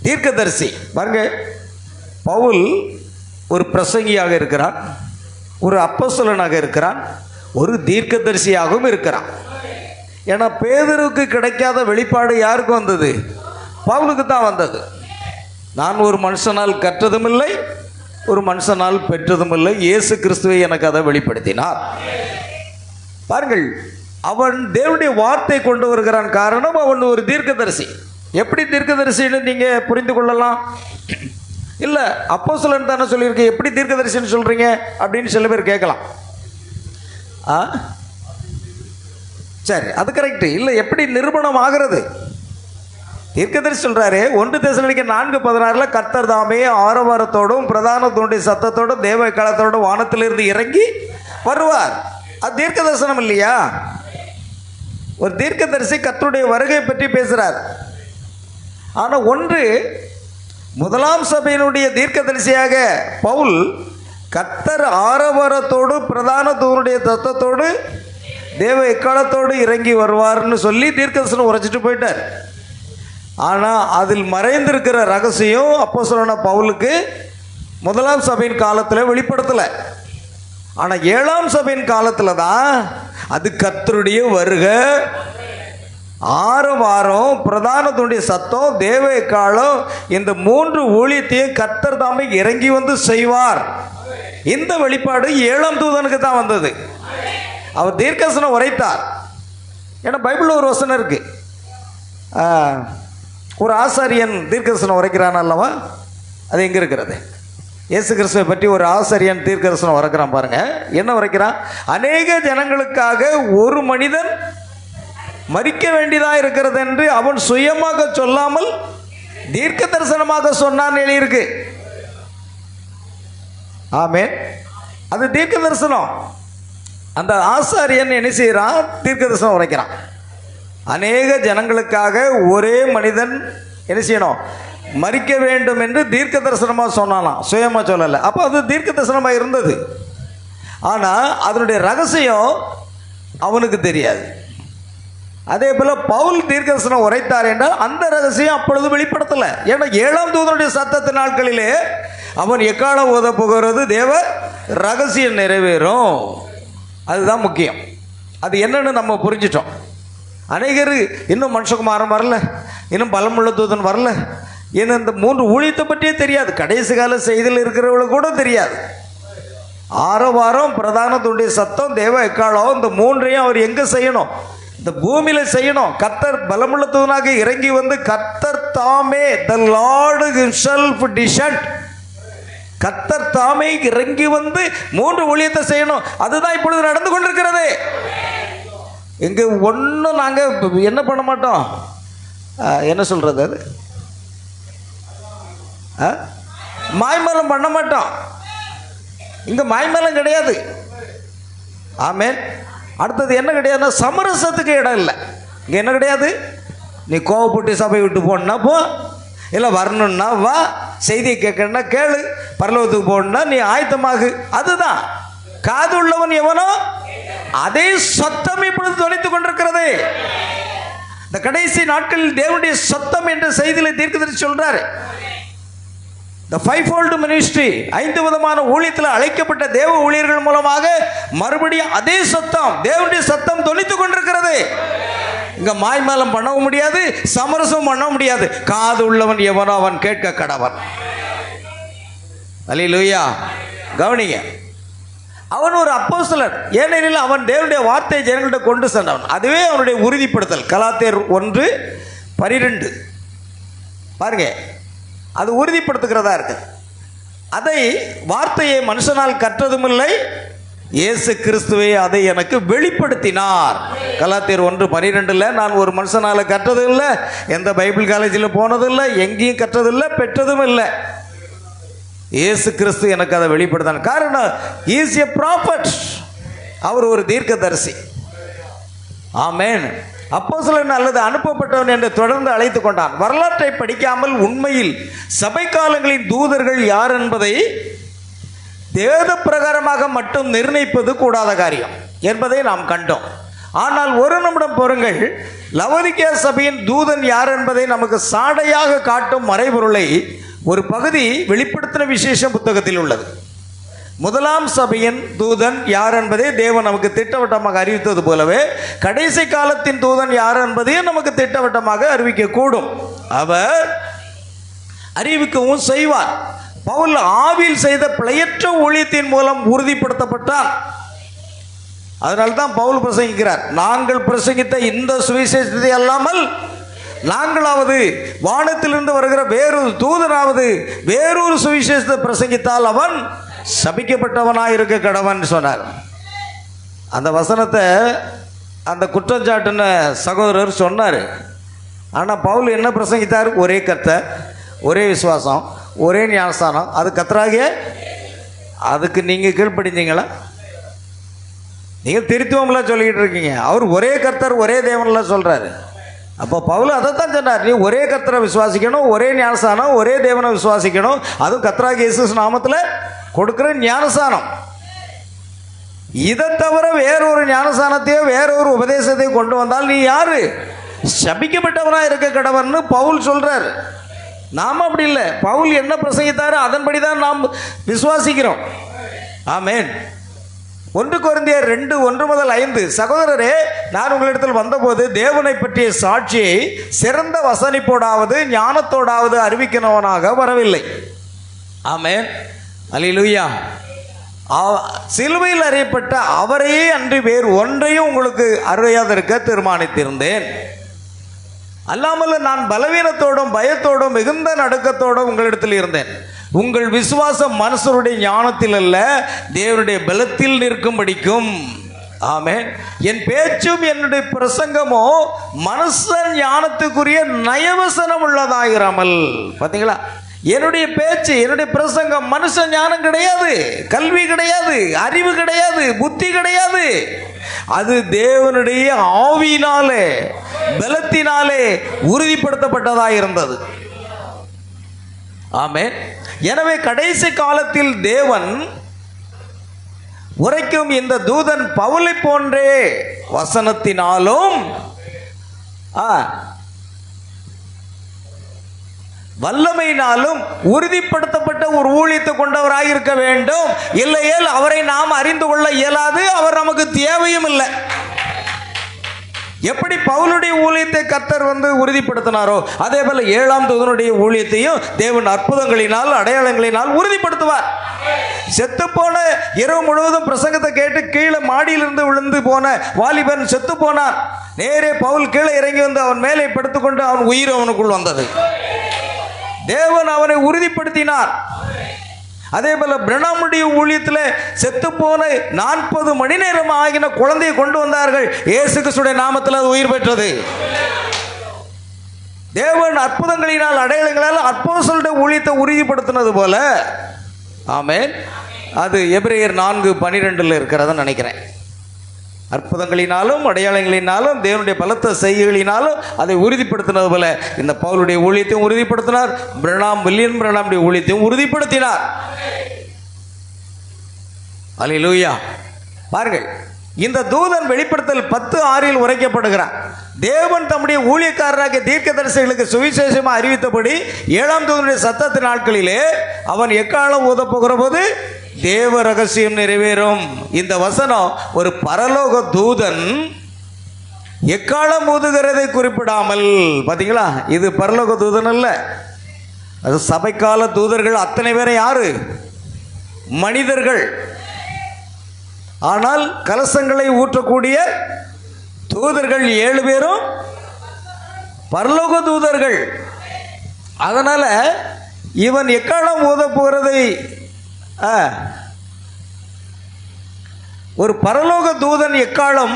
தீர்க்கதரிசி. பாருங்க, பவுல் ஒரு பிரசங்கியாக இருக்கிறான், ஒரு அப்போஸ்தலனாக இருக்கிறான், ஒரு தீர்க்கதரிசியாகவும் இருக்கிறான். ஏன்னா பேதுருக்கு கிடைக்காத வெளிப்பாடு யாருக்கு வந்தது? பவுலுக்கு தான் வந்தது. நான் ஒரு மனுஷனால் கற்றதும் இல்லை, ஒரு மனுஷனால் பெற்றதும் இல்லை, இயேசு கிறிஸ்துவை எனக்கு அதை வெளிப்படுத்தினார். பாருங்கள், அவன் தேவனுடைய வார்த்தை கொண்டு வருகிறான். காரணம், அவன் ஒரு தீர்க்கதரிசி. எப்படி தீர்க்கதரிசின்னு நீங்கள் புரிந்து கொள்ளலாம். இல்லை, அப்போஸ்தலன் தானே சொல்லியிருக்கு, எப்படி தீர்க்கதரிசின்னு சொல்கிறீங்க அப்படின்னு சில பேர் கேட்கலாம். சரி, அது கரெக்டு. இல்லை, எப்படி நிரூபணம் ஆகிறது? தீர்க்கதரிசி சொல்கிறாரு, 1 தெசலோனிக்கர் 4:16 கர்த்தர் தாமே ஆரவாரத்தோடும் பிரதான தூண்டுடைய சத்தத்தோடும் தேவ காலத்தோடும் வானத்திலிருந்து இறங்கி வருவார். அது தீர்க்க தரிசனம் இல்லையா? ஒரு தீர்க்கதரிசி கர்த்தருடைய வருகை பற்றி பேசுகிறார். ஆனால் ஒன்று, முதலாம் சபையினுடைய தீர்க்கதரிசியாக பவுல் கர்த்தர் ஆரவாரத்தோடு பிரதான தூண்டுடைய சத்தத்தோடு தேவ எக்காலத்தோடு இறங்கி வருவார்னு சொல்லி தீர்க்கதரிசனம் உரைச்சிட்டு போயிட்டார். ஆனால் அதில் மறைந்திருக்கிற ரகசியம் அப்போஸ்தலனான பவுலுக்கு முதலாம் சபையின் காலத்தில் வெளிப்படுத்தலை. ஆனால் ஏழாம் சபையின் காலத்தில் தான் அது கர்த்தருடைய வருகை, ஆரவாரம், பிரதானத்துடைய சத்தம், தேவ எக்காலம், இந்த 3 ஊழியத்தையும் கர்த்தர் தாமே இறங்கி வந்து செய்வார். இந்த வெளிப்பாடு 7ஆம் தூதனுக்கு தான் வந்தது. அவர் தீர்க்கதரிசனம் உரைத்தார். ஏன்னா பைபிளில் ஒரு வசனம் இருக்கு, ஒரு ஆசாரியன் தீர்க்கதரிசனம் உரைக்கிறான் அல்லவா? அது எங்கே இருக்கிறது? இயேசு கிறிஸ்துவை பற்றி ஒரு ஆசாரியன் தீர்க்கதரிசனம் உரைக்கிறான் பாருங்க. என்ன உரைக்கிறான்? அநேக ஜனங்களுக்காக ஒரு மனிதன் மரிக்க வேண்டியதாக இருக்கிறது என்று அவன் சுயமாக சொல்லாமல் தீர்க்க தரிசனமாக சொன்னான் எழுதியிருக்கு. ஆமென். அது தீர்க்க தரிசனம். அந்த ஆசாரியன் என்ன செய்கிறான்? தீர்க்க தரிசனம் உரைக்கிறான். அநேக ஜனங்களுக்காக ஒரே மனிதன் என்ன செய்யணும்? மரிக்க வேண்டும் என்று தீர்க்க தரிசனமாக சொன்னாலாம், சுயமாக சொல்லலை. அப்போ அது தீர்க்க தரிசனமாக இருந்தது. ஆனால் அதனுடைய ரகசியம் அவனுக்கு தெரியாது. அதே போல் பவுல் தீர்க்கதரிசனம் உரைத்தார் என்றால் அந்த ரகசியம் அப்பொழுது வெளிப்படுத்தலை. ஏன்னா 7ஆம் தூதனுடைய சத்தத்தின் நாட்களிலே அவன் எக்காலம் ஓத போகிறது, தேவ ரகசியம் நிறைவேறும். அதுதான் முக்கியம். அது என்னன்னு நம்ம புரிஞ்சிட்டோம். அநேகர் இன்னும் மனுஷகுமாரன் வரல, இன்னும் பலமுள்ள தூதன் வரல, இன்னும் இந்த 3 ஊழியத்தை பற்றியே தெரியாது. கடைசி கால செய்தியில் இருக்கிறவங்களுக்கு கூட தெரியாது. ஆரவாரம், பிரதானத்துடைய சத்தம், தேவ எக்காலம், இந்த 3ஐயும் அவர் எங்கே செய்யணும்? இந்த பூமியில செய்யணும். கர்த்தர் பலமுள்ள தூதனாக இறங்கி வந்து கர்த்தர் தாமே, the Lord himself descend, கர்த்தர் தாமே இறங்கி வந்து 3 ஊழியத்தை செய்யணும். அதுதான் இப்பொழுது நடந்து கொண்டிருக்கிறது. இங்கே ஒன்றும் நாங்கள் என்ன பண்ண மாட்டோம், என்ன சொல்றது, அது மாய்மலம் பண்ண மாட்டோம். இங்கே மாய்மலம் கிடையாது. ஆமென். அடுத்தது என்ன கிடையாதுன்னா சமரசத்துக்கு இடம் இல்லை. இங்கே என்ன கிடையாது? நீ கோவப்பட்டு சபை விட்டு போனா போ, இல்லை வரணுன்னா வா, செய்தியை கேட்கணுன்னா கேளு, பரலோகத்துக்கு போகணுன்னா நீ ஆயத்தமாகு. அதுதான். காது உள்ளவன் எவனோ அதே சத்தம் இப்பொழுது தொலைத்துக் கொண்டிருக்கிறது. இந்த கடைசி நாட்களில் தேவனுடைய சத்தம் என்ற செய்தியில் தீர்க்கதரிசி சொல்றாரு. The fivefold ministry, 5 விதமான ஊழியத்தில் அழைக்கப்பட்ட தேவ ஊழியர்கள் மூலமாக மறுபடியும் அதே சத்தம், தேவனுடைய சத்தம் தொனித்துக் கொண்டிருக்கிறது. இங்க மாய்மாலம் பண்ணவும் முடியாது, சமரசம் பண்ண முடியாது. காது உள்ளவன் எவனோ அவன் கேட்க கடவன். அல்லேலூயா. கவனிங்க, அவன் ஒரு அப்போஸ்தலன். ஏனெனில் அவன் தேவனுடைய வார்த்தையை ஜனங்கள்கிட்ட கொண்டு சென்றவன். அதுவே அவனுடைய உறுதிப்படுத்தல். கலாத்தியர் 1:12 பாருங்க, அது உறுதிப்படுத்துகிறதா இருக்கு. அதை வார்த்தையை மனுஷனால் கற்றதும் இல்லை, இயேசு கிறிஸ்துவே அதை எனக்கு வெளிப்படுத்தினார். கலாத்தியர் 1:12 நான் ஒரு மனுஷனால கற்றதும் இல்லை, எந்த பைபிள் காலேஜில் போனதும் இல்லை, எங்கேயும் கற்றதில்லை, பெற்றதும் இல்லை. இயேசு கிறிஸ்து எனக்கு அதை வெளிப்படுத்தினார். காரணம், he is a prophet, அவர் ஒரு தீர்க்கதரிசி. ஆமென். அப்போஸ்தலன் அல்லது அனுப்பப்பட்டவன் என்று தொடர்ந்து அழைத்து கொண்டான். வரலாற்றை படிக்காமல் உண்மையில் சபை காலங்களின் தூதர்கள் யார் என்பதை வேத பிரகாரமாக மட்டும் நிர்ணயிப்பது கூடாத காரியம் என்பதை நாம் கண்டோம். ஆனால் ஒரு நிமிடம் பொறுங்கள், லவோதிக்கேயா சபையின் தூதன் யார் என்பதை நமக்கு சாடையாக காட்டும் மறைபொருளை ஒரு பகுதி வெளிப்படுத்தின விசேஷ புத்தகத்தில் உள்ளது. முதலாம் சபையின் தூதன் யார் என்பதை தேவன் நமக்கு திட்டவட்டமாக அறிவித்தது போலவே கடைசி காலத்தின் தூதன் யார் என்பதையும் நமக்கு திட்டவட்டமாக அறிவிக்கக்கூடும். அவர் அறிவிக்கவும் செய்வார். பவுல் ஆவியில் செய்த பிழையற்ற ஊழியத்தின் மூலம் உறுதிப்படுத்தப்பட்டார். அதனால்தான் பவுல் பிரசங்கிக்கிறார், நாங்கள் பிரசங்கித்த இந்த சுவிசேஷத்தை அல்லாமல் நாங்களாவது வானத்திலிருந்து வருகிற வேறொரு தூதனாவது வேறொரு சுவிசேஷத்தை பிரசங்கித்தால் அவன் சபிக்கப்பட்டவனாக இருக்க கடவன் சொன்னார். அந்த வசனத்தை அந்த குற்றஞ்சாட்டுன சகோதரர் சொன்னார். ஆனால் பவுல் என்ன பிரசங்கித்தார்? ஒரே கர்த்தர், ஒரே விசுவாசம், ஒரே ஞானஸ்தானம். அது கர்த்தராகிய, அதுக்கு நீங்கள் கீழ்ப்படிஞ்சீங்களா? நீங்கள் திருத்துவம்லாம் சொல்லிக்கிட்டு இருக்கீங்க. அவர் ஒரே கர்த்தர், ஒரே தேவன்லாம் சொல்கிறாரு. அப்போ பவுல் அதைத்தான் சொன்னார், நீ ஒரே கர்த்தரை விசுவாசிக்கணும், ஒரே ஞானஸ்தானம், ஒரே தேவனை விசுவாசிக்கணும். அதுவும் கர்த்தராகிய இயேசு நாமத்தில் கொடுக்குற ஞானஸ்தானம். இதை தவிர வேறொரு ஞானஸ்தானத்தையோ வேறொரு உபதேசத்தையோ கொண்டு வந்தால் நீ யாரு? சபிக்கப்பட்டவராக இருக்க கடவர்னு பவுல் சொல்றார். நாம் அப்படி இல்லை. பவுல் என்ன பிரசங்கித்தாரோ அதன்படி தான் நாம் விசுவாசிக்கிறோம். ஆமென். 1 கொரிந்தியர் 2:1-5. சகோதரரே, நான் உங்களிடத்தில் வந்தபோது தேவனை பற்றிய சாட்சியை சிறந்த வசனிப்போடாவது ஞானத்தோடாவது அறிவிக்கிறவனாக வரவில்லை. ஆமென். அல்லேலூயா. சிலுவையில் அறியப்பட்ட அவரையே அன்றி வேறு ஒன்றையும் உங்களுக்கு அறியாதிருக்க தீர்மானித்திருந்தேன். அல்லாமல் நான் பலவீனத்தோடும் பயத்தோடும் மிகுந்த நடுக்கத்தோடும் உங்களிடத்தில் இருந்தேன். உங்கள் விசுவாசம் மனுஷருடைய ஞானத்தில் அல்ல, தேவனுடைய பலத்தில் நிற்கும்படிக்கும். ஆமென். என் பேச்சும் என்னுடைய பிரசங்கமோ மனுஷன் ஞானத்துக்குரிய நயவசனம் உள்ளதாயிராமல். பார்த்தீங்களா, என்னுடைய பேச்சு என்னுடைய பிரசங்கம் மனுஷ ஞானம் கிடையாது, கல்வி கிடையாது, அறிவு கிடையாது, புத்தி கிடையாது. அது தேவனுடைய ஆவியினாலே பலத்தினாலே உறுதிப்படுத்தப்பட்டதாக இருந்தது. ஆமென். எனவே கடைசி காலத்தில் தேவன் உரைக்கும் இந்த தூதன் பவுலை போன்றே வசனத்தினாலும் வல்லமையினாலும் உறுதிப்படுத்தப்பட்ட ஒரு ஊழியத்தை கொண்டவராக இருக்க வேண்டும். இல்லையேல் அவரை நாம் அறிந்து கொள்ள இயலாது, அவர் நமக்கு தேவையும் இல்லை. எப்படி பவுலுடைய ஊழியத்தை கர்த்தர் உறுதிப்படுத்தினாரோ அதே போல 7ஆம் தூதனுடைய ஊழியத்தையும் தேவன் அற்புதங்களினால் அடையாளங்களினால் உறுதிப்படுத்துவார். செத்து போன இரவு முழுவதும் பிரசங்கத்தை கேட்டு கீழே மாடியிலிருந்து விழுந்து போன வாலிபன் செத்து போனான். நேரே பவுல் கீழே இறங்கி வந்து அவன் மேலே படுத்துக்கொண்டு அவன் உயிர் அவனுக்குள் வந்தது. தேவன் அவனை உறுதிப்படுத்தினார். அதே போல பிரணாமுடைய ஊழியத்தில் செத்து போன 40 மணி நேரம் ஆகின குழந்தையை கொண்டு வந்தார்கள். இயேசு கிறிஸ்துவின் நாமத்தில் அது உயிர் பெற்றது. தேவன் அற்புதங்களினால் அடையாளங்களால் அப்போஸ்தலருடைய ஊழியத்தை உறுதிப்படுத்தினது போல. ஆமென். அது எபிரேயர் 4:12 இருக்கிறத நினைக்கிறேன். அற்புதங்களினாலும் அடையாளங்களினாலும் தேவனுடைய பலத்த செய்கைகளினாலும் அதை உறுதிப்படுத்தினது போல இந்த பவுலுடைய ஊழியத்தையும் உறுதிப்படுத்தினார். வில்லியம் பிரணாமுடைய ஊழியத்தையும் உறுதிப்படுத்தினார். அல்லேலூயா. பாருங்கள், இந்த தூதன் வெளிப்படுத்தல் 10:6 உரைக்கப்படுகிறார். தேவன் தம்முடைய ஊழியக்காரராகிய தீர்க்கதரிசிகளுக்கு சுவிசேஷமாக அறிவித்தபடி 7ஆம் தூதனுடைய சத்தத்தின் நாட்களிலே அவன் எக்காலம் ஊதப் போகிற போது தேவ ரகசியம் நிறைவேறும். இந்த வசனம் ஒரு பரலோக தூதன் எக்காலம் ஊதுகிறதை குறிப்பிடாமல், பார்த்தீங்களா, இது பரலோக தூதன் அல்ல, அது சபைக்கால தூதர்கள் அத்தனை பேரை யாரு? மனிதர்கள். ஆனால் கலசங்களை ஊற்றக்கூடிய தூதர்கள் 7 பேரும் பரலோக தூதர்கள். அதனால இவன் எக்காலம் ஊத போகிறதை ஒரு பரலோக தூதன் எக்காலம்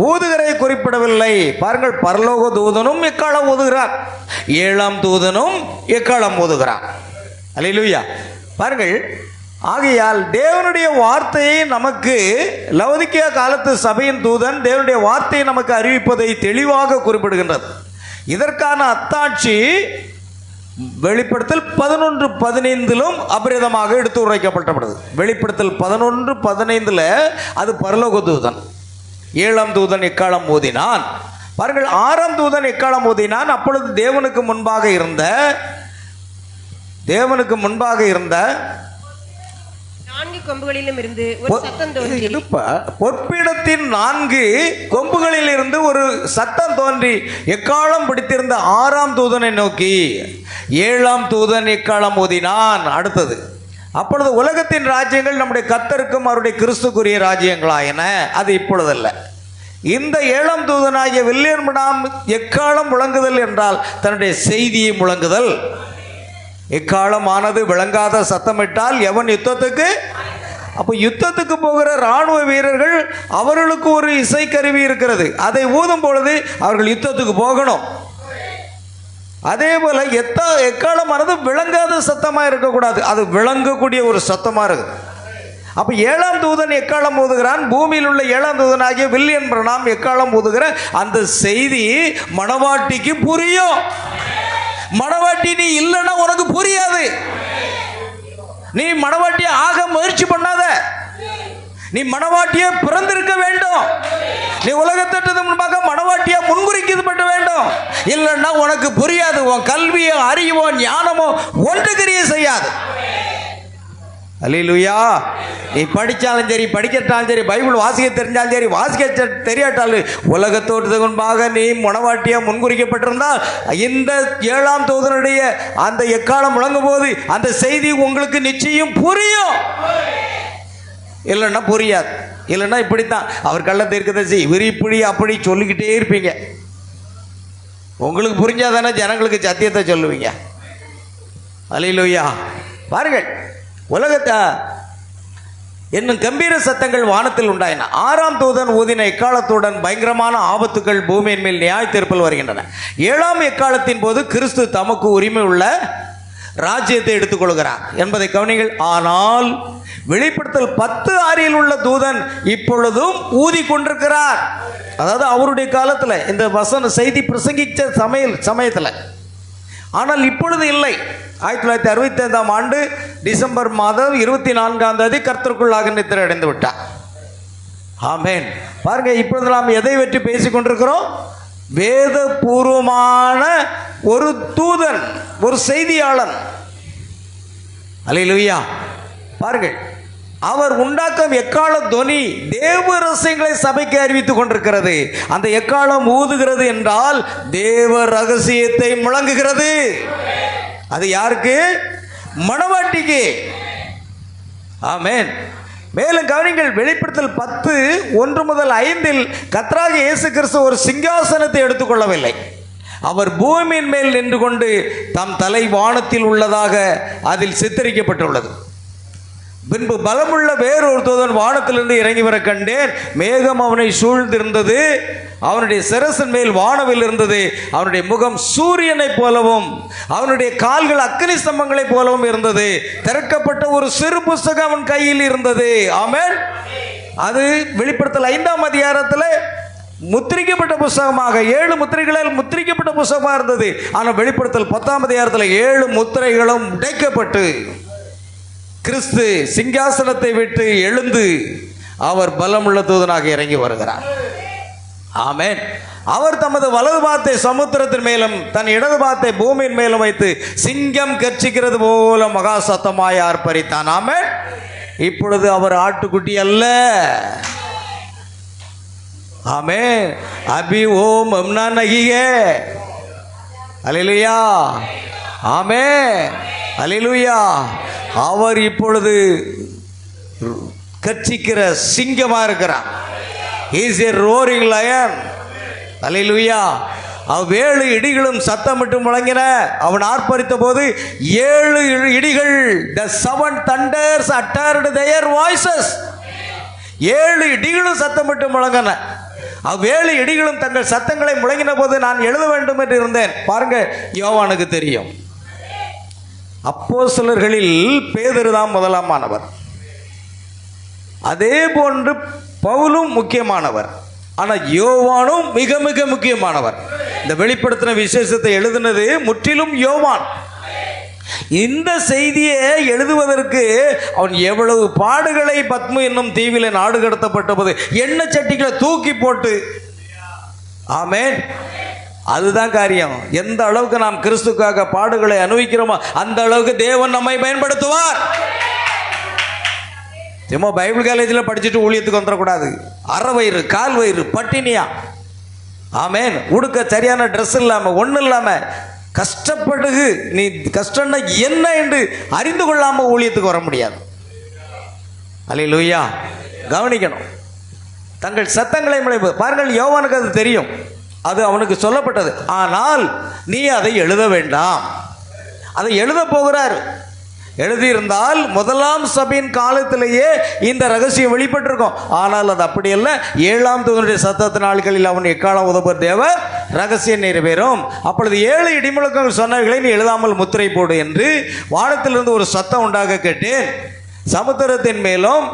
ஊதுகிறதை குறிப்பிடவில்லை. பாருங்கள், பரலோக தூதனும் எக்காலம் ஊதுகிறார், 7ஆம் தூதனும் எக்காலம் ஊதுகிறார். அல்லேலூயா. பாருங்கள், ஆகையால் தேவனுடைய வார்த்தையை நமக்கு லவோதிக்கேயா காலத்து சபையின் தூதன் தேவனுடைய வார்த்தையை நமக்கு அறிவிப்பதை தெளிவாக குறிப்பிடுகின்றது. இதற்கான அத்தாட்சி வெளிப்படுத்தல் 11:15 அபரிதமாக எடுத்து உரைக்கப்பட்டது. வெளிப்படுத்தல் 11:15 அது பரலோக தூதன். 7ஆம் தூதன் எக்காலம் ஊதினான். பாருங்கள், 6ஆம் தூதன் எக்காலம் ஊதினான். அப்பொழுது தேவனுக்கு முன்பாக இருந்த 4 கொம்புகளிலும் இருந்து ஒரு சத்தம் தோன்றி, பொற்பிடத்தின் 4 கொம்புகளில் இருந்து ஒரு சத்தம் தோன்றி எக்காலம் பிடித்திருந்த 6ஆம் தூதனை நோக்கி 7ஆம் தூதன் எக்காலம் ஊதினான். அடுத்தது, அப்பொழுது உலகத்தின் ராஜ்யங்கள் நம்முடைய கர்த்தருக்கும் அவருடைய கிறிஸ்துக்குரிய ராஜ்யங்களாயின. அது இப்பொழுதல்ல. இந்த 7ஆம் தூதனாகிய வில்லியம் பிரணாம் எக்காலம் முழங்குதல் என்றால் தன்னுடைய செய்தியை முழங்குதல். எக்காலமானது விளங்காத சத்தமிட்டால் எவன் யுத்தத்துக்கு? அப்போ யுத்தத்துக்கு போகிற இராணுவ வீரர்கள் அவர்களுக்கு ஒரு இசைக்கருவி இருக்கிறது. அதை ஊதும் பொழுது அவர்கள் யுத்தத்துக்கு போகணும். அதே போல எக்காலமானது விளங்காத சத்தமாக இருக்கக்கூடாது, அது விளங்கக்கூடிய ஒரு சத்தமாக இருக்குது. அப்போ 7ஆம் தூதன் எக்காலம் ஊதுகிறான். பூமியில் உள்ள 7ஆம் தூதனாகிய வில்லியம் பிரணாம் எக்காலம் ஊதுகிற அந்த செய்தி மணவாட்டிக்கு புரியும். மணவாட்டி நீ இல்லைன்னா உனக்கு புரியாது. நீ மணவாட்டியை ஆக முயற்சி பண்ணாத. நீ மணவாட்டியை பிறந்திருக்க வேண்டும். நீ உலகத்திற்கு முன்பாக மணவாட்டியை முன்குறிக்கப்பட வேண்டும். புரியும், இல்லைன்னா உனக்கு புரியாது. உன் கல்வியோ அறிவோ ஞானமோ ஒன்று கிரியை செய்யாது. அல்லேலூயா. நீ படித்தாலும் சரி, படிக்கட்டாலும் சரி, பைபிள் வாசிக்க தெரிஞ்சாலும் சரி, வாசிக்க தெரியாட்டாலும், உலகத்தோட்டத்துக்கு முன்பாக நீ மனவாட்டியாக முன்குறிக்கப்பட்டிருந்தால் இந்த 7ஆம் தூதனுடைய அந்த எக்காலம் முழங்கும் போது அந்த செய்தி உங்களுக்கு நிச்சயம் புரியும். இல்லைன்னா புரியாது. இல்லைன்னா இப்படித்தான், அவர் கள்ள தீர்க்கதரிசி, இவர் இப்படி அப்படி சொல்லிக்கிட்டே இருப்பீங்க. உங்களுக்கு புரிஞ்சாதானே ஜனங்களுக்கு சத்தியத்தை சொல்லுவீங்க. அல்லேலூயா. பாருங்கள், உலகத்தை என்னும் கம்பீர சத்தங்கள் வானத்தில் உண்டாயின. 6ஆம் தூதன் ஊதின எக்காலத்துடன் பயங்கரமான ஆபத்துகள் பூமியின் மேல் நியாய தீர்ப்பில் வருகின்றன. 7ஆம் எக்காலத்தின் போது கிறிஸ்து தமக்கு உரிமை உள்ள ராஜ்யத்தை எடுத்துக்கொள்கிறார் என்பதை கவனிங்கள். ஆனால் வெளிப்படுத்தல் 10:6 உள்ள தூதன் இப்பொழுதும் ஊதி கொண்டிருக்கிறார். அதாவது அவருடைய காலத்தில் இந்த வசன செய்தி பிரசங்கித்த சமயத்தில். ஆனால் இப்பொழுது இல்லை. 1965ஆம் ஆண்டு டிசம்பர் மாதம் 24ஆம் தேதி கர்த்தருக்குள்ளாக நித்திரை அடைந்து விட்டார். ஆமென். பாருங்க, இப்பொழுது நாம் எதை பற்றி பேசிக் கொண்டிருக்கிறோம்? வேதபூர்வமான ஒரு தூதன், ஒரு செய்தியாளன். அல்லேலூயா. பாருங்கள், அவர் உண்டாக்கும் எக்கால துவனி தேவ ரகசியங்களை சபைக்கு அறிவித்துக் கொண்டிருக்கிறது. அந்த எக்காலம் ஊதுகிறது என்றால் தேவ ரகசியத்தை முழங்குகிறது. அது யாருக்கு? மணவாட்டிக்கு. ஆமென். மேலும் கவனிங்கள், வெளிப்படுத்தல் 10:1 முதல் 5 கர்த்தராகிய இயேசு கிறிஸ்து ஒரு சிங்காசனத்தை எடுத்துக்கொள்ளவில்லை. அவர் பூமியின் மேல் நின்று கொண்டு தம் தலை வானத்தில் உள்ளதாக அதில் சித்தரிக்கப்பட்டுள்ளது. பின்பு பலமுள்ள வேறொரு தூதன் வானத்திலிருந்து இறங்கி வர கண்டேன். மேகம் அவனை சூழ்ந்திருந்தது, அவனுடைய சிரசின் மேல் வானவில் இருந்தது. அவனுடைய முகம் சூரியனை போலவும் அவனுடைய கால்கள் அக்கினி ஸ்தம்பங்களைப் போலவும் இருந்தது. திறக்கப்பட்ட ஒரு சிறு புஸ்தகம் அவன் கையில் இருந்தது. ஆமென். அது வெளிப்படுத்தல் 5ஆம் அதிகாரத்தில் முத்திரிக்கப்பட்ட புஸ்தகமாக 7 முத்திரைகளால் முத்திரிக்கப்பட்ட புஸ்தகமாக இருந்தது. ஆனால் வெளிப்படுத்தல் 10ஆம் அதிகாரத்தில் 7 முத்திரைகளும் உடைக்கப்பட்டு கிறிஸ்து சிங்காசனத்தை விட்டு எழுந்து அவர் பலமுள்ள தூதனாக இறங்கி வருகிறார். ஆமென். அவர் தமது வலது பாத்தை சமுத்திரத்தின் மேலும் தன் இடது பாத்தை பூமியின் மேலும் வைத்து சிங்கம் கர்ச்சிக்கிறது போல மகா சத்தமாய் ஆர்ப்பரித்தான். ஆமென். இப்பொழுது அவர் ஆட்டுக்குட்டி அல்ல. ஆமென். அபி ஓம் அம்னா நகியே. அல்லேலூயா. ஆமென். அல்லேலூயா. அவர் இப்பொழுது கர்ச்சிக்கிற சிங்கமா இருக்கிறார். He is a roaring lion. அல்லேலூயா. அவ்வேழு இடிகளும் சத்தமிட்டு முழங்கின. அவன் ஆர்ப்பரித்த போது 7 இடிகள், the 7 thunders uttered their voices. 7 இடிகளும் சத்தமிட்டு முழங்கின. அவ்வேழு இடிகளும் தங்கள் சத்தங்களை முழங்கின போது நான் எழுத வேண்டும் என்று இருந்தேன். பாருங்க, யோவானுக்கு தெரியும். அப்போஸ்தலர்களில் பேதுரு தான் முதலாமானவர். அதே போன்று பவுலும் முக்கியமானவர். ஆனால் யோவானும் மிக மிக முக்கியமானவர். இந்த வெளிப்படுத்தின விசேஷத்தை எழுதினது முற்றிலும் யோவான். இந்த செய்தியை எழுதுவதற்கு அவன் எவ்வளவு பாடுகளை பத்மு என்னும் தீவில நாடு கடத்தப்பட்ட போது எண்ணெய் சட்டிகளை தூக்கி போட்டு. ஆமென். அதுதான் காரியம். எந்த அளவுக்கு நாம் கிறிஸ்துக்காக பாடுகளை அனுபவிக்கிறோமோ அந்த அளவுக்கு தேவன் நம்மை பயன்படுத்துவார். சும்மா பைபிள் காலேஜில் படிச்சுட்டு ஊழியத்துக்கு வந்துடக்கூடாது. அரை வயிறு, கால் வயிறு, பட்டினியா. ஆமென். உடுக்க சரியான ட்ரெஸ் இல்லாமல், ஒன்றும் இல்லாமல் கஷ்டப்பட்டு நீ கஷ்டம்னா என்ன என்று அறிந்து கொள்ளாமல் ஊழியத்துக்கு வர முடியாது. அல்லேலூயா. கவனிக்கணும். தங்கள் சத்தங்களை முளைப்பு. பாருங்கள், யோவானுக்கு அது தெரியும், அது அவனுக்கு சொல்லப்பட்டது. ஆனால் நீ அதை எழுத வேண்டாம். அதை எழுத போகிறார். எழுதியிருந்தால் முதலாம் சபையின் காலத்திலேயே இந்த ரகசியம் வெளிப்பட்டிருக்கும். ஆனால் அது அப்படி அல்ல. 7ஆம் தூதனுடைய சத்தத்தின் நாட்களில் அவன் எக்காலம் உதவர் தேவ ரகசியம் நிறைவேறும். அப்பொழுது 7 இடிமுழக்கங்கள் சொன்னவைகளை நீ எழுதாமல் முத்திரை போடு என்று வானத்திலிருந்து ஒரு சத்தம் உண்டாக கேட்டேன். சமுத்திரத்தின் மேலும்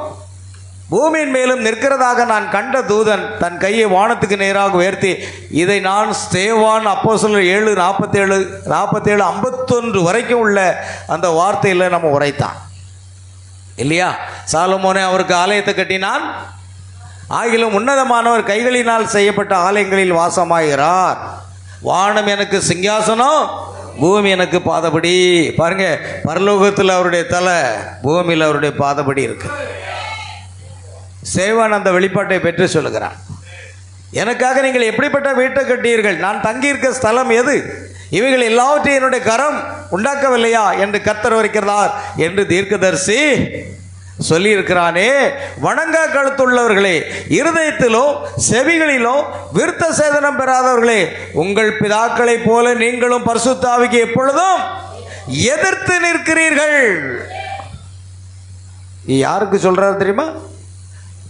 பூமியின் மேலும் நிற்கிறதாக நான் கண்ட தூதன் தன் கையை வானத்துக்கு நேராக உயர்த்தி, இதை நான் ஸ்தேவான் அப்போஸ்தலர் 7:47 51 வரைக்கும் உள்ள அந்த வார்த்தையில் நம்ம உரைத்தான் இல்லையா? சாலமோனே அவருக்கு ஆலயத்தை கட்டினான். ஆகிலும் உன்னதமானவர் கைகளினால் செய்யப்பட்ட ஆலயங்களில் வாசமாகிறார். வானம் எனக்கு சிங்காசனம், பூமி எனக்கு பாதபடி. பாருங்க, பரலோகத்தில் அவருடைய தலை, பூமியில் அவருடைய பாதபடி இருக்கு. சேவான் அந்த வெளிப்பாட்டை பெற்று சொல்லுகிறான். எனக்காக நீங்கள் எப்படிப்பட்ட வீட்டை கட்டீர்கள், நான் தங்கியிருக்க ஸ்தலம் எது, இவைகள் எல்லாவற்றையும் என்னுடைய கரம் உண்டாக்கவில்லையா என்று கர்த்தர் வருகிறார் என்று தீர்க்கதரிசி சொல்லியிருக்கிறானே. வணங்கா கழுத்துள்ளவர்களே, இருதயத்திலோ செவிகளிலோ விருத்த சேதனம் பெறாதவர்களே, உங்கள் பிதாக்களைப் போல நீங்களும் பரிசுத்த ஆவிக்கு எப்பொழுதும் எதிர்த்து நிற்கிறீர்கள். யாருக்கு சொல்றாரு தெரியுமா?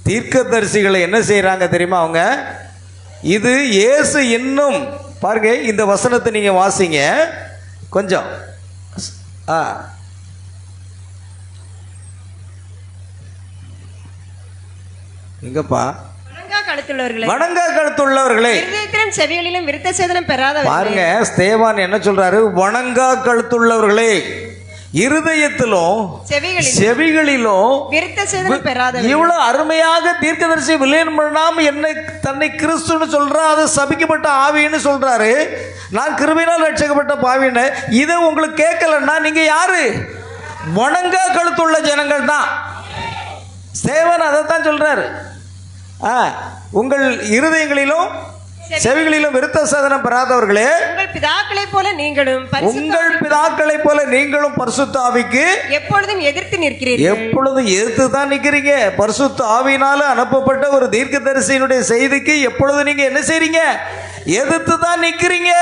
தீர்க்கதரிசிகளை என்ன செய்யறாங்க தெரியுமா? அவங்க இது இயேசு இன்னும் பாருங்க, இந்த வசனத்தை நீங்க வாசிங்க கொஞ்சம். எங்கப்பா? வணங்கா கழுத்துள்ளவர்களே, செவிகளிலும் விருத்த சேதனம் பெறாதவர்களே. பாருங்க, ஸ்தேவான் என்ன சொல்றாரு? வணங்கா கழுத்துள்ளவர்களே, இருதயத்திலும் செவிகளிலும் விருத்த சேதனம் பெறாதவர்களே. இவ்வளவு அருமையாக தீர்க்கதரிசி வில்லியம் பிரான்ஹாம் என்னை தன்னை கிறிஸ்துன்னு சொல்றா, அது சபிக்கப்பட்ட ஆவின்னு சொல்றாரு. நான் கிருபையினால் ரட்சிக்கப்பட்ட பாவின்னு. இதை உங்களுக்கு கேட்கலன்னா நீங்க யாரு? வணங்கா கழுத்துள்ள ஜனங்கள் தான். சேவன் அதைத்தான் சொல்றாரு. உங்கள் இருதயங்களிலும் செவிகளிலும் விருத்த சேதனம் பெறாதவர்களே, உங்கள் பிதாக்களைப் போல நீங்களும் பரிசுத்த ஆவிக்கு எப்பொழுதும் எதிர்த்து நிற்கிறீர்கள். எப்பொழுதும் எதிர்த்து தான் நிற்கிறீங்க. பரிசுத்த ஆவியினால அனுப்பப்பட்ட ஒரு தீர்க்கதரிசியினுடைய செய்திக்கு எப்பொழுது நீங்க என்ன செய்றீங்க? எதிர்த்து தான் நிற்கிறீங்க.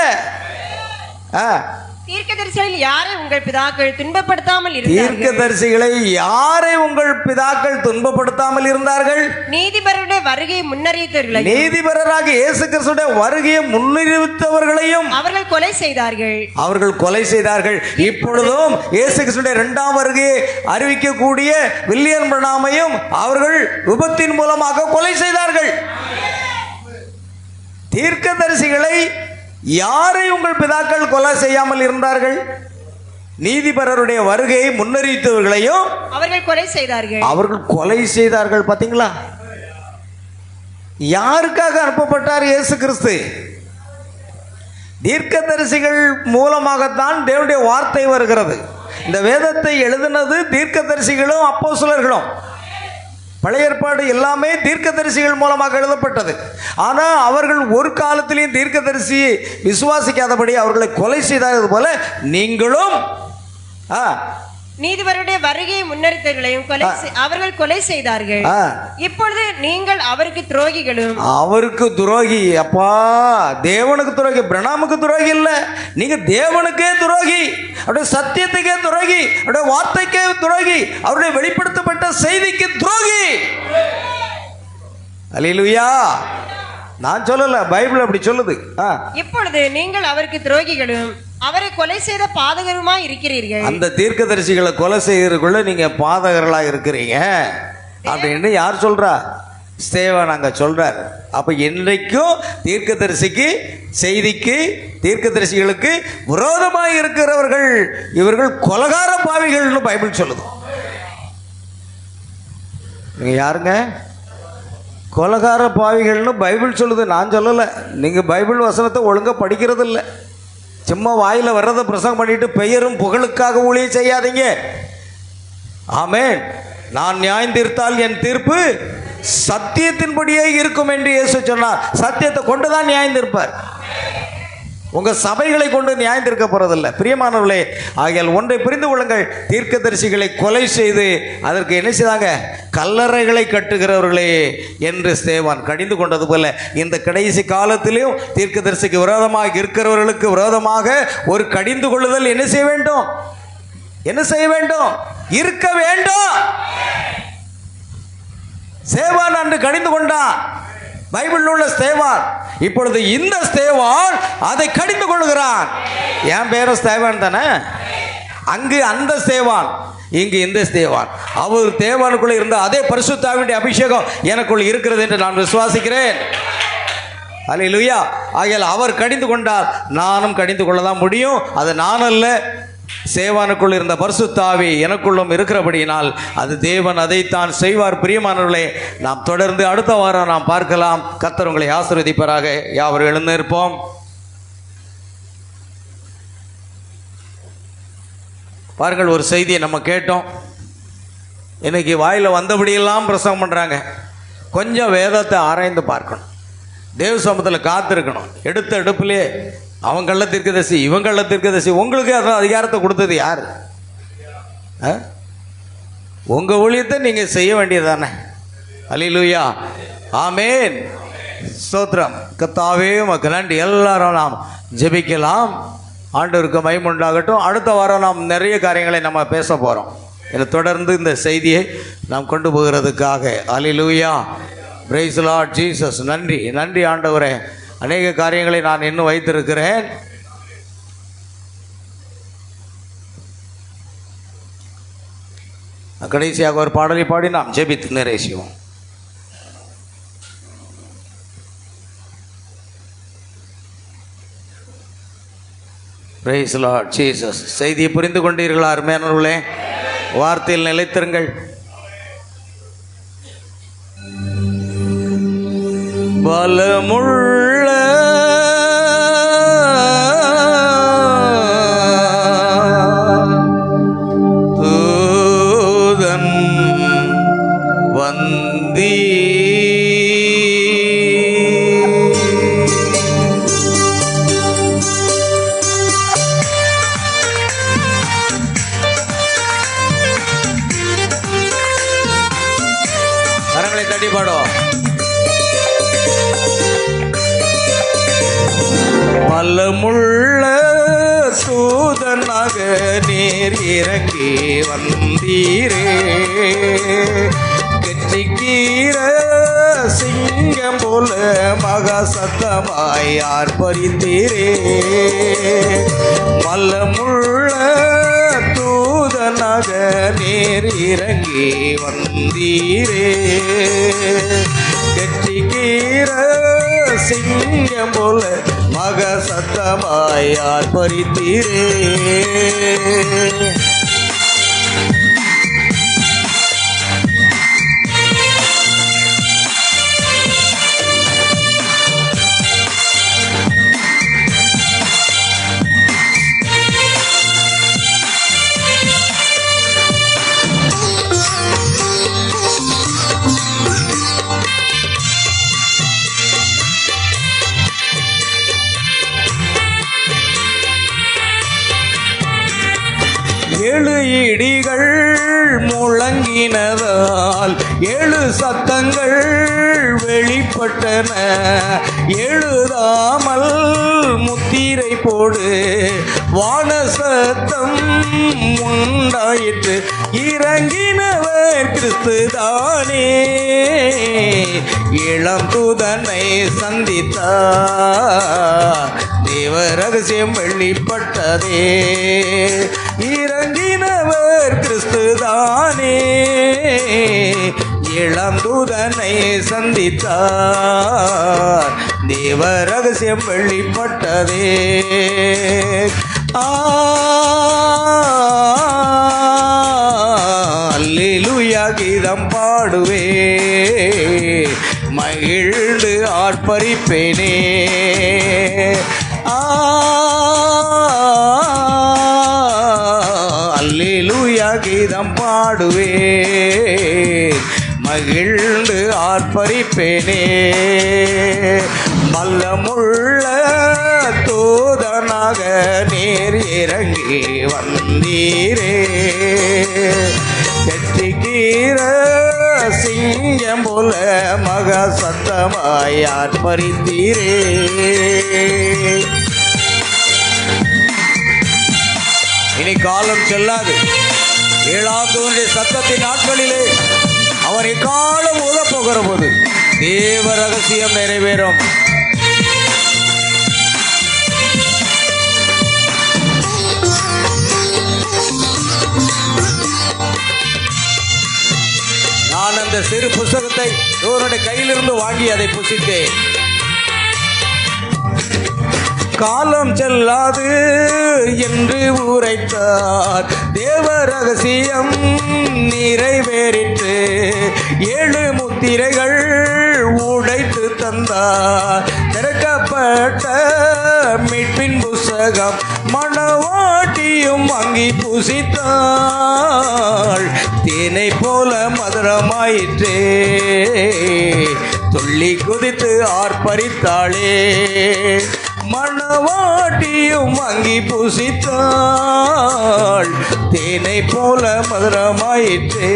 தீர்க்கதரிசிகளில் யாரை உங்கள் பிதாக்கள் துன்பப்படுத்தாமல் இருந்தார்கள்? தீர்க்கதரிசிகளை யாரை உங்கள் பிதாக்கள் துன்பப்படுத்தாமல் இருந்தார்கள்? நீதிபரருடைய வருகையை முன்னறிவித்தவர்களையும், நீதிபரராக இயேசு கிறிஸ்துவின் வருகையை முன்னறிவித்தவர்களையும் அவர்கள் கொலை செய்தார்கள். இப்பொழுதும் இயேசு கிறிஸ்துவின் இரண்டாம் வருகையை அறிவிக்கக்கூடிய வில்லியம் பிரான்ஹாமையும் அவர்கள் விபத்தின் மூலமாக கொலை செய்தார்கள். தீர்க்கதரிசிகளை யாரை உங்கள் பிதாக்கள் கொலை செய்யாமல் இருந்தார்கள்? நீதிபரருடைய வருகையை முன்னறிவித்தவர்களையும் அவர்கள் கொலை செய்தார்கள். பாத்தீங்களா? யாருக்காக அனுப்பப்பட்டார் இயேசு கிறிஸ்து? தீர்க்கதரிசிகள் மூலமாகத்தான் தேவனுடைய வார்த்தை வருகிறது. இந்த வேதத்தை எழுதினது தீர்க்கதரிசிகளும் அப்போஸ்தலர்களும். பழைய ஏற்பாடு எல்லாமே தீர்க்கதரிசிகள் மூலமாக எழுதப்பட்டது. ஆனால் அவர்கள் ஒரு காலத்திலையும் தீர்க்கதரிசியை விசுவாசிக்காதபடி அவர்களை கொலை செய்தது போல நீங்களும் நீதிபரருடைய வருகையை முன்னறித்தவர்களையும் அவர்கள் கொலை செய்தார்கள். இப்பொழுது நீங்கள் அவருக்கு துரோகிகளும். அவருக்கு துரோகி. அப்பா, தேவனுக்கு துரோகி, பிரான்ஹாமுக்கு துரோகி இல்ல, நீங்க தேவனுக்கே துரோகி, அவருடைய சத்தியத்துக்கே துரோகி, அவருடைய வார்த்தைக்கே துரோகி, அவருடைய வெளிப்படுத்தப்பட்ட செய்திக்கு துரோகி. அல்லேலூயா. நான் சொல்லல, பைபிள் அப்படி சொல்லுது. இப்பொழுது நீங்கள் அவருக்கு துரோகிகளும் அவரை கொலை செய்த பாதகருமா இருக்கிறீர்கள். அந்த தீர்க்கதரிசிகளை கொலை செய்யறதுக்குள்ள நீங்க பாதகர்களா இருக்கிறீங்க அப்படின்னு யார் சொல்றா? ஸ்தேவான் அங்க சொல்றார். அப்ப இன்றைக்கும் தீர்க்கதரிசிக்கு செய்திக்கு தீர்க்கதரிசிகளுக்கு விரோதமாக இருக்கிறவர்கள் இவர்கள் கொலகார பாவிகள்னு பைபிள் சொல்லுது. நீங்க யாருங்க? கொலகார பாவிகள்னு பைபிள் சொல்லுது, நான் சொல்லலை. நீங்கள் பைபிள் வசனத்தை ஒழுங்காக படிக்கிறது இல்லை. சும்மா வாயில் வர்றதை பிரசங்கம் பண்ணிட்டு பெயரும் புகழுக்காக ஊழியம் செய்யாதீங்க. ஆமென். நான் நியாயம் தீர்த்தால் என் தீர்ப்பு சத்தியத்தின்படியே இருக்கும் என்று இயேசு சொன்னார். சத்தியத்தை கொண்டு தான் நியாயம் தீர்ப்பார். உங்கள் சபைகளை கொண்டு நியாயம் தீர்க்க போறதில்லை. பிரியமானவர்களே, ஆகையால் ஒன்றை புரிந்து கொள்ளுங்கள். தீர்க்கதரிசிகளை கொலை செய்து அதற்கு என்ன செய்தாங்க? கல்லறைகளை கட்டுகிறவர்களே என்று ஸ்தேவான் கடிந்து கொண்டது போல இந்த கடைசி காலத்திலும் தீர்க்கதரிசிக்கு விரோதமாக இருக்கிறவர்களுக்கு விரோதமாக ஒரு கடிந்து கொள்ளுதல் என்ன செய்ய வேண்டும்? என்ன செய்ய வேண்டும்? இருக்க வேண்டும். ஸ்தேவான் அன்று கடிந்து கொண்டான், பைபிள் உள்ள ஸ்தேவான். இப்பொழுது இந்த ஸ்தேவான் அதை கடிந்து கொள்கிறான். என் பேரும் ஸ்தேவான் தானே. அங்கு அந்த ஸ்தேவான், இங்கு இந்த ஸ்தேவான். அவர் தேவானுக்குள்ள இருந்த அதே பரிசுத்த ஆவியுடைய அபிஷேகம் எனக்குள் இருக்கிறது என்று நான் விசுவாசிக்கிறேன். அல்லேலூயா. ஆகையால் அவர் கடிந்து கொண்டால் நானும் கடிந்து கொள்ளதான் முடியும். அது நான் அல்ல, சேவானுக்குள் இருந்த பரிசுத்த ஆவி எனக்குள்ளும் இருக்கிறபடியினால் அது தேவன் அதைத்தான் செய்வார். பிரியமானவர்களே, நாம் தொடர்ந்து அடுத்த வாரம் நாம் பார்க்கலாம். கர்த்தர் உங்களை ஆசீர்வதிப்பாராக. யாவரும் எழுந்திருப்போம். பாருங்கள், ஒரு செய்தியை நம்ம கேட்டோம். இன்னைக்கு வாயில் வந்தபடியெல்லாம் பிரசங்கம் பண்ணுறாங்க. கொஞ்சம் வேதத்தை ஆராய்ந்து பார்க்கணும், தேவ சமூகத்தில் காத்திருக்கணும். எடுத்த எடுப்பிலே அவன் கள்ள தீர்க்கதரிசி, இவன் கள்ள தீர்க்கதரிசி. உங்களுக்கு அதான் அதிகாரத்தை கொடுத்தது யார்? உங்கள் ஊழியத்தை நீங்கள் செய்ய வேண்டியதானே. அல்லேலூயா, ஆமேன், ஸ்தோத்திரம். கர்த்தாவே உமக்கு நன்றி. எல்லாரும் நாம் ஜெபிக்கலாம். ஆண்டவருக்கு மகிமை உண்டாகட்டும். அடுத்த வாரம் நாம் நிறைய காரியங்களை நம்ம பேச போகிறோம். இதை தொடர்ந்து இந்த செய்தியை நாம் கொண்டு போகிறதுக்காக. அல்லேலூயா, பிரைஸ் தி லார்ட் ஜீசஸ். நன்றி, நன்றி ஆண்டவரே. அநேக காரியங்களை நான் இன்னும் வைத்திருக்கிறேன். கடைசியாக ஒரு பாடலை பாடி நாம் ஜெபித்து நிறைவு செய்வோம். Praise the Lord Jesus. செய்தியை புரிந்து கொண்டீர்களா அருமையானவர்களே? வார்த்தையில் நிலைத்திருங்கள். பலமுள்ள தூதன் வந்தீ கரங்களை தட்டி பாடும். பலமுள்ள தூதனாக நீர் இறங்கி வந்தீரே, கெட்டிக்கீர சிங்கம் போல மகா சத்தமாய் ஆர்ப்பரித்தீரே. பலமுள்ள தூதனாக நீர் இறங்கி வந்தீரே, கெட்டிக்கீர சிங்கம் போல மக சத்தமாய் ஆர்ப்பரித்தீரே. ஏழு இடிகள் முழங்கினதால் ஏழு சத்தங்கள் வெளிப்பட்டன. எழுதாமல் முத்திரை போடு வான சத்தம் உண்டாயிற்று. இறங்கினவர் கிறிஸ்து தானே, இளம் தூதனை சந்தித்தார், தேவ ரகசியம் வெளிப்பட்டதே. இறங்கினவர் கிறிஸ்து தானே, இளம் தூதனை சந்தித்தார், தேவ ரகசியம் வெளிப்பட்டதே. அல்லேலூயா கீதம் பாடுவே, மகிழ்ந்து ஆர்ப்பரிப்பேனே. அல்லேலூயா கீதம் பாடுவே, மகிழ்ந்து ஆர்ப்பரிப்பேனே. மல்லமுள்ள தூதனாக நீர் இறங்கி வந்தீரே, கெட்டிக்கீர சிங்கம் போல மக சத்தமாய் ஆர்ப்பரித்தீரே. இனி காலம் செல்லாது. ஏழாம் தூதனுடைய சத்தத்தின் நாட்களிலே அவர் எக்காலம் ஊதப் போகிற போது தேவ ரகசியம் நிறைவேறும். நான் அந்த சிறு புஸ்தகத்தை இவருடைய கையிலிருந்து வாங்கி அதை புசித்தேன். காலம் செல்லாது என்று உரைத்தார், தேவ ரகசியம் நிறைவேறிற்று. ஏழு முத்திரைகள் உடைத்து தந்தார், திறக்கப்பட்ட மீட்பின் புஸ்தகம் மணவாட்டி மணவாட்டியும் வாங்கி பூசித்தாள், தேனை போல மதுரமாயிற்றே, துள்ளி குதித்து ஆர்ப்பரித்தாளே. மணவாட்டியும் வாங்கி பூசித்தாள், தேனை போல மதுரமாயிற்றே,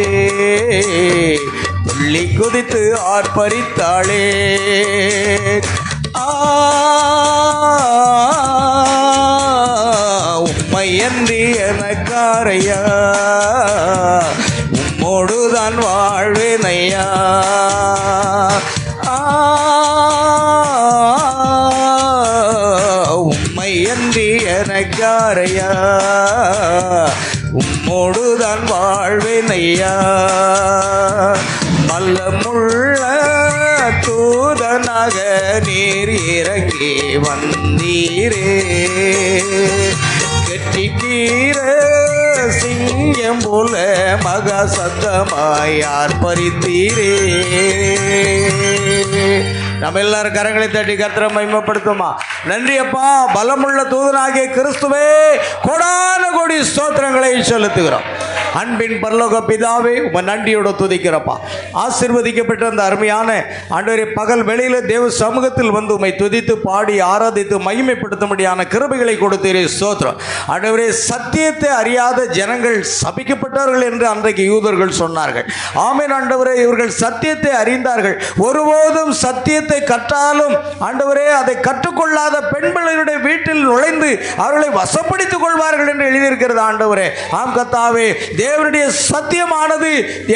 துள்ளி குதித்து ஆர்ப்பரித்தாளே. உம்மையன்றி எனக்காரையா, உம்மோடுதான் வாழ்வேனையா. உம்மையன்றி எனக்காரையா, உம்மோடுதான் வாழ்வேனையா. மல்லமுள்ள தூதனாக நீர் இறங்கி வந்தீரே, கெட்டிக்கீர சிங்கம் போல மகா சத்தமாய் ஆர்ப்பரித்தீரே. நம்ம எல்லாரும் கரங்களை தட்டி கர்த்தரை மகிமைப்படுத்துமா. நன்றி அப்பா. பலமுள்ள தூதனாகிய கிறிஸ்துவே, கோடான கோடி ஸ்தோத்திரங்களை செலுத்துகிறோம். அன்பின் பரலோக பிதாவே, உங்க நன்றியோட துதிக்கிறப்பா. ஆசீர்வதிக்கப்பட்ட அந்த அருமையான ஆண்டவரே பகல் வெளியில தேவ சமூகத்தில் வந்து உம்மை துதித்து பாடி ஆராதித்து மகிமைப்படுத்தும்படியான கிருபைகளை கொடுத்தீரே. ஸ்தோத்திரம் ஆண்டவரே. சத்தியத்தை அறியாத ஜனங்கள் சபிக்கப்பட்டார்கள் என்று அன்றைக்கு யூதர்கள் சொன்னார்கள். ஆமென் ஆண்டவரே. இவர்கள் சத்தியத்தை அறிந்தார்கள், ஒருபோதும் சத்தியத்தை கற்றாலும் ஆண்டவரே அதை கற்றுக்கொள்ளாத பெண்களுடைய வீட்டில் நுழைந்து அவர்களை வசப்படுத்திக் கொள்வார்கள் என்று எழுதியிருக்கிறது ஆண்டவரே. ஆம் கர்த்தாவே, தேவனுடைய சத்தியமானது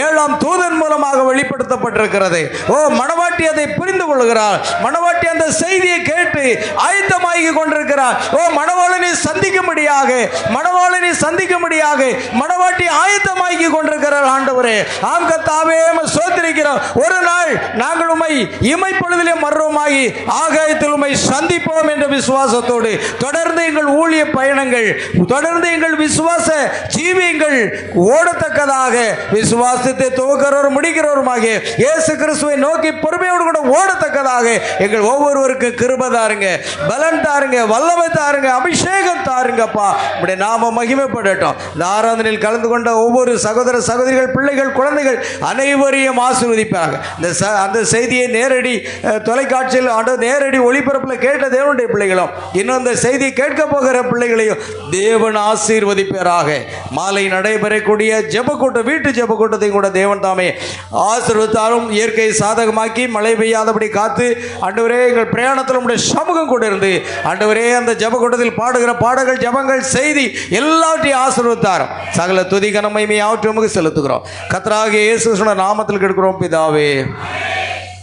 7ஆம் தூதன் மூலமாக வெளிப்படுத்தப்பட்டிருக்கிறது. ஓ, மணவாட்டி அதை புரிந்து கொள்கிறார். மணவாட்டி அந்த செய்தியை கேட்டு ஆயத்தமாகி கொண்டிருக்கிறார். ஓ, மணவாளனை சந்திக்கும்படியாக மணவாட்டி ஆயத்தமாகி கொண்டிருக்கிறார் ஆண்டவரே. ஆம் கர்த்தாவே, சோத்திரிக்கிறோம். ஒரு நாள் நாங்கள் உம்மை இமைப்பொழுதிலே மர்வமாகி ஆகாயத்தில் உம்மை சந்திப்போம் என்ற விசுவாசத்தோடு தொடர்ந்து எங்கள் ஊழிய பயணங்கள், தொடர்ந்து எங்கள் விசுவாச ஜீவியங்கள் ஓடத்தக்கதாக, விசுவாசத்தை துவக்கிறவரும் முடிக்கிறவருமாகிய இயேசு கிறிஸ்துவை நோக்கி பொறுமையோடு கூட ஓடத்தக்கதாக எங்கள் ஒவ்வொருவருக்கு கிருபை தாருங்க, பலன் தாருங்க, வல்லமை தாருங்க, அபிஷேகம் தாருங்கப்பா. உம்முடைய நாம மகிமைப்படட்டும். இந்த ஆராதனையில் கலந்து கொண்ட ஒவ்வொரு சகோதர சகோதரிகள், பிள்ளைகள், குழந்தைகள் அனைவரையும் ஆசீர்வதிப்பாங்க. அந்த செய்தியை நேரடி தொலைக்காட்சியில் நேரடி ஒளிபரப்பில் கேட்ட தேவனுடைய பிள்ளைகளும், இன்னும் இந்த செய்தியை கேட்க போகிற பிள்ளைகளையும் தேவன் ஆசீர்வதிப்பாராக. மாலை நடைபெறக்கூடிய ஜெபக்கூட்டம், வீட்டு ஜெபக்கூட்டத்தையும் கூட தேவன் தாமே ஆசீர்வதித்தாலும் இயற்கையை சாதகமாக்கி மழை பெய்யாதபடி காத்து ஆண்டவரே எங்கள் பிரயாணத்தில் உடைய சமூகம் கூட இருந்து ஆண்டவரே அந்த ஜெபக்கூட்டத்தில் பாடுகிற பாடல்கள், ஜெபங்கள், செய்தி எல்லாவற்றையும் ஆசீர்வதித்தாரும். சகல துதி கன மகிமை யாவற்றையும் செலுத்துகிறோம். கர்த்தராகிய இயேசு கிறிஸ்துவின் நாமத்தில் கேட்கிறோம் பிதாவே.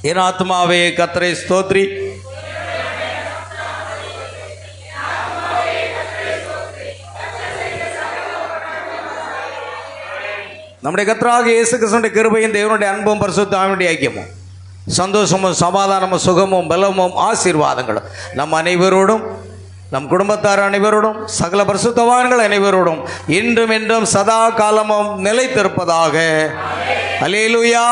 என் ஆத்மாவே கர்த்தரை ஸ்தோத்ரி, நம்முடைய கர்த்தராகிய இயேசு கிறிஸ்துவின் கிருபையும் தேவனுடைய அன்பும் பரிசுத்த ஆவியுடைய ஐக்கியமும் சந்தோஷமும் சமாதானமும் சுகமும் பலமும் ஆசீர்வாதங்களும் நம் அனைவரோடும், நம் குடும்பத்தார் அனைவரோடும், சகல பரிசுத்தவான்கள் அனைவரோடும் இன்றும் என்றும் சதா காலமும் நிலைத்திருப்பதாக. அல்லேலூயா.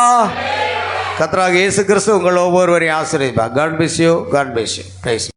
கர்த்தராகிய இயேசு கிறிஸ்து உங்கள் ஒவ்வொருவரையும் ஆசீர்வதிப்பார். God bless you. God bless you. Praise.